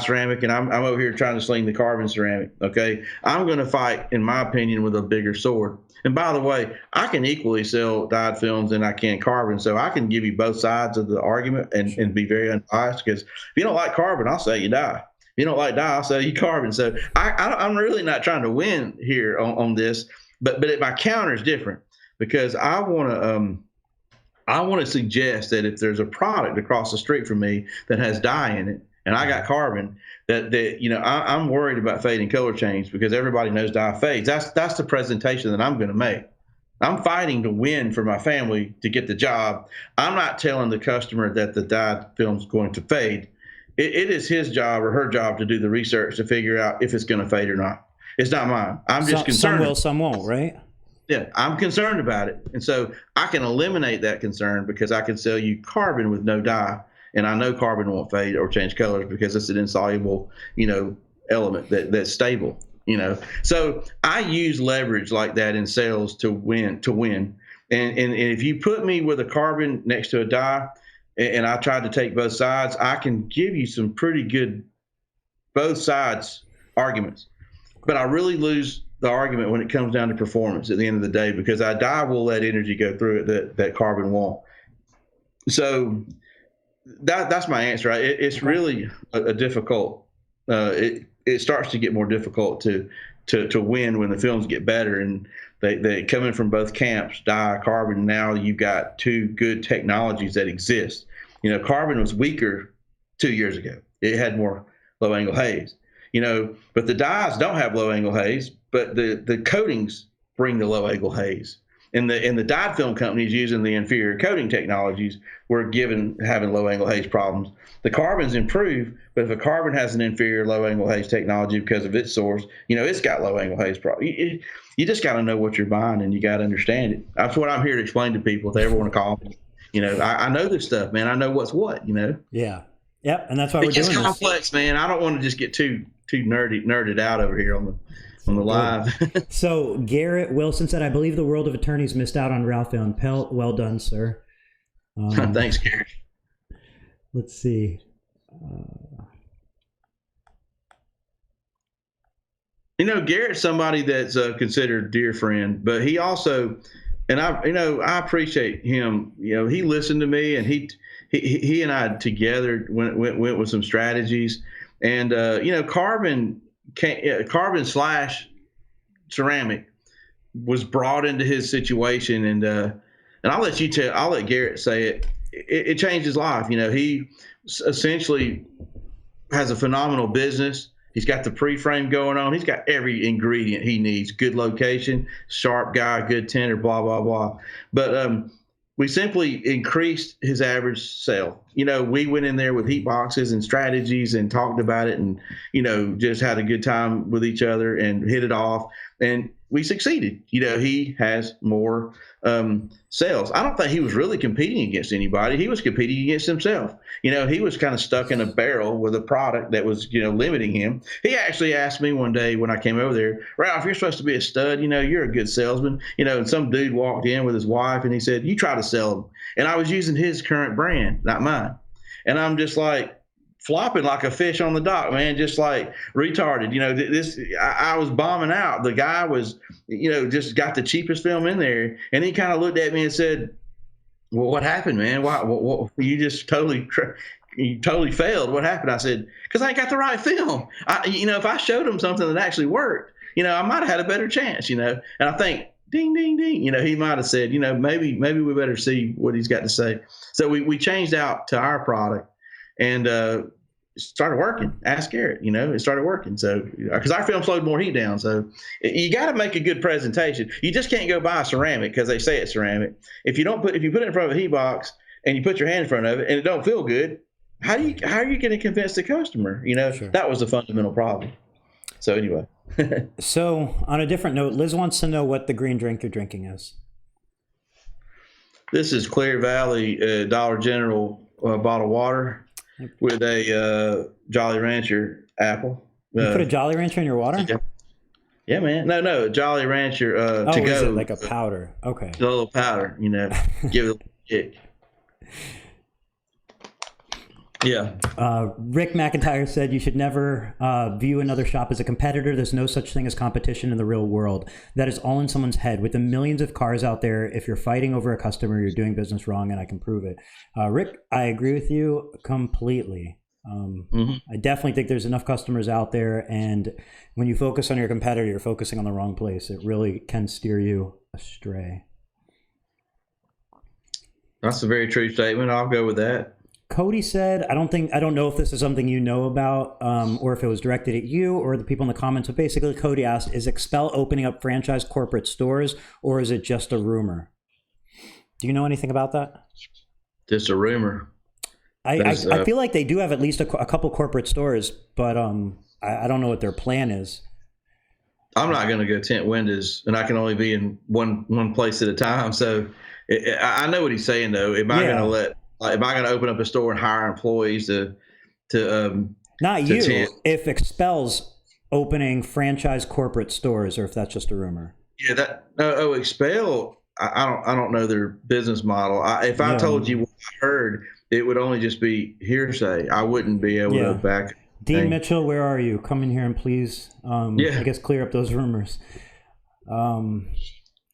S1: ceramic, and I'm over here trying to sling the carbon ceramic. Okay. I'm going to fight, in my opinion, with a bigger sword. And by the way, I can equally sell dyed films and I can carbon. So I can give you both sides of the argument and be very unbiased, because if you don't like carbon, I'll say you dye. You don't like dye, I'll sell you carbon. So I'm really not trying to win here on this, but my counter is different, because I want to suggest that if there's a product across the street from me that has dye in it and I got carbon, that I'm worried about fade and color change, because everybody knows dye fades. That's the presentation that I'm going to make. I'm fighting to win for my family to get the job. I'm not telling the customer that the dyed film is going to fade. It is his job or her job to do the research to figure out if it's going to fade or not. It's not mine. I'm just concerned.
S2: Some will, some won't, right?
S1: Yeah, I'm concerned about it. And so I can eliminate that concern because I can sell you carbon with no dye. And I know carbon won't fade or change colors because it's an insoluble, element that's stable, So I use leverage like that in sales to win. And if you put me with a carbon next to a dye, and I tried to take both sides, I can give you some pretty good both sides arguments. But I really lose the argument when it comes down to performance at the end of the day, because a dye will let energy go through it that carbon won't. So that's my answer. It's really a difficult. It starts to get more difficult to win when the films get better, and they come in from both camps, dye, carbon. Now you've got two good technologies that exist. Carbon was weaker 2 years ago. It had more low angle haze, but the dyes don't have low angle haze, but the coatings bring the low angle haze. And the dyed film companies using the inferior coating technologies were having low angle haze problems. The carbons improve, but if a carbon has an inferior low angle haze technology because of its source, it's got low angle haze problems. You just got to know what you're buying, and you got to understand it. That's what I'm here to explain to people if they ever want to call me. I know this stuff, man. I know what's what.
S2: Yeah. Yep. And that's why we're doing this.
S1: It's complex, man. I don't want to just get too nerded out over here on the live.
S2: So Garrett Wilson said, I believe the world of attorneys missed out on Ralph Van Pelt. Well done, sir.
S1: Thanks, Garrett.
S2: Let's see.
S1: Garrett's somebody that's considered a dear friend, but he also, and I appreciate him. He listened to me, and he and I together went with some strategies, and carbon slash ceramic was brought into his situation, and I'll let Garrett say it. It changed his life. He essentially has a phenomenal business. He's got the pre-frame going on. He's got every ingredient he needs. Good location, sharp guy, good tinter, blah, blah, blah. But we simply increased his average sale. We went in there with heat boxes and strategies and talked about it and, just had a good time with each other and hit it off. And we succeeded. He has more sales. I don't think he was really competing against anybody. He was competing against himself. He was kind of stuck in a barrel with a product that was, limiting him. He actually asked me one day when I came over there, Ralph, you're supposed to be a stud. You're a good salesman. And some dude walked in with his wife and he said, you try to sell them. And I was using his current brand, not mine. And I'm just like, flopping like a fish on the dock, man, just like retarded. I was bombing out. The guy was, just got the cheapest film in there, and he kind of looked at me and said, "Well, what happened, man? Why you just totally failed? What happened?" I said, "Because I ain't got the right film. If I showed him something that actually worked, I might have had a better chance. And I think." Ding, ding, ding. He might have said, maybe we better see what he's got to say. So we changed out to our product, and started working. Ask Erik, it started working. So, because our film slowed more heat down. So you got to make a good presentation. You just can't go buy a ceramic because they say it's ceramic. If you put it in front of a heat box and you put your hand in front of it and it don't feel good, how are you going to convince the customer?
S2: Sure.
S1: That was the fundamental problem. So anyway.
S2: So on a different note, Liz wants to know what the green drink you're drinking is.
S1: This is Clear Valley Dollar General bottled water with a Jolly Rancher apple.
S2: You put a Jolly Rancher in your water?
S1: Yeah, man. No, Jolly Rancher to go.
S2: Is it like a powder? Okay.
S1: A little powder, give it a kick. Yeah.
S2: Rick McIntyre said you should never view another shop as a competitor. There's no such thing as competition in the real world. That is all in someone's head. With the millions of cars out there, if you're fighting over a customer, you're doing business wrong, and I can prove it. Rick, I agree with you completely. I definitely think there's enough customers out there, and when you focus on your competitor, you're focusing on the wrong place. It really can steer you astray.
S1: That's a very true statement. I'll go with that.
S2: Cody said, I don't know if this is something you know about or if it was directed at you or the people in the comments, but basically Cody asked, is Expel opening up franchise corporate stores or is it just a rumor? Do you know anything about that?
S1: Just a rumor.
S2: I feel like they do have at least a couple corporate stores, but I don't know what their plan is.
S1: I'm not going to go tint windows, and I can only be in one place at a time. So I know what he's saying, though. Am I going to open up a store and hire employees to
S2: not you
S1: tint?
S2: If Expel's opening franchise corporate stores, or if that's just a rumor?
S1: Yeah, Expel. I don't know their business model. If I told you what I heard, it would only just be hearsay. I wouldn't be able to back.
S2: Dean Mitchell, where are you? Come in here and please, I guess, clear up those rumors.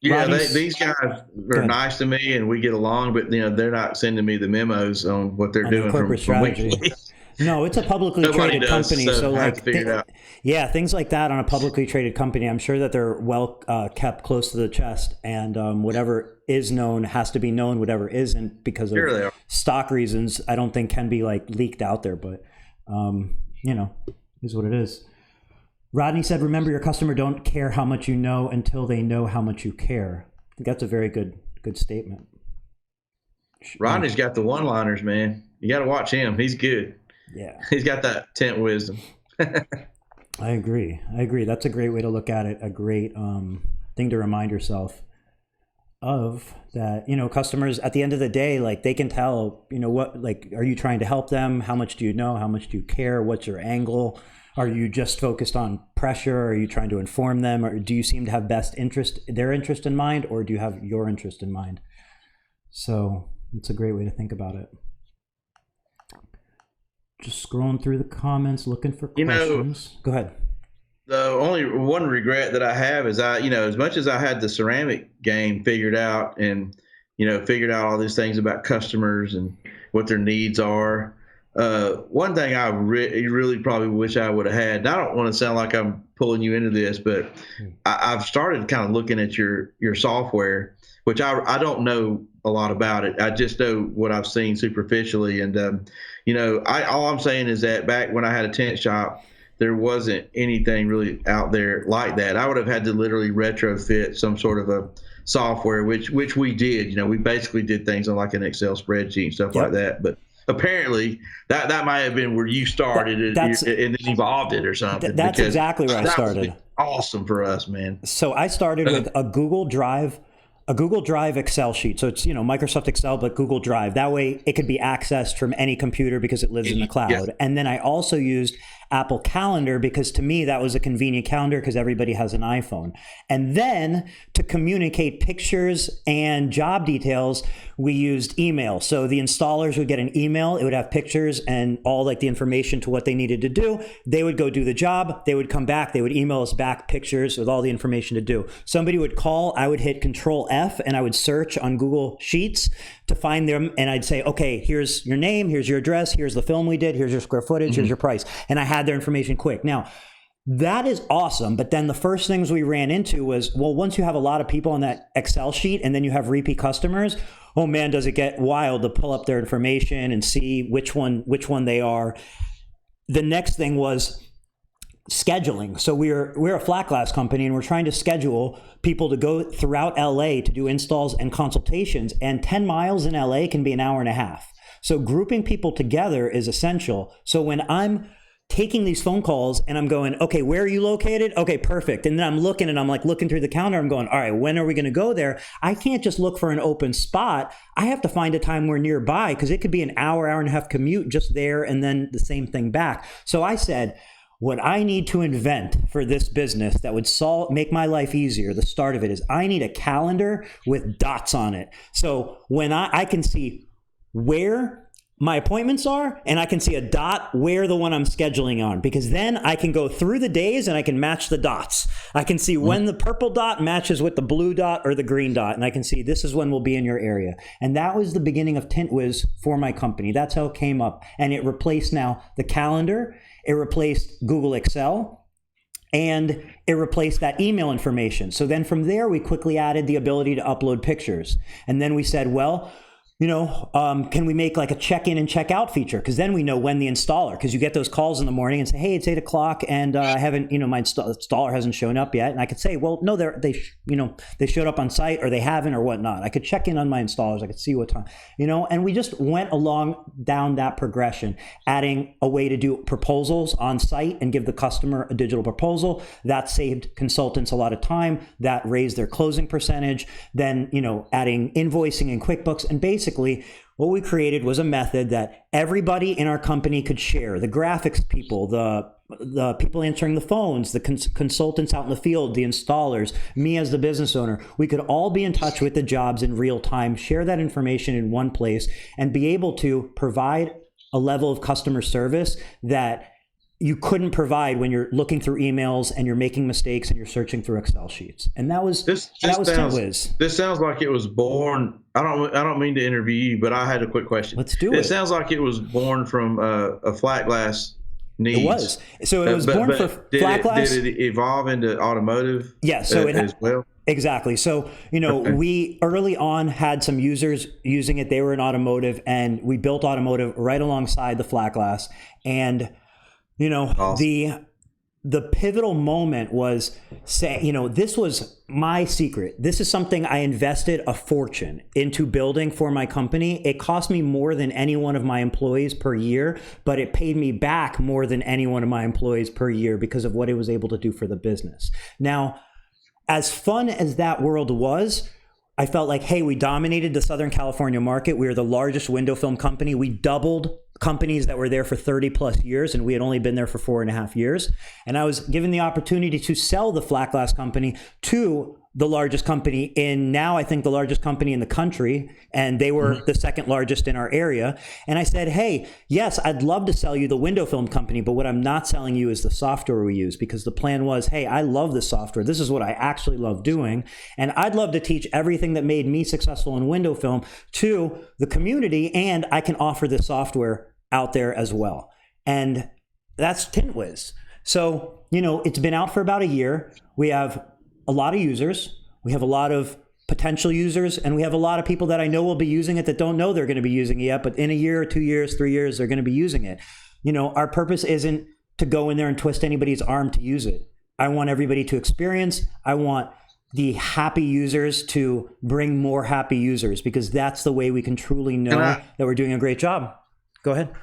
S1: These guys are nice to me and we get along, but they're not sending me the memos on what they're doing
S2: corporate strategy. No, it's a publicly traded company, so like things like that on a publicly traded company, I'm sure that they're well kept close to the chest, and whatever is known has to be known. Whatever isn't, because of stock reasons, I don't think can be like leaked out there. But is what it is. Rodney said, "Remember, your customer don't care how much you know until they know how much you care." I think that's a very good statement.
S1: Rodney's got the one-liners, man. You got to watch him. He's good.
S2: Yeah,
S1: he's got that Tint Wizdom.
S2: I agree. That's a great way to look at it. A great thing to remind yourself of, that customers at the end of the day, like, they can tell, what, like, are you trying to help them? How much do you know? How much do you care? What's your angle? Are you just focused on pressure? Are you trying to inform them? Or do you seem to have their interest in mind, or do you have your interest in mind? So it's a great way to think about it. Just scrolling through the comments, looking for questions. Go ahead.
S1: The only one regret that I have is as much as I had the ceramic game figured out and, figured out all these things about customers and what their needs are. One thing I really probably wish I would have had, and I don't want to sound like I'm pulling you into this, but I've started kind of looking at your software, which I don't know a lot about it. I just know what I've seen superficially. And, all I'm saying is that back when I had a tent shop, there wasn't anything really out there like that. I would have had to literally retrofit some sort of a software, which we did. You know, we basically did things on like an Excel spreadsheet and stuff like that. But apparently that might have been where you started it and then evolved it or something.
S2: That's exactly where I started.
S1: Awesome for us, man.
S2: So I started with a Google Drive Excel sheet. So it's, Microsoft Excel, but Google Drive. That way it could be accessed from any computer because it lives in the cloud. Yes. And then I also used Apple Calendar because to me that was a convenient calendar because everybody has an iPhone. And then to communicate pictures and job details, we used email. So the installers would get an email. It would have pictures and all like the information to what they needed to do. They would go do the job. They would come back. They would email us back pictures with all the information to do. Somebody would call. I would hit Control F and I would search on Google Sheets to find them. And I'd say, okay, here's your name. Here's your address. Here's the film we did. Here's your square footage. Here's your price. And I had their information quick. Now, that is awesome. But then the first things we ran into was, well, once you have a lot of people on that Excel sheet and then you have repeat customers, oh man, does it get wild to pull up their information and see which one they are. The next thing was scheduling. So we're a flat glass company and we're trying to schedule people to go throughout LA to do installs and consultations. And 10 miles in LA can be an hour and a half. So grouping people together is essential. So when I'm taking these phone calls and I'm going, okay, where are you located? Okay, perfect. And then I'm looking and I'm like looking through the calendar. I'm going, all right, when are we going to go there? I can't just look for an open spot. I have to find a time we're nearby because it could be an hour and a half commute just there and then the same thing back. So I said, what I need to invent for this business that would make my life easier, the start of it is I need a calendar with dots on it. So when I can see where my appointments are, and I can see a dot where the one I'm scheduling on, because then I can go through the days and I can match the dots. I can see when the purple dot matches with the blue dot or the green dot, and I can see this is when we'll be in your area. And that was the beginning of Tint Wiz for my company. That's how it came up. And it replaced now the calendar, it replaced Google Excel, and it replaced that email information. So then from there, we quickly added the ability to upload pictures. And then we said, well, can we make like a check-in and check-out feature? Because then we know when the installer, because you get those calls in the morning and say, hey, it's 8 o'clock and I haven't, my installer hasn't shown up yet. And I could say, well, no, they showed up on site or they haven't or whatnot. I could check in on my installers. I could see what time, and we just went along down that progression, adding a way to do proposals on site and give the customer a digital proposal. That saved consultants a lot of time. That raised their closing percentage. Then, adding invoicing in QuickBooks, and basically what we created was a method that everybody in our company could share. The graphics people, the people answering the phones, the consultants out in the field, the installers, me as the business owner. We could all be in touch with the jobs in real time, share that information in one place, and be able to provide a level of customer service that you couldn't provide when you're looking through emails and you're making mistakes and you're searching through Excel sheets. And that was Tint Wiz.
S1: This sounds like it was born. I don't mean to interview you, but I had a quick question.
S2: Let's do it.
S1: It sounds like it was born from a flat glass needs.
S2: It was. So it was born for flat glass.
S1: Did it evolve into automotive?
S2: Yeah. So
S1: as well.
S2: Exactly. So, we early on had some users using it. They were in automotive, and we built automotive right alongside the flat glass. And awesome. The pivotal moment was this was my secret. This is something I invested a fortune into building for my company. It cost me more than any one of my employees per year, but it paid me back more than any one of my employees per year because of what it was able to do for the business. Now, as fun as that world was, I felt like, hey, we dominated the Southern California market. We were the largest window film company. We doubled companies that were there for 30 plus years, and we had only been there for 4.5 years. And I was given the opportunity to sell the flat glass company to the largest company now I think the largest company in the country, and they were the second largest in our area. And I said, hey, yes, I'd love to sell you the window film company, but what I'm not selling you is the software we use, because the plan was, hey, I love the software. This is what I actually love doing. And I'd love to teach everything that made me successful in window film to the community, and I can offer this software out there as well. And that's Tint Wiz. So, it's been out for about a year. We have a lot of users. We have a lot of potential users, and we have a lot of people that I know will be using it that don't know they're going to be using it yet, but in a year, 2 years, 3 years, they're going to be using it. Our purpose isn't to go in there and twist anybody's arm to use it. I want everybody to experience. I want the happy users to bring more happy users, because that's the way we can truly know that we're doing a great job. Go ahead.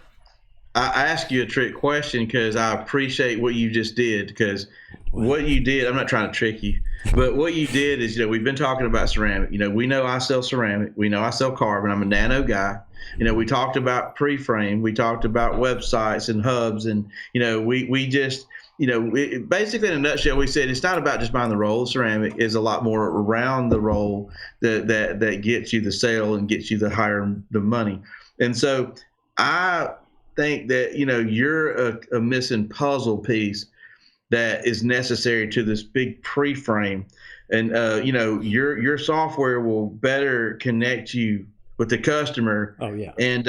S1: I ask you a trick question because I appreciate what you just did, because what you did, I'm not trying to trick you, but what you did is, we've been talking about ceramic. We know I sell ceramic. We know I sell carbon. I'm a nano guy. We talked about pre-frame. We talked about websites and hubs, and, we just, basically in a nutshell, we said it's not about just buying the roll of ceramic. It's a lot more around the roll that gets you the sale and gets you the money. And so I think that, you're a missing puzzle piece that is necessary to this big pre-frame. And, your software will better connect you with the customer.
S2: Oh, yeah.
S1: And,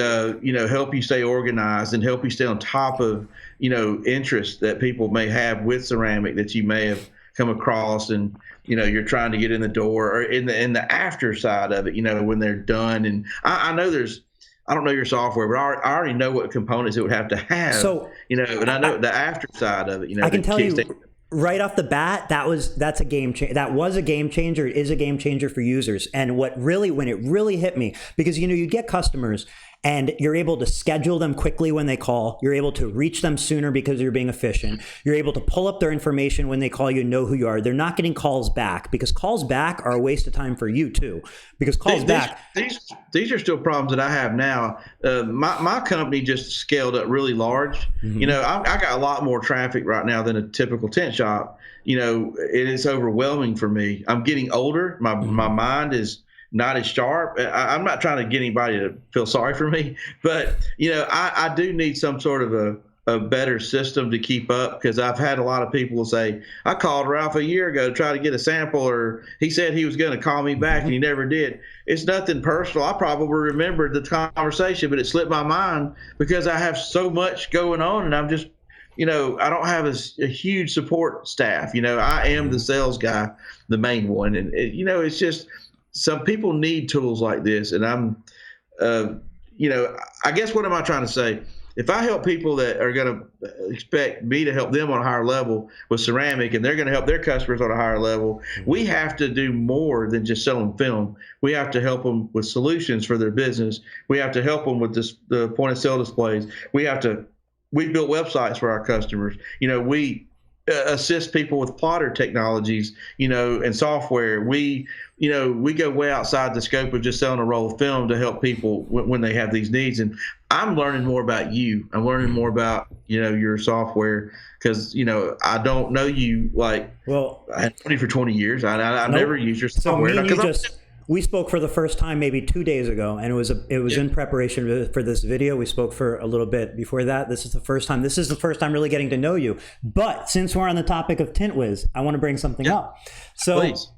S1: help you stay organized and help you stay on top of, interests that people may have with ceramic that you may have come across, and, you're trying to get in the door, or in the after side of it, when they're done. And I know I don't know your software, but I already know what components it would have to have. So, and I know the after side of it.
S2: I can tell you right off the bat, that's a game changer. That was a game changer. It is a game changer for users. And when it really hit me, because you get customers and you're able to schedule them quickly when they call. You're able to reach them sooner because you're being efficient. You're able to pull up their information when they call you, know who you are. They're not getting calls back, because calls back are a waste of time for you too. Because
S1: these are still problems that I have now. My company just scaled up really large.
S2: Mm-hmm.
S1: I got a lot more traffic right now than a typical tint shop. It is overwhelming for me. I'm getting older. My mind is not as sharp. I'm not trying to get anybody to feel sorry for me, but I do need some sort of a better system to keep up, because I've had a lot of people say, I called Ralph a year ago to try to get a sample, or he said he was going to call me back and he never did. It's nothing personal. I probably remembered the conversation, but it slipped my mind because I have so much going on, and I'm just, I don't have a huge support staff. I am the sales guy, the main one. And, it's just, some people need tools like this. And I'm, I guess, what am I trying to say? If I help people that are going to expect me to help them on a higher level with ceramic, and they're going to help their customers on a higher level, we have to do more than just sell them film. We have to help them with solutions for their business. We have to help them with the point of sale displays. We built websites for our customers. We assist people with plotter technologies, and software. We go way outside the scope of just selling a roll of film to help people when they have these needs. And I'm learning more about you. I'm learning more about, your software, because, I don't know you like, well, I had known you for 20 years. I never used your software.
S2: So we spoke for the first time maybe 2 days ago, and it was in preparation for this video. We spoke for a little bit before that. This is the first time really getting to know you. But since we're on the topic of Tint Wiz, I want to bring something up. So please.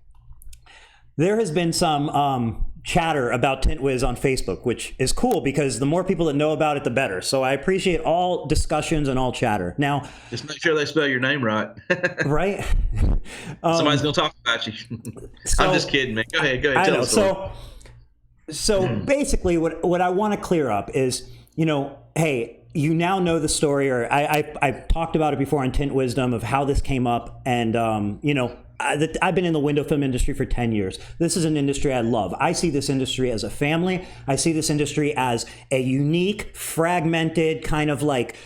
S2: There has been some chatter about Tint Wiz on Facebook, which is cool, because the more people that know about it, the better. So I appreciate all discussions and all chatter. Now,
S1: just make sure they spell your name right.
S2: Right?
S1: Somebody's going to talk about you. I'm just kidding, man. Go ahead. Tell us.
S2: So basically what I want to clear up is, hey, you now know the story, or I've talked about it before on Tint Wizdom of how this came up, and I've been in the window film industry for 10 years. This is an industry I love. I see this industry as a family. I see this industry as a unique, fragmented, kind of like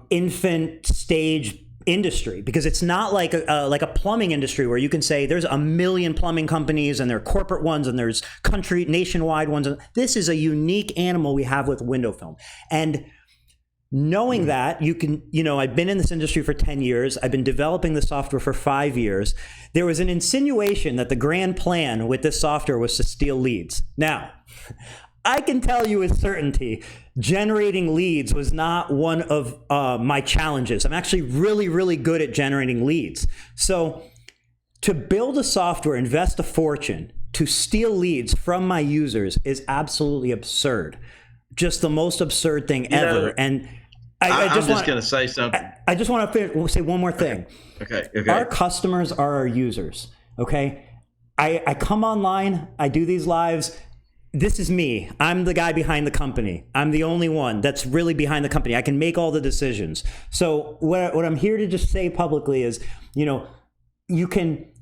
S2: infant stage industry, because it's not like a plumbing industry where you can say there's a million plumbing companies and there are corporate ones and there's nationwide ones. This is a unique animal we have with window film. And knowing that, I've been in this industry for 10 years. I've been developing the software for 5 years. There was an insinuation that the grand plan with this software was to steal leads. Now, I can tell you with certainty, generating leads was not one of my challenges. I'm actually really, really good at generating leads. So to build a software, invest a fortune, to steal leads from my users is absolutely absurd. Just the most absurd thing ever. And I'm just going to
S1: say something.
S2: I just want to say one more thing.
S1: Okay.
S2: Our customers are our users. Okay. I come online, I do these lives. this is me. I'm the guy behind the company. I'm the only one that's really behind the company. I can make all the decisions. So what I'm here to just say publicly is,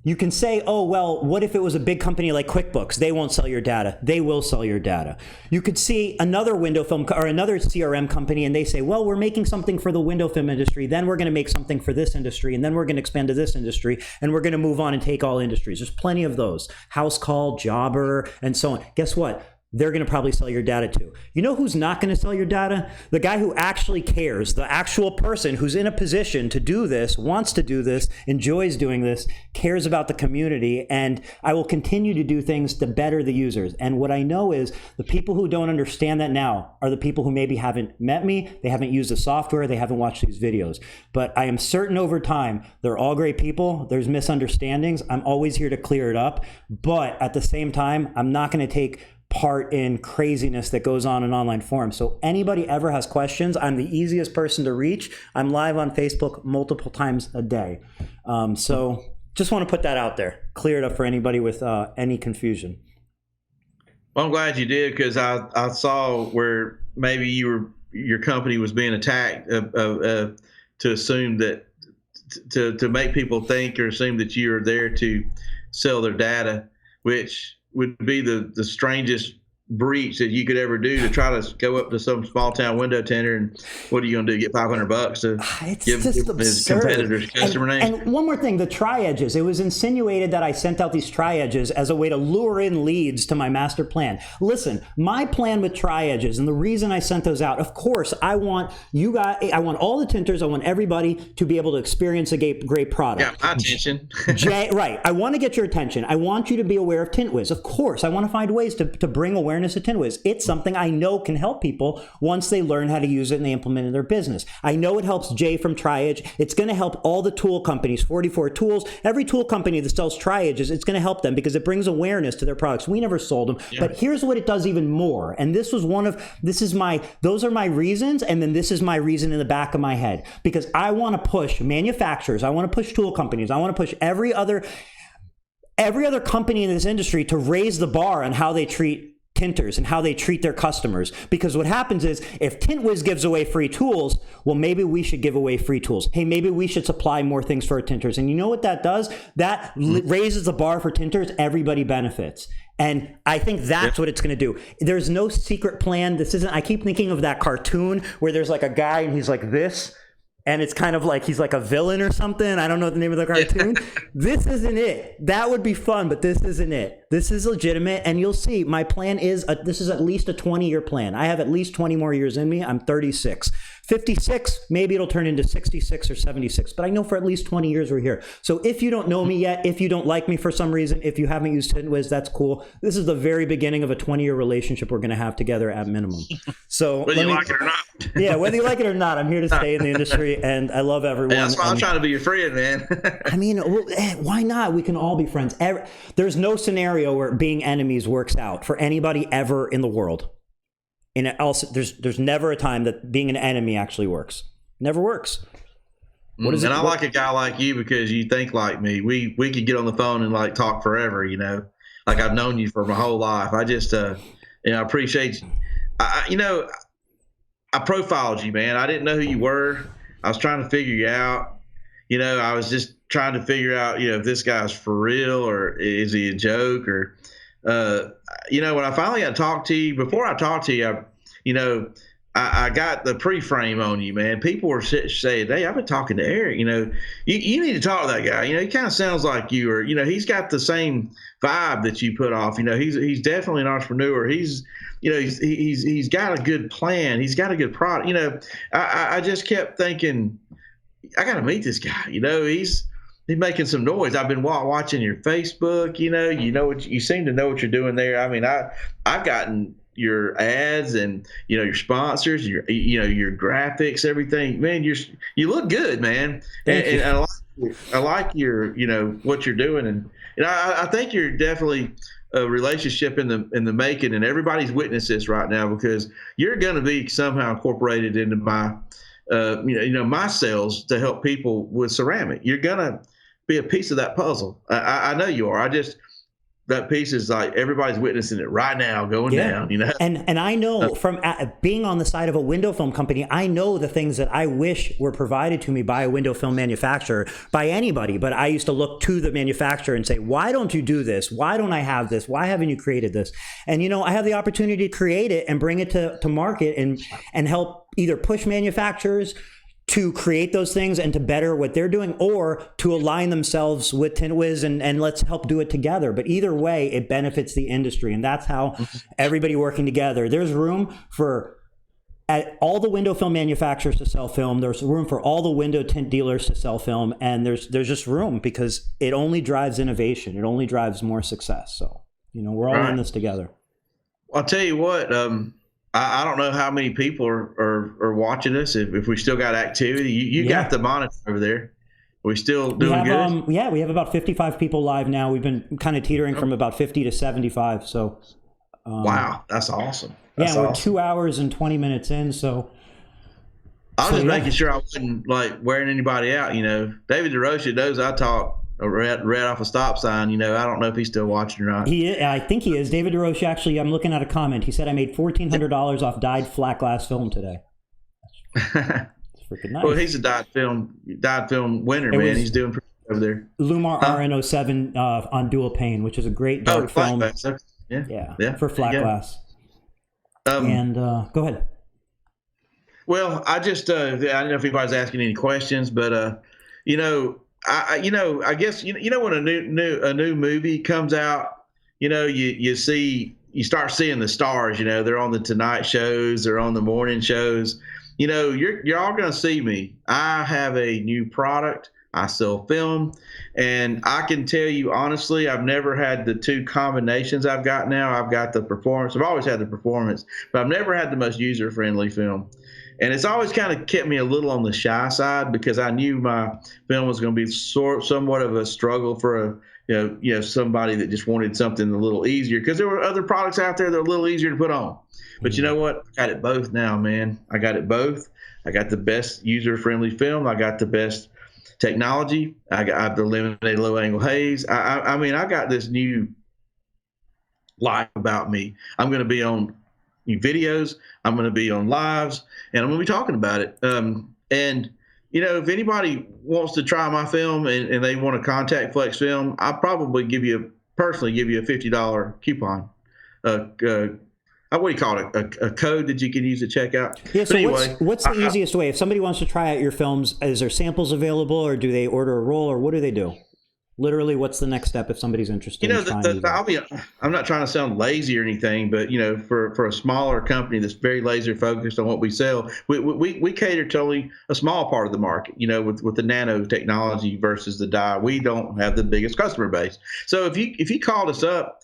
S2: you can say, oh, well, what if it was a big company like QuickBooks? They won't sell your data. They will sell your data. You could see another window film or another CRM company, and they say, well, we're making something for the window film industry. Then we're going to make something for this industry. And then we're going to expand to this industry. And we're going to move on and take all industries. There's plenty of those. House Call, Jobber, and so on. Guess what? They're going to probably sell your data too. You know who's not going to sell your data? The guy who actually cares, the actual person who's in a position to do this, wants to do this, enjoys doing this, cares about the community, and I will continue to do things to better the users. And what I know is the people who don't understand that now are the people who maybe haven't met me, they haven't used the software, they haven't watched these videos. But I am certain over time, they're all great people, there's misunderstandings, I'm always here to clear it up, but at the same time, I'm not going to take part in craziness that goes on in online forums. So anybody ever has questions, I'm the easiest person to reach. I'm live on Facebook multiple times a day. So just want to put that out there, clear it up for anybody with any confusion.
S1: Well, I'm glad you did, because I saw where maybe your company was being attacked to assume that to make people think or assume that you are there to sell their data, which would be the strangest breach that you could ever do, to try to go up to some small town window tinter and what are you going to do, get $500 to give his competitors customer name?
S2: And one more thing, the tri-edges, it was insinuated that I sent out these tri-edges as a way to lure in leads to my master plan. Listen, my plan with tri-edges, and the reason I sent those out, of course, I want you guys, I want all the tinters, I want everybody to be able to experience a great product.
S1: Yeah, my attention.
S2: Right, I want to get your attention. I want you to be aware of Tint Wiz. Of course, I want to find ways to bring awareness to Tint Wiz. It's something I know can help people once they learn how to use it and they implement it in their business. I know it helps Jay from Tri-Edge. It's going to help all the tool companies, 44 Tools, every tool company that sells Tri-Edges, it's going to help them because it brings awareness to their products. We never sold them, but here's what it does even more. And those are my reasons. And then this is my reason in the back of my head, because I want to push manufacturers. I want to push tool companies. I want to push every other company in this industry to raise the bar on how they treat tinters and how they treat their customers. Because what happens is, if Tint Wiz gives away free tools, well, maybe we should give away free tools. Hey, maybe we should supply more things for our tinters. And you know what that does? That raises the bar for tinters. Everybody benefits. And I think that's what it's going to do. There's no secret plan. I keep thinking of that cartoon where there's like a guy and he's like this. And it's kind of like he's like a villain or something. I don't know the name of the cartoon. This isn't it. That would be fun, but this isn't it. This is legitimate, and you'll see my plan is, this is at least a 20-year plan. I have at least 20 more years in me. I'm 36. 56, maybe it'll turn into 66 or 76, but I know for at least 20 years we're here. So if you don't know me yet, if you don't like me for some reason, if you haven't used Tint Wiz, that's cool. This is the very beginning of a 20-year relationship we're going to have together at minimum. So
S1: whether you like it or not.
S2: Yeah, whether you like it or not, I'm here to stay in the industry, and I love everyone.
S1: Yeah, that's why I'm trying to be your friend, man.
S2: I mean, why not? We can all be friends. There's no scenario where being enemies works out for anybody ever in the world. There's never a time that being an enemy actually works. Never works.
S1: I like a guy like you because you think like me. We could get on the phone and like talk forever, like I've known you for my whole life. I just I appreciate you. I profiled you, man. I didn't know who you were. I was trying to figure you out. I was just trying to figure out, if this guy's for real or is he a joke or, when I finally got to talk to you, before I talked to you, I got the pre-frame on you, man. People were saying, hey, I've been talking to Erik. You need to talk to that guy. He kind of sounds like you, or, he's got the same vibe that you put off. He's definitely an entrepreneur. He's got a good plan. He's got a good product. I just kept thinking, I got to meet this guy. He's making some noise. I've been watching your Facebook. You seem to know what you're doing there. I mean, I've gotten your ads and your sponsors, your graphics, everything. Man, you look good, man. And I like your what you're doing, and I think you're definitely a relationship in the making, and everybody's witnessed this right now because you're going to be somehow incorporated into my my sales to help people with ceramic. You're going to be a piece of that puzzle. I know you are. that piece is like everybody's witnessing it right now, going down. You know,
S2: and I know from being on the side of a window film company, I know the things that I wish were provided to me by a window film manufacturer, by anybody. But I used to look to the manufacturer and say, "Why don't you do this? Why don't I have this? Why haven't you created this?" And I have the opportunity to create it and bring it to market and help either push manufacturers to create those things and to better what they're doing, or to align themselves with Tint Wiz and let's help do it together. But either way, it benefits the industry, and that's how everybody working together. There's room for all the window film manufacturers to sell film. There's room for all the window tint dealers to sell film, and there's just room because it only drives innovation. It only drives more success. So we're all in this together.
S1: I'll tell you what. I don't know how many people are watching us. If we still got activity, you got the monitor over there. We still doing good?
S2: We have about 55 people live now. We've been kind of teetering from about 50 to 75. So,
S1: wow, that's awesome.
S2: We're 2 hours and 20 minutes in. So,
S1: I was just making sure I wasn't like wearing anybody out. David DeRocha knows I talk red off a stop sign. I don't know if he's still watching or not.
S2: I think he is. David DeRocha, actually, I'm looking at a comment. He said, "I made $1,400 off dyed flat glass film today." It's freaking nice.
S1: Well, he's a dyed film winner, man. He's doing pretty good over there.
S2: Lumar RN07 on dual pane, which is a great dark film.
S1: Glass. Yeah,
S2: for flat glass. And go ahead.
S1: Well, I just I don't know if anybody's asking any questions, but I guess when a new movie comes out, you start seeing the stars. They're on the Tonight shows, they're on the morning shows. You're all gonna see me. I have a new product. I sell film, and I can tell you honestly, I've never had the two combinations I've got now. I've got the performance. I've always had the performance, but I've never had the most user-friendly film. And it's always kind of kept me a little on the shy side because I knew my film was going to be somewhat of a struggle for somebody that just wanted something a little easier, because there were other products out there that are a little easier to put on. But you know what? I got it both now, man. I got it both. I got the best user-friendly film. I got the best technology. I got the eliminated low-angle haze. I mean, I got this new life about me. I'm going to be on videos, I'm going to be on lives, and I'm going to be talking about it. If anybody wants to try my film and they want to contact Flexfilm, I'll probably personally give you a $50 coupon. What do you call it? A code that you can use at checkout.
S2: Yeah. So anyway, what's the easiest way? If somebody wants to try out your films, is there samples available, or do they order a roll, or what do they do? Literally, what's the next step if somebody's interested?
S1: I'm not trying to sound lazy or anything, but for a smaller company that's very laser focused on what we sell, we cater to only a small part of the market. With the nano technology versus the dye, we don't have the biggest customer base. So if you called us up,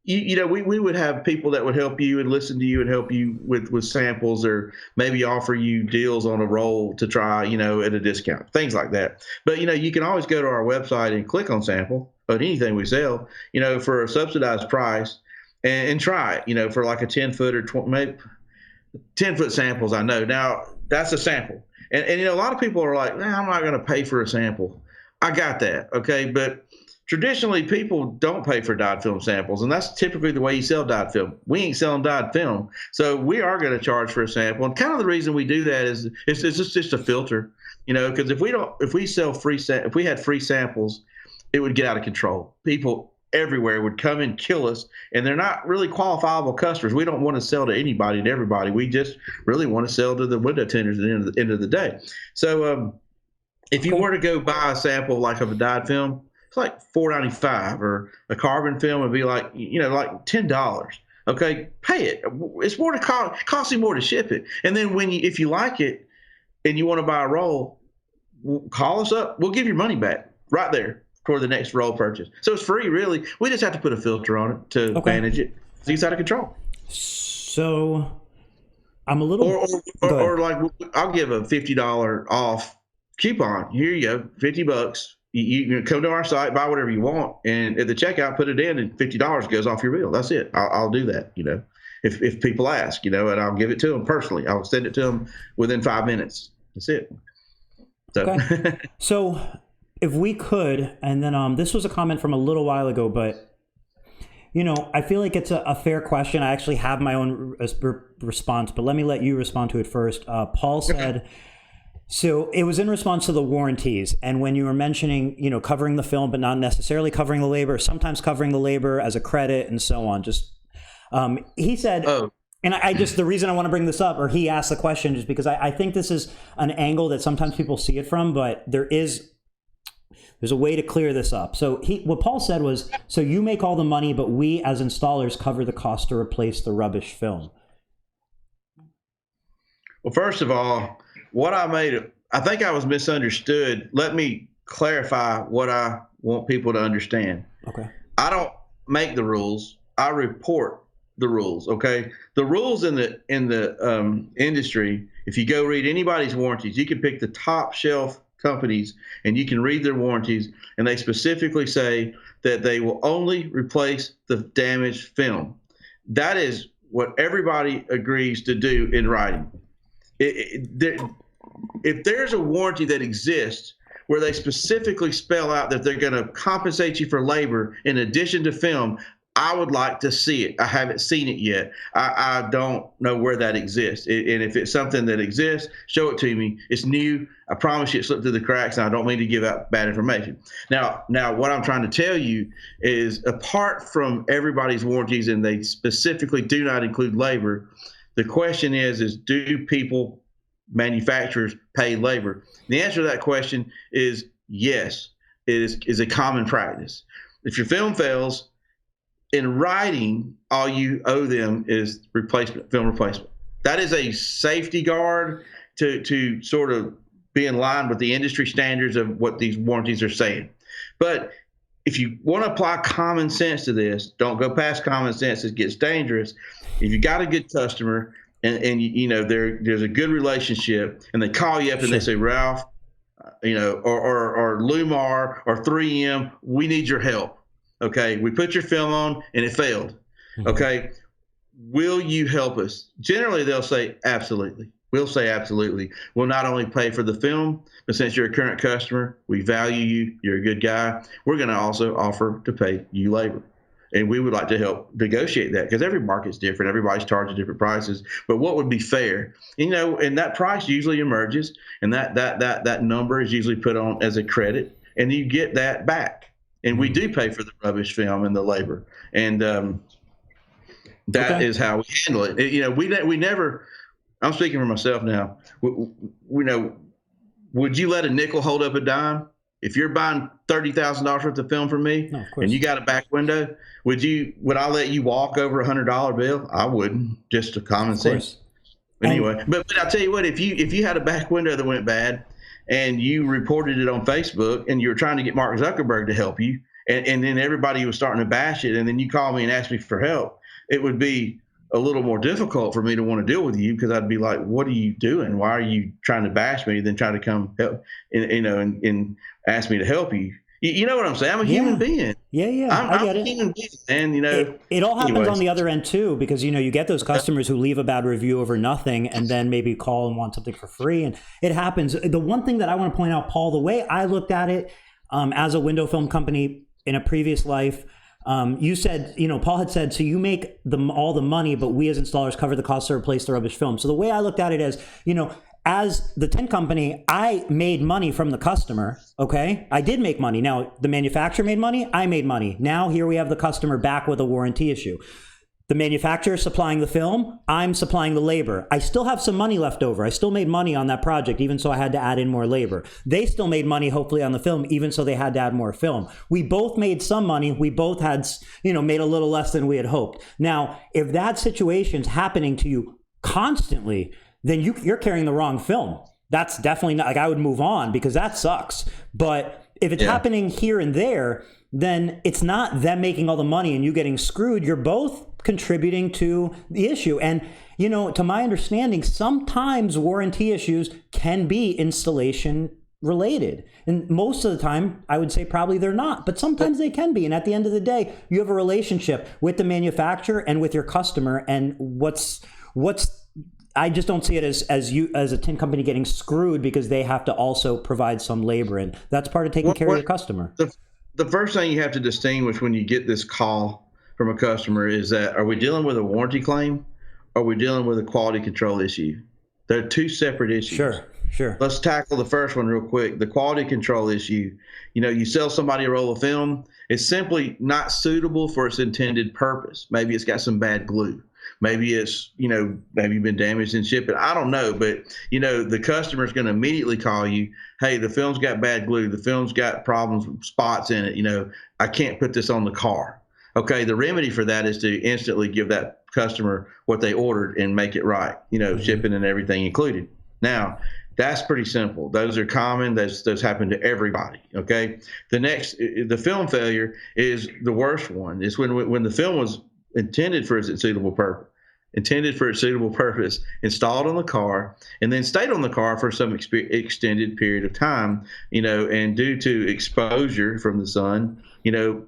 S1: we would have people that would help you and listen to you and help you with samples, or maybe offer you deals on a roll to try, at a discount, things like that. But, you can always go to our website and click on sample on anything we sell, for a subsidized price and try it, for like a 10-foot or maybe 10-foot samples. I know now that's a sample. And a lot of people are like, I'm not going to pay for a sample. I got that. Okay. But traditionally, people don't pay for dyed film samples, and that's typically the way you sell dyed film. We ain't selling dyed film, so we are going to charge for a sample. And kind of the reason we do that is it's just a filter, because if we had free samples, it would get out of control. People everywhere would come and kill us, and they're not really qualifiable customers. We don't want to sell to anybody and everybody. We just really want to sell to the window tinters at the end of the day. So if you were to go buy a sample like of a dyed film, it's like $4.95, or a carbon film would be like like $10. Okay, pay it. It's more to cost you more to ship it. And then if you like it and you want to buy a roll, call us up. We'll give your money back right there for the next roll purchase. So it's free, really. We just have to put a filter on it to manage it. It's out of control.
S2: So I'm a little
S1: or like I'll give a $50 off coupon. Here you go, $50. You come to our site, buy whatever you want, and at the checkout, put it in, and $50 goes off your bill. That's it. I'll do that, if people ask, and I'll give it to them personally. I'll send it to them within 5 minutes. That's it. So,
S2: okay. So if we could, and then this was a comment from a little while ago, but I feel like it's a fair question. I actually have my own response, but let me let you respond to it first. Paul said, so it was in response to the warranties. And when you were mentioning, covering the film, but not necessarily covering the labor, sometimes covering the labor as a credit and so on. He said, and I just, the reason I want to bring this up, or he asked the question, is because I think this is an angle that sometimes people see it from, but there's a way to clear this up. So what Paul said was, so you make all the money, but we as installers cover the cost to replace the rubbish film.
S1: Well, first of all, I think I was misunderstood. Let me clarify what I want people to understand.
S2: Okay.
S1: I don't make the rules. I report the rules. Okay. The rules in the industry, if you go read anybody's warranties, you can pick the top shelf companies and you can read their warranties, and they specifically say that they will only replace the damaged film. That is what everybody agrees to do in writing. If there's a warranty that exists where they specifically spell out that they're going to compensate you for labor in addition to film, I would like to see it. I haven't seen it yet. I don't know where that exists. And if it's something that exists, show it to me. It's new. I promise you it slipped through the cracks, and I don't mean to give out bad information. Now, what I'm trying to tell you is, apart from everybody's warranties, and they specifically do not include labor, the question is do manufacturers pay labor? The answer to that question is yes. It is a common practice. If your film fails, in writing, all you owe them is film replacement. That is a safety guard to sort of be in line with the industry standards of what these warranties are saying. But if you want to apply common sense to this, don't go past common sense. It gets dangerous. If you got a good customer and there's a good relationship, and they call you up and they say, Ralph, or Lumar or 3M, we need your help. Okay, we put your film on and it failed. Okay, will you help us? Generally, they'll say absolutely. We'll say absolutely. We'll not only pay for the film, but since you're a current customer, we value you, you're a good guy, we're going to also offer to pay you labor. And we would like to help negotiate that, because every market's different. Everybody's charging different prices. But what would be fair? And that price usually emerges, and that number is usually put on as a credit, and you get that back. And we do pay for the rubbish film and the labor, and that is how we handle it. We never. I'm speaking for myself now. Would you let a nickel hold up a dime? If you're buying $30,000 worth of film from me,
S2: no,
S1: and you got a back window, would I let you walk over $100 bill? I wouldn't, just a common sense. Anyway, but I tell you what, if you had a back window that went bad, and you reported it on Facebook, and you were trying to get Mark Zuckerberg to help you, and then everybody was starting to bash it, and then you call me and ask me for help, it would be a little more difficult for me to want to deal with you, because I'd be like, what are you doing? Why are you trying to bash me, then try to come help, and ask me to help you? You know what I'm saying? I'm a human being.
S2: Yeah.
S1: I'm
S2: get
S1: a
S2: it.
S1: human being, and
S2: it all happens on the other end too, because you get those customers who leave a bad review over nothing, and then maybe call and want something for free, and it happens. The one thing that I want to point out, Paul, the way I looked at it as a window film company in a previous life, you said, Paul had said, so you make all the money, but we as installers cover the cost to replace the rubbish film. So the way I looked at it is, as the tint company, I made money from the customer, okay? I did make money. Now, the manufacturer made money, I made money. Now, here we have the customer back with a warranty issue. The manufacturer supplying the film, I'm supplying the labor. I still have some money left over. I still made money on that project, even so I had to add in more labor. They still made money, hopefully, on the film, even so they had to add more film. We both made some money. We both had, made a little less than we had hoped. Now, if that situation's happening to you constantly, then you're carrying the wrong film. That's definitely not, I would move on, because that sucks. But if it's happening here and there, then it's not them making all the money and you getting screwed. You're both contributing to the issue. And, to my understanding, sometimes warranty issues can be installation related. And most of the time, I would say probably they're not, but sometimes they can be. And at the end of the day, you have a relationship with the manufacturer and with your customer. And what's I just don't see it as a tint company getting screwed because they have to also provide some labor, and that's part of taking care of your customer.
S1: The first thing you have to distinguish when you get this call from a customer is that, are we dealing with a warranty claim, or are we dealing with a quality control issue? They're two separate issues.
S2: Sure.
S1: Let's tackle the first one real quick. The quality control issue. You sell somebody a roll of film, it's simply not suitable for its intended purpose. Maybe it's got some bad glue. Maybe it's, maybe been damaged in shipping. I don't know, but, the customer's going to immediately call you, hey, the film's got bad glue. The film's got problems, spots in it. I can't put this on the car. Okay, the remedy for that is to instantly give that customer what they ordered and make it right, shipping and everything included. Now, that's pretty simple. Those are common. Those happen to everybody. Okay. The film failure is the worst one. It's when the film was intended for its suitable purpose, installed on the car, and then stayed on the car for some extended period of time, and due to exposure from the sun,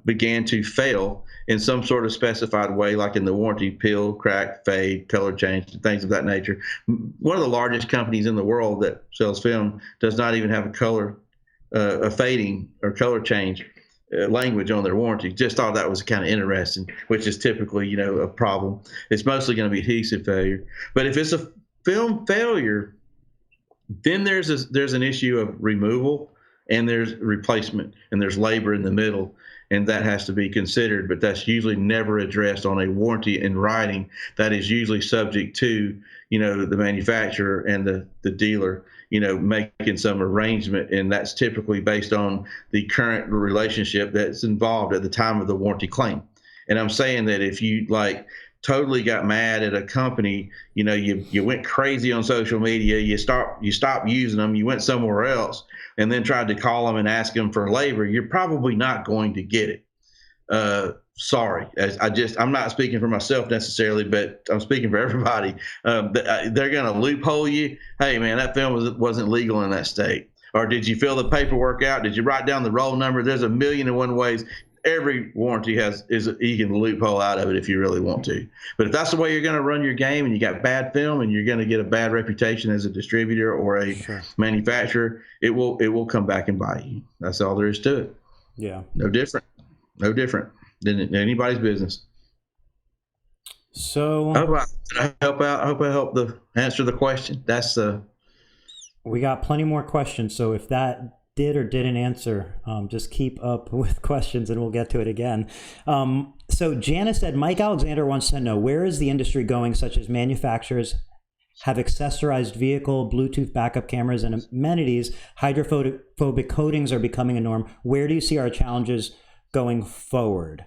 S1: began to fail in some sort of specified way, like in the warranty: peel, crack, fade, color change, and things of that nature. One of the largest companies in the world that sells film does not even have a fading or color change language on their warranty. Just thought that was kind of interesting, which is typically, a problem. It's mostly going to be adhesive failure. But if it's a film failure, then there's an issue of removal, and there's replacement, and there's labor in the middle, and that has to be considered. But that's usually never addressed on a warranty in writing. That is usually subject to, the manufacturer and the dealer, making some arrangement, and that's typically based on the current relationship that's involved at the time of the warranty claim. And I'm saying that if you totally got mad at a company, you went crazy on social media, you stopped using them, you went somewhere else, and then tried to call them and ask them for labor, you're probably not going to get it. Sorry, I'm not speaking for myself necessarily, but I'm speaking for everybody. They're going to loophole you. Hey, man, that film wasn't legal in that state. Or did you fill the paperwork out? Did you write down the roll number? There's a million and one ways. Every warranty you can loophole out of it if you really want to. But if that's the way you're going to run your game, and you got bad film, and you're going to get a bad reputation as a distributor or a manufacturer, it will come back and bite you. That's all there is to it.
S2: Yeah.
S1: No different than anybody's business.
S2: So
S1: did I help out? I hope I helped answer the question.
S2: We got plenty more questions. So if that did or didn't answer, just keep up with questions and we'll get to it again. So Janice said, Mike Alexander wants to know, where is the industry going, such as manufacturers have accessorized vehicle, Bluetooth backup cameras, and amenities? Hydrophobic coatings are becoming a norm. Where do you see our challenges going forward?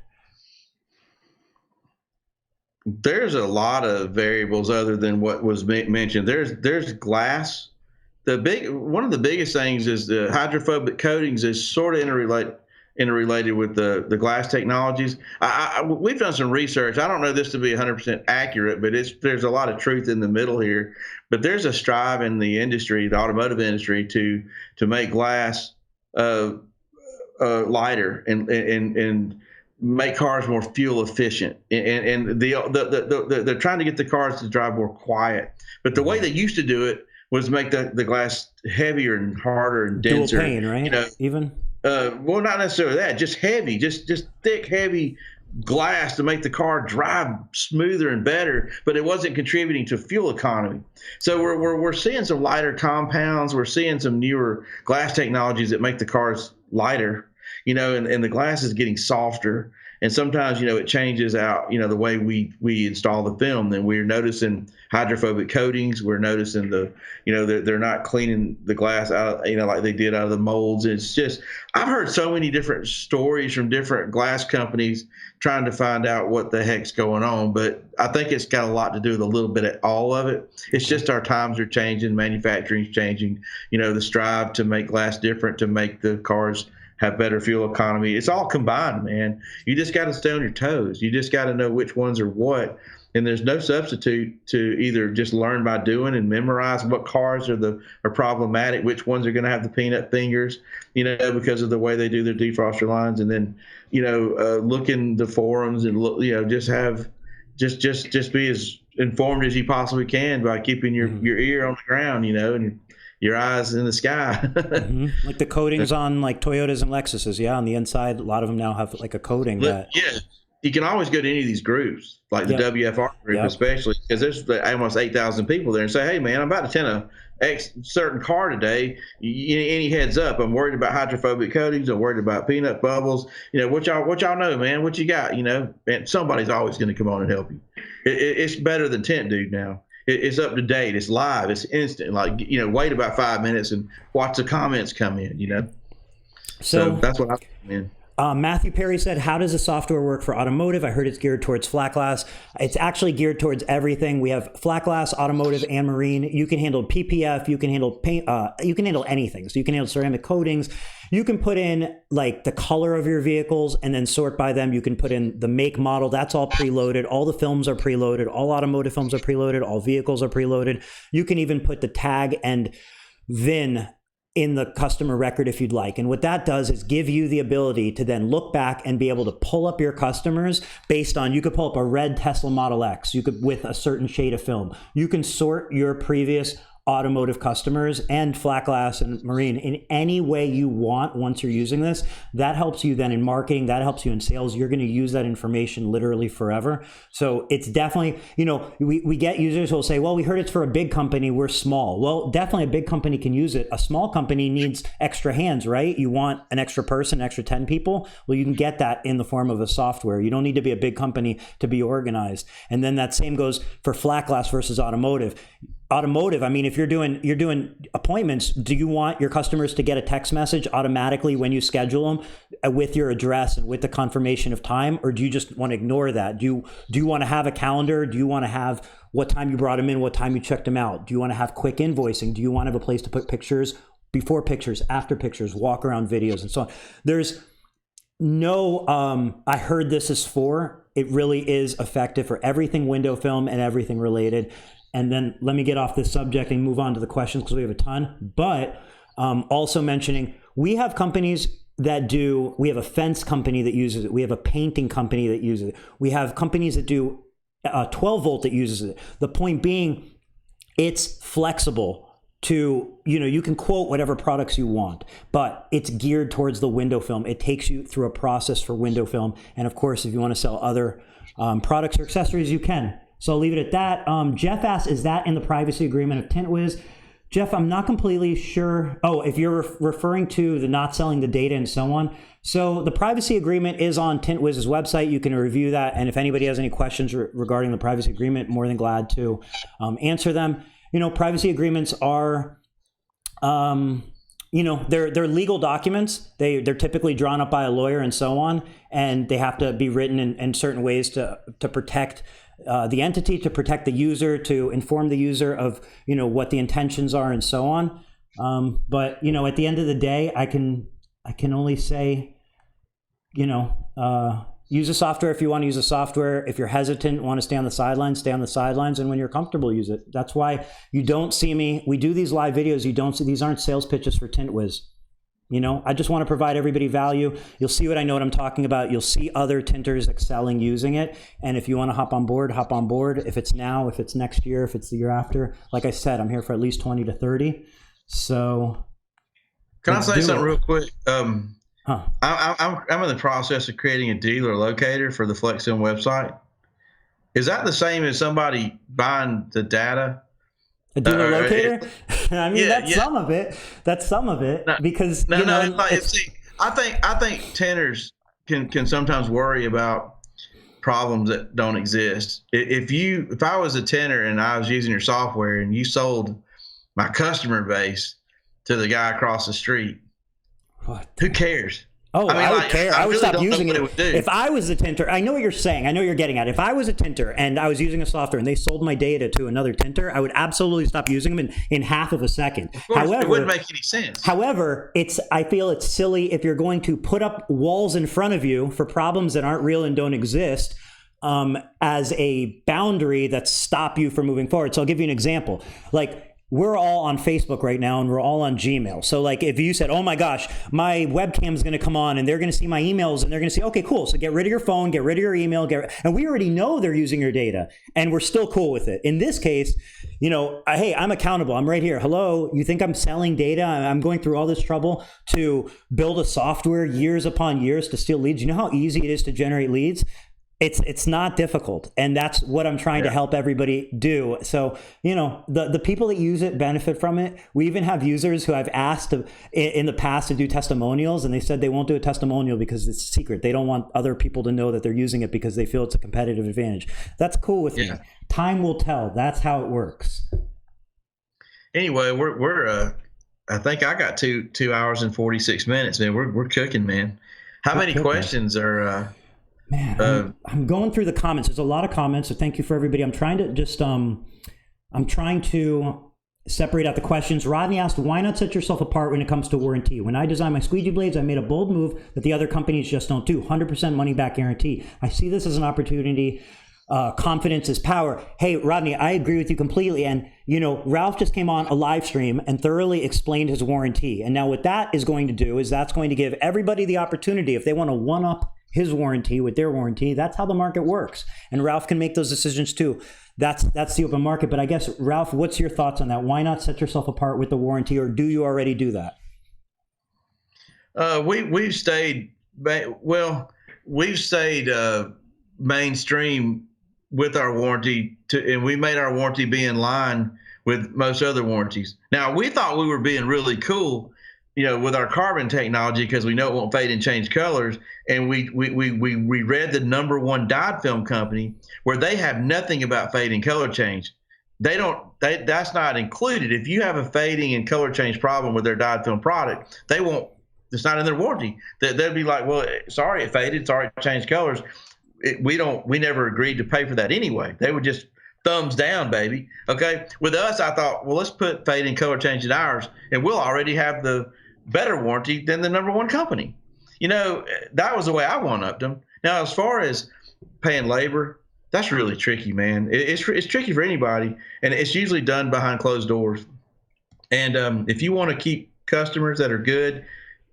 S1: There's a lot of variables other than what was mentioned. There's glass. One of the biggest things is the hydrophobic coatings is sort of interrelated with the glass technologies. We've done some research. I don't know this to be 100% accurate, but there's a lot of truth in the middle here. But there's a strive in the industry, the automotive industry, to make glass lighter and make cars more fuel efficient, and they're trying to get the cars to drive more quiet. But the way they used to do it was make the glass heavier and harder and denser.
S2: Dual pane, right? Even
S1: well, not necessarily that. Just heavy, just thick, heavy glass to make the car drive smoother and better. But it wasn't contributing to fuel economy. So we're seeing some lighter compounds. We're seeing some newer glass technologies that make the cars lighter. And the glass is getting softer. And sometimes, it changes out, the way we install the film. And we're noticing hydrophobic coatings. We're noticing they're not cleaning the glass out, like they did out of the molds. It's just, I've heard so many different stories from different glass companies trying to find out what the heck's going on. But I think it's got a lot to do with a little bit of all of it. It's just our times are changing, manufacturing's changing, the strive to make glass different, to make the cars have better fuel economy. It's all combined, man. You just got to stay on your toes. You just got to know which ones are what. And there's no substitute to either just learn by doing and memorize what cars are problematic, which ones are going to have the peanut fingers, because of the way they do their defroster lines. And then, look in the forums and look, just be informed as you possibly can by keeping your ear on the ground, and your eyes in the sky.
S2: Like the coatings on like Toyotas and Lexuses, on the inside, a lot of them now have like a coating that.
S1: Yeah, you can always go to any of these groups, like the WFR group, especially because there's almost 8,000 people there, and say, hey man, I'm about to tint a certain car today. Any heads up? I'm worried about hydrophobic coatings. I'm worried about peanut bubbles. What y'all know, man? What you got? And somebody's always going to come on and help you. It's better than Tint Dude now. It's up to date. It's live. It's instant. Like, wait about 5 minutes and watch the comments come in. So that's what I recommend.
S2: Matthew Perry said, how does the software work for automotive? I heard it's geared towards flat glass. It's actually geared towards everything. We have flat glass, automotive, and marine. You can handle PPF. You can handle paint. You can handle anything. So you can handle ceramic coatings. You can put in like the color of your vehicles and then sort by them. You can put in the make, model. That's all preloaded. All the films are preloaded. All automotive films are preloaded. All vehicles are preloaded. You can even put the tag and VIN in the customer record if you'd like. And what that does is give you the ability to then look back and be able to pull up your customers based on, you could pull up a red Tesla Model X, with a certain shade of film. You can sort your previous automotive customers and flat glass and marine in any way you want once you're using this. That helps you then in marketing, that helps you in sales. You're going to use that information literally forever. So it's definitely, we get users who will say, well, we heard it's for a big company, we're small. Well, definitely a big company can use it. A small company needs extra hands, right? You want an extra person, extra 10 people. Well, you can get that in the form of a software. You don't need to be a big company to be organized. And then that same goes for flat glass versus automotive. Automotive, I mean, if you're doing appointments, do you want your customers to get a text message automatically when you schedule them with your address and with the confirmation of time, or do you just want to ignore that? Do you want to have a calendar? Do you want to have what time you brought them in, what time you checked them out? Do you want to have quick invoicing? Do you want to have a place to put pictures, before pictures, after pictures, walk around videos, and so on? There's no, I heard this is for, it really is effective for everything window film and everything related. And then let me get off this subject and move on to the questions because we have a ton. But also mentioning, we have companies that we have a fence company that uses it. We have a painting company that uses it. We have companies that do 12 volt that uses it. The point being, it's flexible to, you can quote whatever products you want, but it's geared towards the window film. It takes you through a process for window film. And of course, if you want to sell other products or accessories, you can. So I'll leave it at that. Jeff asks, is that in the privacy agreement of Tint Wiz? Jeff, I'm not completely sure. Oh, if you're referring to the not selling the data and so on. So the privacy agreement is on Tint Wiz's website. You can review that. And if anybody has any questions regarding the privacy agreement, more than glad to answer them. Privacy agreements are, they're legal documents. They're typically drawn up by a lawyer and so on. And they have to be written in certain ways to protect the entity, to protect the user, to inform the user of, what the intentions are and so on. But, at the end of the day, I can only say, use a software if you want to use a software. If you're hesitant, want to stay on the sidelines, stay on the sidelines. And when you're comfortable, use it. That's why you don't see me. We do these live videos. You don't see, these aren't sales pitches for Tint Wiz. I just want to provide everybody value. You'll see what I know what I'm talking about. You'll see other tinters excelling using it. And if you want to hop on board, hop on board. If it's now, if it's next year, if it's the year after, like I said, I'm here for at least 20 to 30. So
S1: can I say something real quick? I'm in the process of creating a dealer locator for the Flexfilm website. Is that the same as somebody buying the data?
S2: A dealer locator? I mean, that's some of it. That's some of it, because
S1: see, I think tinters can sometimes worry about problems that don't exist. If I was a tinter and I was using your software and you sold my customer base to the guy across the street, who cares?
S2: Oh, I would care. I would stop using it. If I was a tinter, I know what you're saying. I know what you're getting at. If I was a tinter and I was using a software and they sold my data to another tinter, I would absolutely stop using them in half of a second.
S1: Of course, it wouldn't make any sense.
S2: However, I feel it's silly if you're going to put up walls in front of you for problems that aren't real and don't exist as a boundary that stop you from moving forward. So I'll give you an example. Like, we're all on Facebook right now and we're all on Gmail. So like if you said, oh my gosh, my webcam is going to come on and they're going to see my emails and they're going to say, okay, cool. So get rid of your phone, get rid of your email, and we already know they're using your data and we're still cool with it. In this case, you know, hey, I'm accountable. I'm right here. Hello. You think I'm selling data? I'm going through all this trouble to build a software years upon years to steal leads. You know how easy it is to generate leads? It's not difficult, and that's what I'm trying to help everybody do. So, you know, the people that use it benefit from it. We even have users who I've asked in the past to do testimonials, and they said they won't do a testimonial because it's a secret. They don't want other people to know that they're using it because they feel it's a competitive advantage. That's cool with me. Time will tell. That's how it works. Anyway,
S1: we're I think I got 2 hours and 46 minutes, man. We're cooking, man. How many questions are?
S2: Man, I'm going through the comments. There's a lot of comments, so thank you for everybody. I'm trying to just, I'm trying to separate out the questions. Rodney asked, why not set yourself apart when it comes to warranty? When I designed my squeegee blades, I made a bold move that the other companies just don't do. 100% money back guarantee. I see this as an opportunity. Confidence is power. Hey, Rodney, I agree with you completely. And, you know, Ralph just came on a live stream and thoroughly explained his warranty. And now what that is going to do is that's going to give everybody the opportunity, if they want to one-up his warranty with their warranty, that's how the market works. And Ralph can make those decisions too. That's the open market. But I guess, Ralph, what's your thoughts on that? Why not set yourself apart with the warranty, or do you already do that?
S1: We've stayed, mainstream with our warranty, and we made our warranty be in line with most other warranties. Now, we thought we were being really cool, you know, with our carbon technology, because we know it won't fade and change colors. And we read the #1 dyed film company, where they have nothing about fade and color change. That's not included. If you have a fading and color change problem with their dyed film product, they won't. It's not in their warranty. They'll be like, well, sorry it faded, sorry it changed colors. We never agreed to pay for that anyway. They would just thumbs down, baby. Okay. With us, I thought, well, let's put fade and color change in ours, and we'll already have the better warranty than the #1 company. You know, that was the way I one-upped them. Now, as far as paying labor, that's really tricky, man. It's tricky for anybody, and it's usually done behind closed doors. And if you want to keep customers that are good,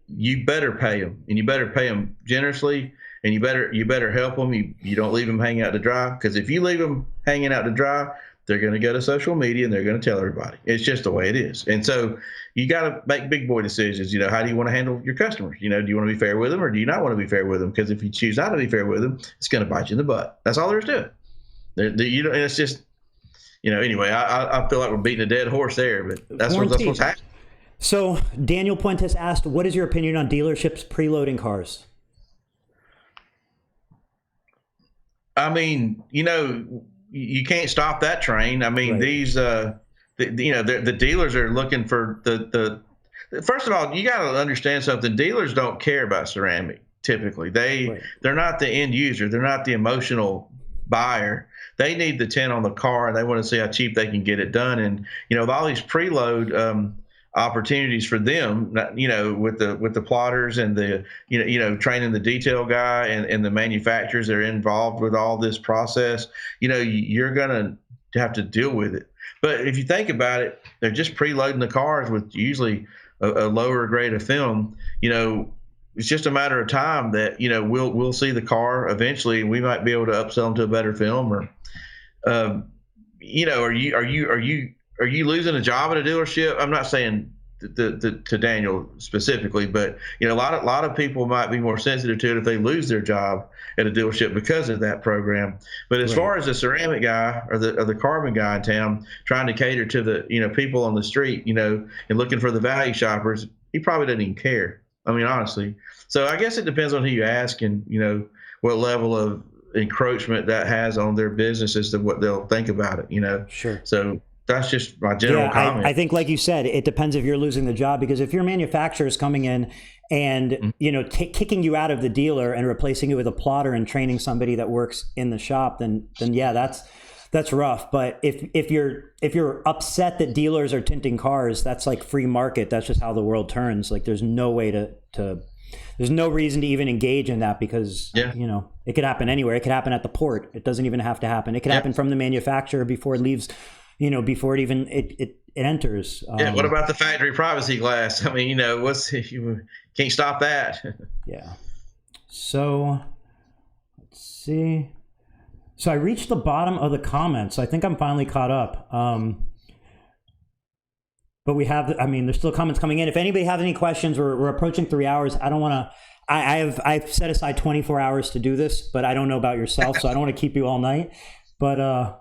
S1: you better pay them, and you better pay them generously, and you better help them. You don't leave them hanging out to dry, because if you leave them hanging out to dry, they're going to go to social media and they're going to tell everybody. It's just the way it is. And so you got to make big boy decisions. You know, how do you want to handle your customers? You know, do you want to be fair with them, or do you not want to be fair with them? Because if you choose not to be fair with them, it's going to bite you in the butt. That's all there is to it. You know, and it's just, you know, anyway, I feel like we're beating a dead horse there, but that's what's happening.
S2: So Daniel Puentes asked, what is your opinion on dealerships preloading cars?
S1: I mean, you know, you can't stop that train. I mean, these, the dealers are looking for first of all, you got to understand something. Dealers don't care about ceramic. Typically, they're not the end user. They're not the emotional buyer. They need the tint on the car, and they want to see how cheap they can get it done. And, you know, with all these preload opportunities for them, you know, with the plotters and the, you know, training the detail guy and the manufacturers that are involved with all this process, you know, you're going to have to deal with it. But if you think about it, they're just preloading the cars with usually a lower grade of film. You know, it's just a matter of time that, you know, we'll see the car eventually, and we might be able to upsell them to a better film. Or, you know, are you losing a job at a dealership? I'm not saying to Daniel specifically, but, you know, a lot of people might be more sensitive to it if they lose their job at a dealership because of that program. But as far as the ceramic guy or the carbon guy in town trying to cater to the, you know, people on the street, you know, and looking for the value shoppers, he probably doesn't even care. I mean, honestly. So I guess it depends on who you ask, and, you know, what level of encroachment that has on their business as to what they'll think about it, you know.
S2: Sure.
S1: So that's just my general comment.
S2: I think, like you said, it depends if you're losing the job, because if your manufacturer is coming in and, you know, kicking you out of the dealer and replacing it with a plotter and training somebody that works in the shop, then yeah, that's rough. But if you're upset that dealers are tinting cars, that's like free market. That's just how the world turns. Like, there's no way there's no reason to even engage in that, because, you know, it could happen anywhere. It could happen at the port. It doesn't even have to happen. It could happen from the manufacturer before it leaves, before it enters.
S1: Yeah. What about the factory privacy glass? I mean, you can't stop that.
S2: Yeah. So let's see. So I reached the bottom of the comments. I think I'm finally caught up. But we have, there's still comments coming in. If anybody has any questions, we're approaching 3 hours. I don't want to, I've set aside 24 hours to do this, but I don't know about yourself, so I don't want to keep you all night. But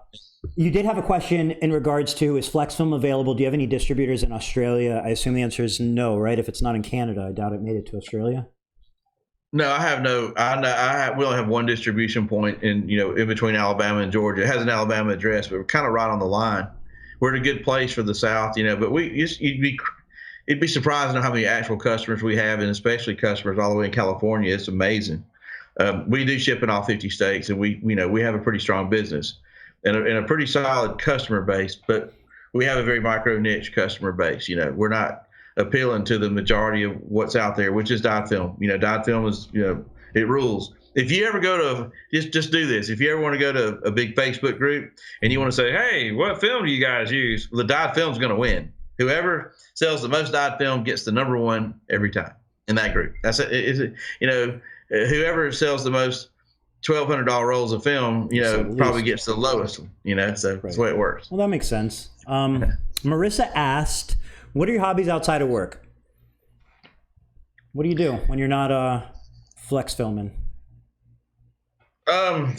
S2: you did have a question in regards to, is Flexfilm available? Do you have any distributors in Australia? I assume the answer is no, right? If it's not in Canada, I doubt it made it to Australia.
S1: No, I have no. We only have one distribution point in between Alabama and Georgia. It has an Alabama address, but we're kind of right on the line. We're in a good place for the South, but it'd be surprising how many actual customers we have, and especially customers all the way in California. It's amazing. We do ship in all 50 states, and we have a pretty strong business and a pretty solid customer base, but we have a very micro niche customer base. We're not appealing to the majority of what's out there, which is dyed film. Dyed film is, it rules. If you ever go to, just do this. If you ever want to go to a big Facebook group and you want to say, hey, what film do you guys use? Well, the dyed film's going to win. Whoever sells the most dyed film gets the number one every time in that group. That's it. Whoever sells the most $1,200 rolls of film, probably gets the lowest one. So that's the way it works.
S2: Well, that makes sense. Marissa asked, what are your hobbies outside of work? What do you do when you're not flex filming?
S1: Man,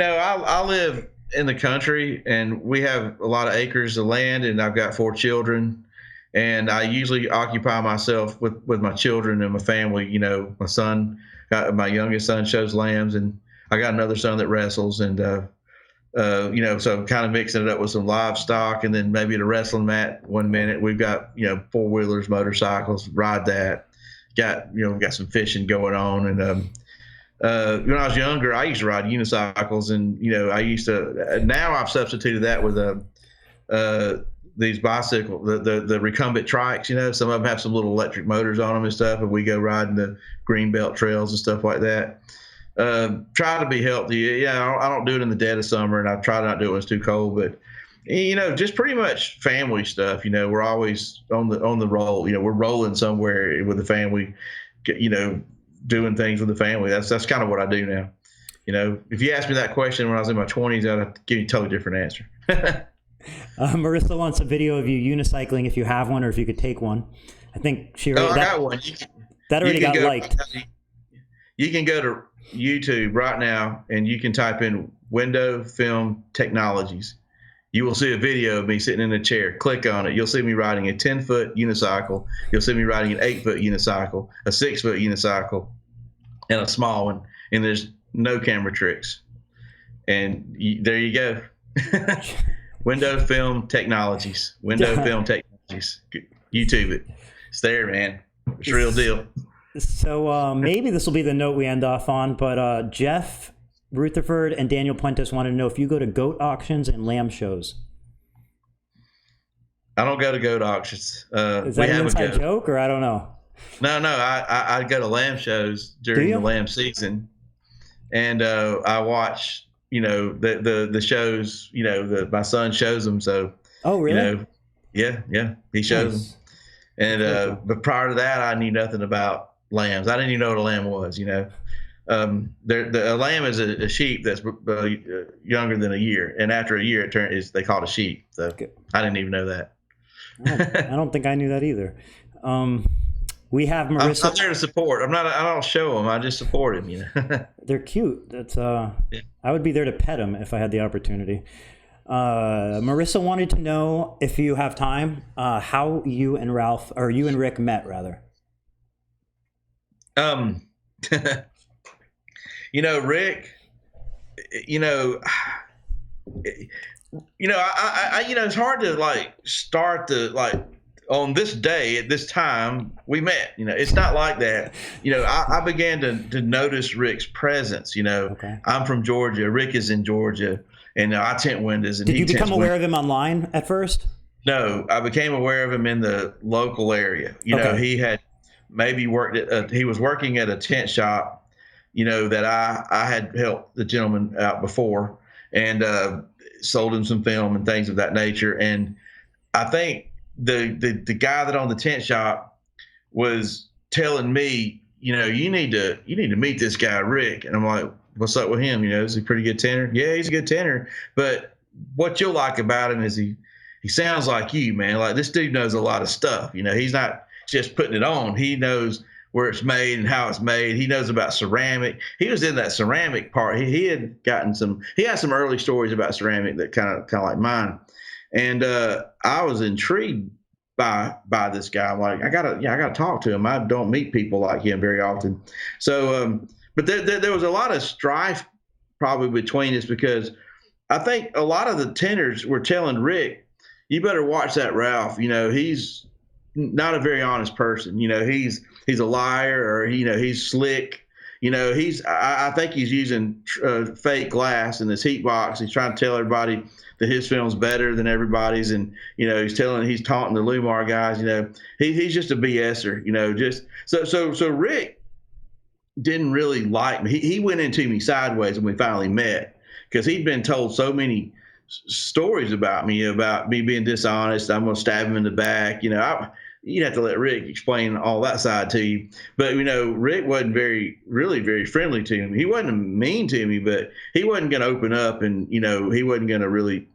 S1: I live in the country, and we have a lot of acres of land, and I've got 4 children, and I usually occupy myself with my children and my family. My son, my youngest son shows lambs, and I got another son that wrestles, and so I'm kind of mixing it up with some livestock, and then maybe at a wrestling mat 1 minute. We've got 4-wheelers, motorcycles, ride that. Got some fishing going on, and when I was younger, I used to ride unicycles, and I used to. Now I've substituted that with these bicycle, the recumbent trikes. Some of them have some little electric motors on them and stuff, and we go riding the greenbelt trails and stuff like that. Try to be healthy. Yeah, I don't do it in the dead of summer, and I try not to do it when it's too cold. But just pretty much family stuff. We're always on the roll. We're rolling somewhere with the family. Doing things with the family. That's kind of what I do now. If you asked me that question when I was in my 20s, I'd have to give you a totally different answer.
S2: Marissa wants a video of you unicycling, if you have one, or if you could take one. I think she already.
S1: I got one.
S2: That already got liked.
S1: You can go to YouTube right now, and you can type in Window Film Technologies. You will see a video of me sitting in a chair. Click on it. You'll see me riding a 10-foot unicycle. You'll see me riding an 8-foot unicycle, a 6-foot unicycle, and a small one. And there's no camera tricks. And there you go. Window Film Technologies. Window Film Technologies. YouTube it. It's there, man. It's a real deal.
S2: So maybe this will be the note we end off on, but Jeff Rutherford and Daniel Puentes wanted to know if you go to goat auctions and lamb shows.
S1: I don't go to goat auctions.
S2: Is that an inside joke, or I don't know?
S1: No. I go to lamb shows during the lamb season, and I watch the shows. My son shows them. So
S2: oh really?
S1: Yeah, he shows them. And but prior to that, I knew nothing about lambs. I didn't even know what a lamb was. A lamb is a sheep that's younger than a year, and after a year, they call it a sheep. So I didn't even know that.
S2: I don't think I knew that either. We have Marissa.
S1: I'm there to support. I don't show them. I just support them.
S2: They're cute. That's I would be there to pet them if I had the opportunity. Marissa wanted to know, if you have time, how you and Rick met, rather.
S1: Rick, it's hard to start on this day at this time we met. It's not like that. I began to notice Rick's presence.
S2: Okay.
S1: I'm from Georgia. Rick is in Georgia, and I tint windows. And
S2: did you become aware of him online at first?
S1: No, I became aware of him in the local area. He had maybe worked he was working at a tent shop, that I had helped the gentleman out before. And sold him some film and things of that nature. And I think the guy that owned the tent shop was telling me, you need to meet this guy, Rick. And I'm like, what's up with him? Is he a pretty good tenor? Yeah, he's a good tenor. But what you'll like about him is he sounds like you, man. Like, this dude knows a lot of stuff. He's not just putting it on. He knows where it's made and how it's made. He knows about ceramic. He was in that ceramic part. He had some early stories about ceramic that kind of like mine. And I was intrigued by this guy. I'm like, I gotta talk to him. I don't meet people like him very often. So, but there was a lot of strife probably between us, because I think a lot of the tenors were telling Rick, you better watch that Ralph. He's not a very honest person. He's a liar, or he's slick. I think he's using fake glass in this heat box. He's trying to tell everybody that his film's better than everybody's, and he's taunting the Lumar guys. He's just a BSer. Just so Rick didn't really like me. He went into me sideways when we finally met, because he'd been told so many stories about me being dishonest. I'm gonna stab him in the back. You'd have to let Rick explain all that side to you. But Rick wasn't really very friendly to me. He wasn't mean to me, but he wasn't going to open up, and he wasn't going to really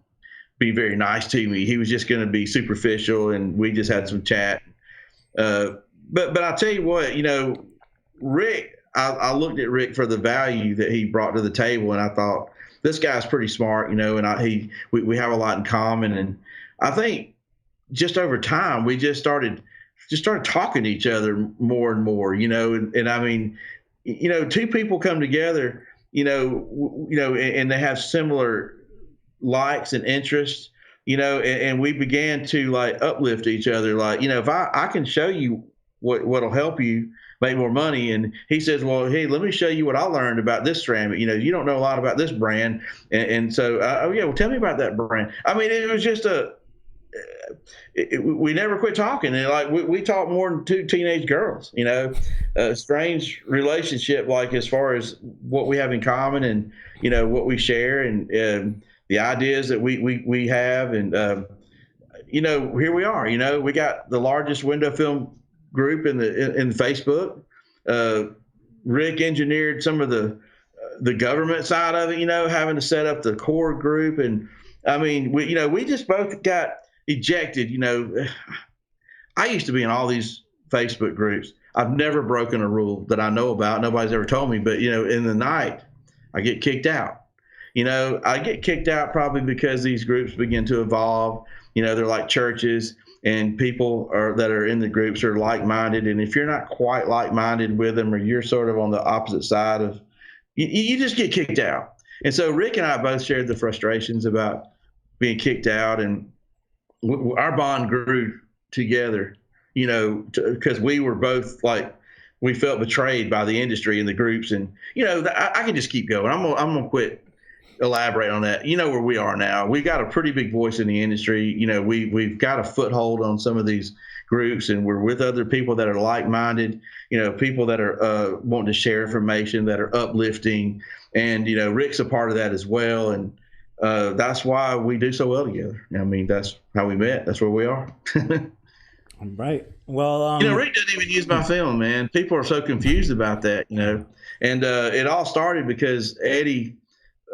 S1: be very nice to me. He was just going to be superficial, and we just had some chat. But I'll tell you what, Rick. I looked at Rick for the value that he brought to the table, and I thought, this guy's pretty smart, and we have a lot in common. And I think just over time, we just started talking to each other more and more, and I mean, two people come together, and they have similar likes and interests, and we began to like uplift each other. Like, if I can show you what'll help you make more money. And he says, well, hey, let me show you what I learned about this ceramic. You don't know a lot about this brand. And so, oh yeah, well, tell me about that brand. I mean, it was just we never quit talking. And like, we talked more than two teenage girls, a strange relationship, like as far as what we have in common, and, what we share, and the ideas that we have. And, here we are, we got the largest window film group in Facebook. Rick engineered some of the government side of it, having to set up the core group. And I mean, we just both got ejected. I used to be in all these Facebook groups. I've never broken a rule that I know about. Nobody's ever told me, but in the night I get kicked out. I get kicked out probably because these groups begin to evolve. They're like churches, and people that are in the groups are like-minded. And if you're not quite like-minded with them, or you're sort of on the opposite side of, you just get kicked out. And so Rick and I both shared the frustrations about being kicked out, and our bond grew together, because we were both like, we felt betrayed by the industry and the groups. And, I can just keep going. I'm going to quit elaborate on that. Where we are now, we got a pretty big voice in the industry. We've got a foothold on some of these groups, and we're with other people that are like-minded, people that are wanting to share information, that are uplifting. And, Rick's a part of that as well. And that's why we do so well together. I mean, that's how we met. That's where we are.
S2: Right. Well,
S1: Rick doesn't even use my film, man. People are so confused about that, and it all started because Eddie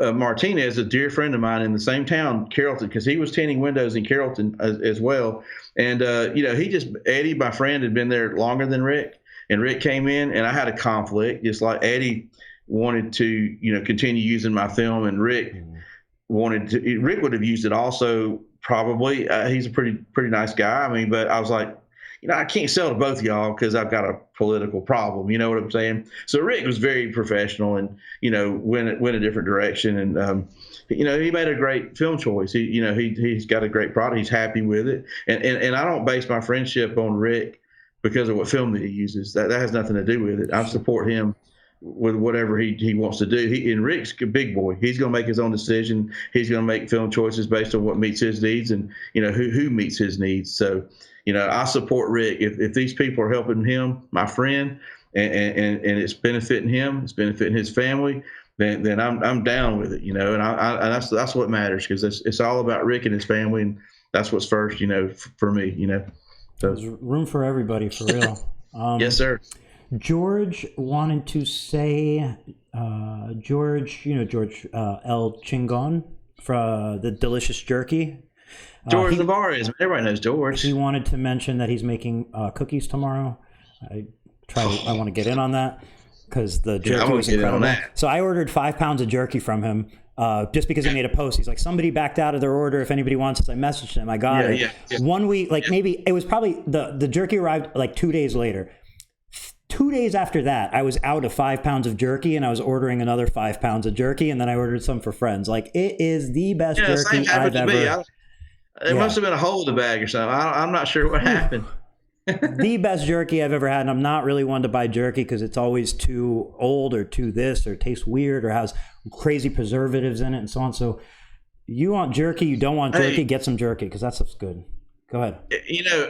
S1: Martinez, a dear friend of mine in the same town, Carrollton, because he was tinting windows in Carrollton as well. And, Eddie, my friend, had been there longer than Rick, and Rick came in, and I had a conflict, just like Eddie wanted to, continue using my film, and Rick Rick would have used it also, probably. He's a pretty nice guy. I mean, but I was like, I can't sell to both of y'all because I've got a political problem. You know what I'm saying? So Rick was very professional, and went a different direction. And he made a great film choice. He's got a great product. He's happy with it. And I don't base my friendship on Rick because of what film that he uses. That has nothing to do with it. I support him with whatever he wants to do. And Rick's a big boy. He's going to make his own decision. He's going to make film choices based on what meets his needs, and who meets his needs. So I support Rick. If these people are helping him, my friend, and it's benefiting him, it's benefiting his family, then I'm down with it, and and that's what matters, because it's all about Rick and his family, and that's what's first, for me. So
S2: there's room for everybody, for real.
S1: yes, sir.
S2: George wanted to say, George L. Chingon for the delicious jerky.
S1: George Navarez, everybody knows George.
S2: He wanted to mention that he's making cookies tomorrow. I want to get in on that, because the jerky was incredible. So I ordered 5 pounds of jerky from him, just because he made a post. He's like, somebody backed out of their order. If anybody wants it, I messaged him. I got it. Yeah. 1 week, maybe it was probably the jerky arrived like 2 days later. 2 days after that, I was out of 5 pounds of jerky, and I was ordering another 5 pounds of jerky, and then I ordered some for friends. Like, it is the best jerky I've ever.
S1: It must have been a hole in the bag or something. I'm not sure what happened.
S2: The best jerky I've ever had, and I'm not really one to buy jerky because it's always too old or too this or tastes weird or has crazy preservatives in it and so on. So you want jerky, you don't want jerky, get some jerky, because that stuff's good. Go ahead.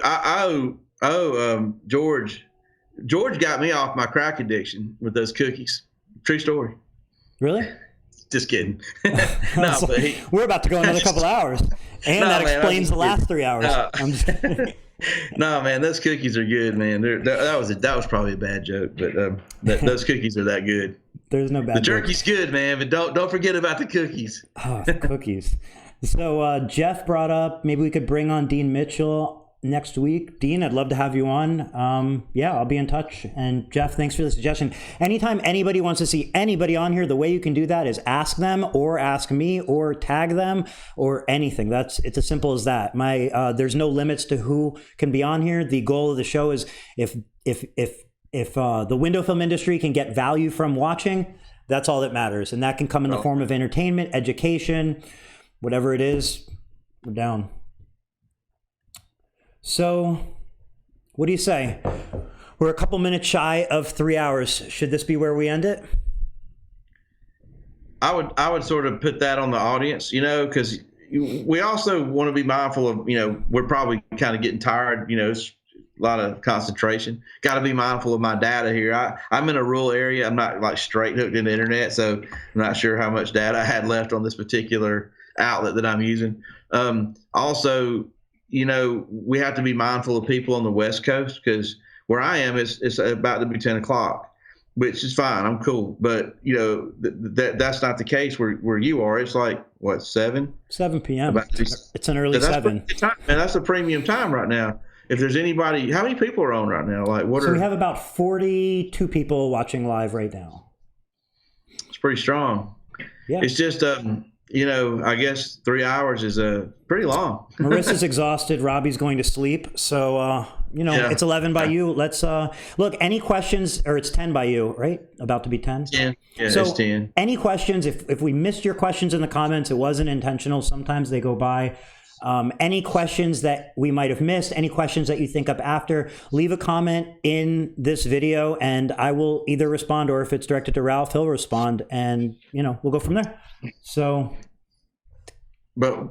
S1: I owe George. George got me off my crack addiction with those cookies. True story.
S2: Really?
S1: Just kidding.
S2: No, but we're about to go another couple hours, and that explains the last 3 hours. I'm just
S1: No, man, those cookies are good, man. That was probably a bad joke, but those cookies are that good.
S2: There's no bad.
S1: The jerky's good, man, but don't forget about the cookies.
S2: Oh, the cookies. So Jeff brought up maybe we could bring on Dean Mitchell next week. Dean, I'd love to have you on. Yeah, I'll be in touch. And Jeff, thanks for the suggestion. Anytime anybody wants to see anybody on here, the way you can do that is ask them, or ask me, or tag them, or anything. It's as simple as that. There's no limits to who can be on here. The goal of the show is if the window film industry can get value from watching, that's all that matters. And that can come in the form of entertainment, education, whatever it is. We're down. So, what do you say? We're a couple minutes shy of 3 hours. Should this be where we end it?
S1: I would sort of put that on the audience, because we also want to be mindful of, we're probably kind of getting tired, it's a lot of concentration. Got to be mindful of my data here. I'm in a rural area. I'm not like straight hooked into the internet, so I'm not sure how much data I had left on this particular outlet that I'm using. Also, we have to be mindful of people on the West Coast, because where I am, it's about to be 10 o'clock, which is fine. I'm cool. But, that's not the case where you are. It's like, what, 7?
S2: 7 p.m. It's an early 7.
S1: And that's a premium time right now. If there's anybody, how many people are on right now? So
S2: we have about 42 people watching live right now.
S1: It's pretty strong. Yeah. It's just, I guess 3 hours is pretty long.
S2: Marissa's exhausted. Robbie's going to sleep. So, It's 11 by you. Let's look, any questions, or it's 10 by you, right? About to be 10?
S1: 10. Yeah,
S2: so
S1: it's 10.
S2: Any questions? If we missed your questions in the comments, it wasn't intentional. Sometimes they go by. Any questions that we might have missed, any questions that you think up after, leave a comment in this video and I will either respond, or if it's directed to Ralph, he'll respond, and we'll go from there. So,
S1: but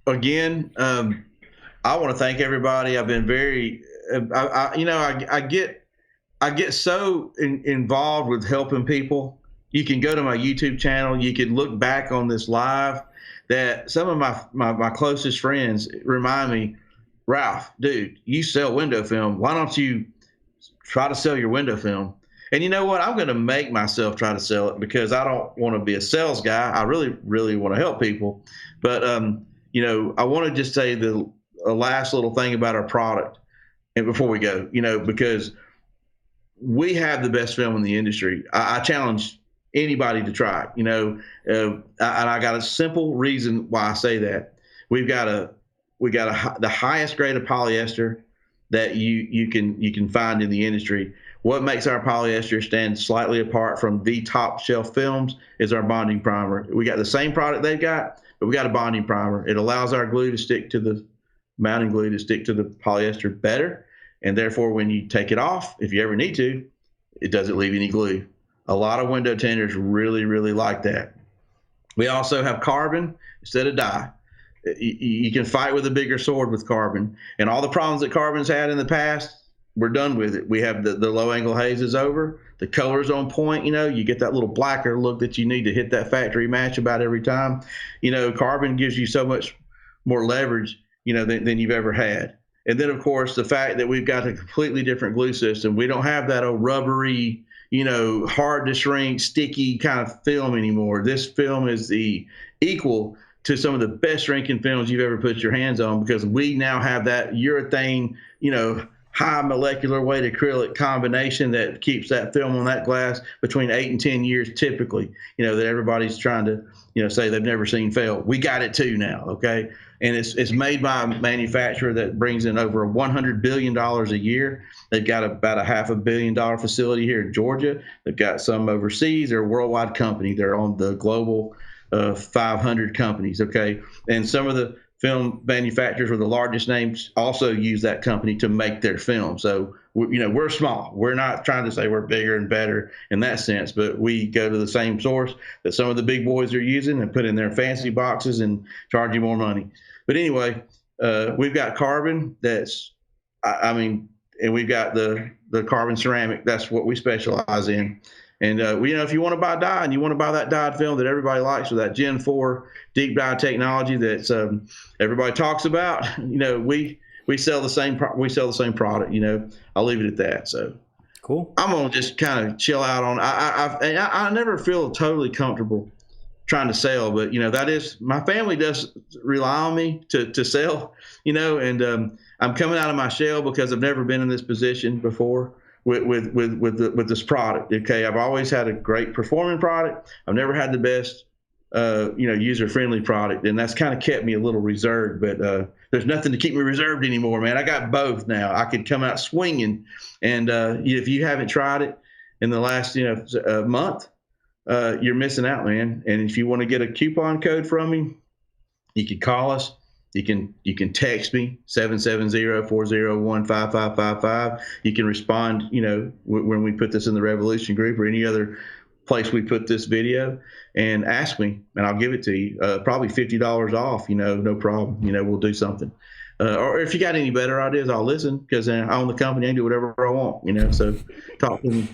S1: again, I want to thank everybody. I've been very, I get so involved with helping people. You can go to my YouTube channel. You can look back on this live. That some of my closest friends remind me, Ralph, dude, you sell window film. Why don't you try to sell your window film? And you know what? I'm going to make myself try to sell it, because I don't want to be a sales guy. I really, really want to help people. But, I want to just say the last little thing about our product, and before we go, because we have the best film in the industry. I challenge anybody to try it, and I got a simple reason why I say that. We got the highest grade of polyester that you can find in the industry. What makes our polyester stand slightly apart from the top shelf films is our bonding primer. We got the same product they've got, but we got a bonding primer. It allows our glue to stick to the mounting glue to stick to the polyester better, and therefore when you take it off, if you ever need to, it doesn't leave any glue. A lot of window tenders really, really like that. We also have carbon instead of dye. You can fight with a bigger sword with carbon. And all the problems that carbon's had in the past, we're done with it. We have the low angle haze is over. The color's on point. You get that little blacker look that you need to hit that factory match about every time. Carbon gives you so much more leverage, than you've ever had. And then, of course, the fact that we've got a completely different glue system. We don't have that old rubbery, hard to shrink, sticky kind of film anymore. This film is the equal to some of the best shrinking films you've ever put your hands on, because we now have that urethane, high molecular weight acrylic combination that keeps that film on that glass between 8 and 10 years typically, that everybody's trying to, say they've never seen fail. We got it too now, okay? And it's made by a manufacturer that brings in over $100 billion a year. They've got about a $500 million facility here in Georgia. They've got some overseas. They're a worldwide company. They're on the global 500 companies, okay? And some of the film manufacturers with the largest names also use that company to make their film. So, we're small. We're not trying to say we're bigger and better in that sense, but we go to the same source that some of the big boys are using and put in their fancy boxes and charge you more money. But anyway, we've got carbon that's, and we've got the carbon ceramic. That's what we specialize in. And, if you want to buy dye and you want to buy that dyed film that everybody likes with that Gen 4 deep dye technology that everybody talks about, we sell the same product. I'll leave it at that. So
S2: cool.
S1: I'm gonna just kind of chill out on. I never feel totally comfortable trying to sell, but that is, my family does rely on me to sell. And I'm coming out of my shell because I've never been in this position before. With this product, okay, I've always had a great performing product. I've never had the best, user-friendly product, and that's kind of kept me a little reserved. But there's nothing to keep me reserved anymore, man. I got both now. I could come out swinging, and if you haven't tried it in the last month, you're missing out, man. And if you want to get a coupon code from me, you can call us. You can text me 770-401-5555. You can respond, when we put this in the Revolution group or any other place we put this video, and ask me, and I'll give it to you. Probably $50 off. No problem. We'll do something. Or if you got any better ideas, I'll listen, because I own the company. I can do whatever I want. So talk to me.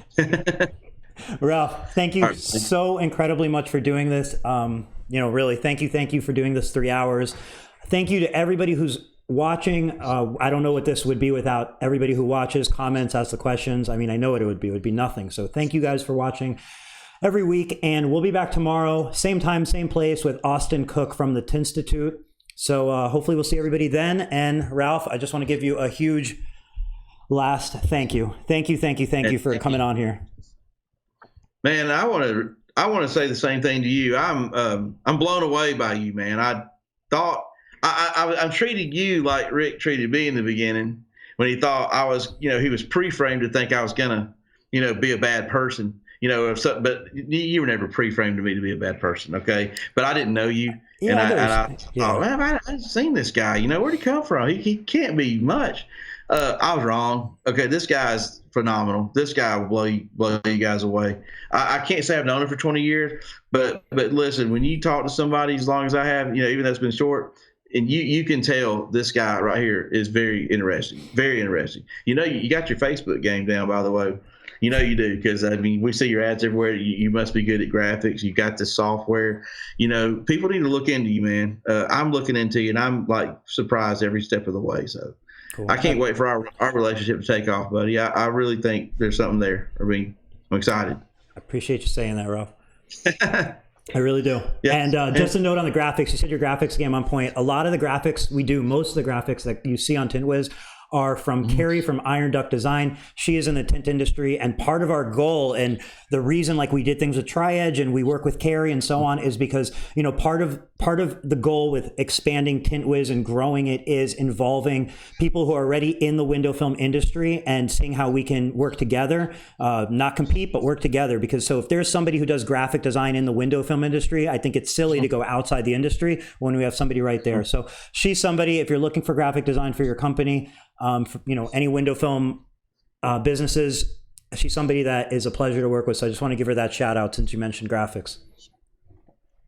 S2: Ralph, thank you so incredibly much for doing this. Really, thank you for doing this 3 hours. Thank you to everybody who's watching. I don't know what this would be without everybody who watches, comments, asks the questions. I know what it would be. It would be nothing. So thank you guys for watching every week. And we'll be back tomorrow, same time, same place, with Austin Cook from the Tinstitute. So hopefully we'll see everybody then. And Ralph, I just want to give you a huge last thank you. Thank you for coming on here.
S1: Man, I want to say the same thing to you. I'm blown away by you, man. I thought I'm treating you like Rick treated me in the beginning, when he thought I was, he was pre-framed to think I was gonna, be a bad person, but you were never pre-framed to me to be a bad person, okay? But I didn't know you, and I thought, man, I've seen this guy. Where'd he come from? He can't be much. I was wrong. Okay, this guy's phenomenal. This guy will blow you guys away. I can't say I've known him for 20 years, but listen, when you talk to somebody as long as I have, even though it's been short, and you can tell this guy right here is very interesting, very interesting. You got your Facebook game down, by the way. You do, because we see your ads everywhere. You must be good at graphics. You got this software. People need to look into you, man. I'm looking into you, and I'm like surprised every step of the way. So cool. I can't wait for our relationship to take off, buddy. I really think there's something there. I'm excited.
S2: I appreciate you saying that, Ralph. I really do. Yeah. And just a note on the graphics, you said your graphics game on point. A lot of the graphics we do, most of the graphics that you see on Tint Wiz are from Carrie from Iron Duck Design. She is in the tint industry, and part of our goal and the reason like we did things with Tri-Edge and we work with Carrie and so on is because, part of the goal with expanding Tint Wiz and growing it is involving people who are already in the window film industry and seeing how we can work together, not compete, but work together. Because so if there's somebody who does graphic design in the window film industry, I think it's silly to go outside the industry when we have somebody right there. So she's somebody, if you're looking for graphic design for your company, for, any window film businesses, she's somebody that is a pleasure to work with. So I just want to give her that shout out since you mentioned graphics.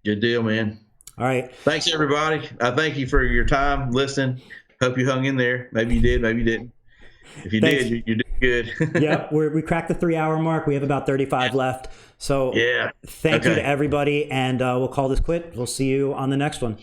S1: Good deal, man.
S2: All right.
S1: Thanks, everybody. I thank you for your time listening. Hope you hung in there. Maybe you did, maybe you didn't. If you did, you did. Good.
S2: Yep, we cracked the 3-hour mark. We have about 35 left. So
S1: Yeah.
S2: thank you
S1: Okay.
S2: to everybody, and we'll call this quit. We'll see you on the next one.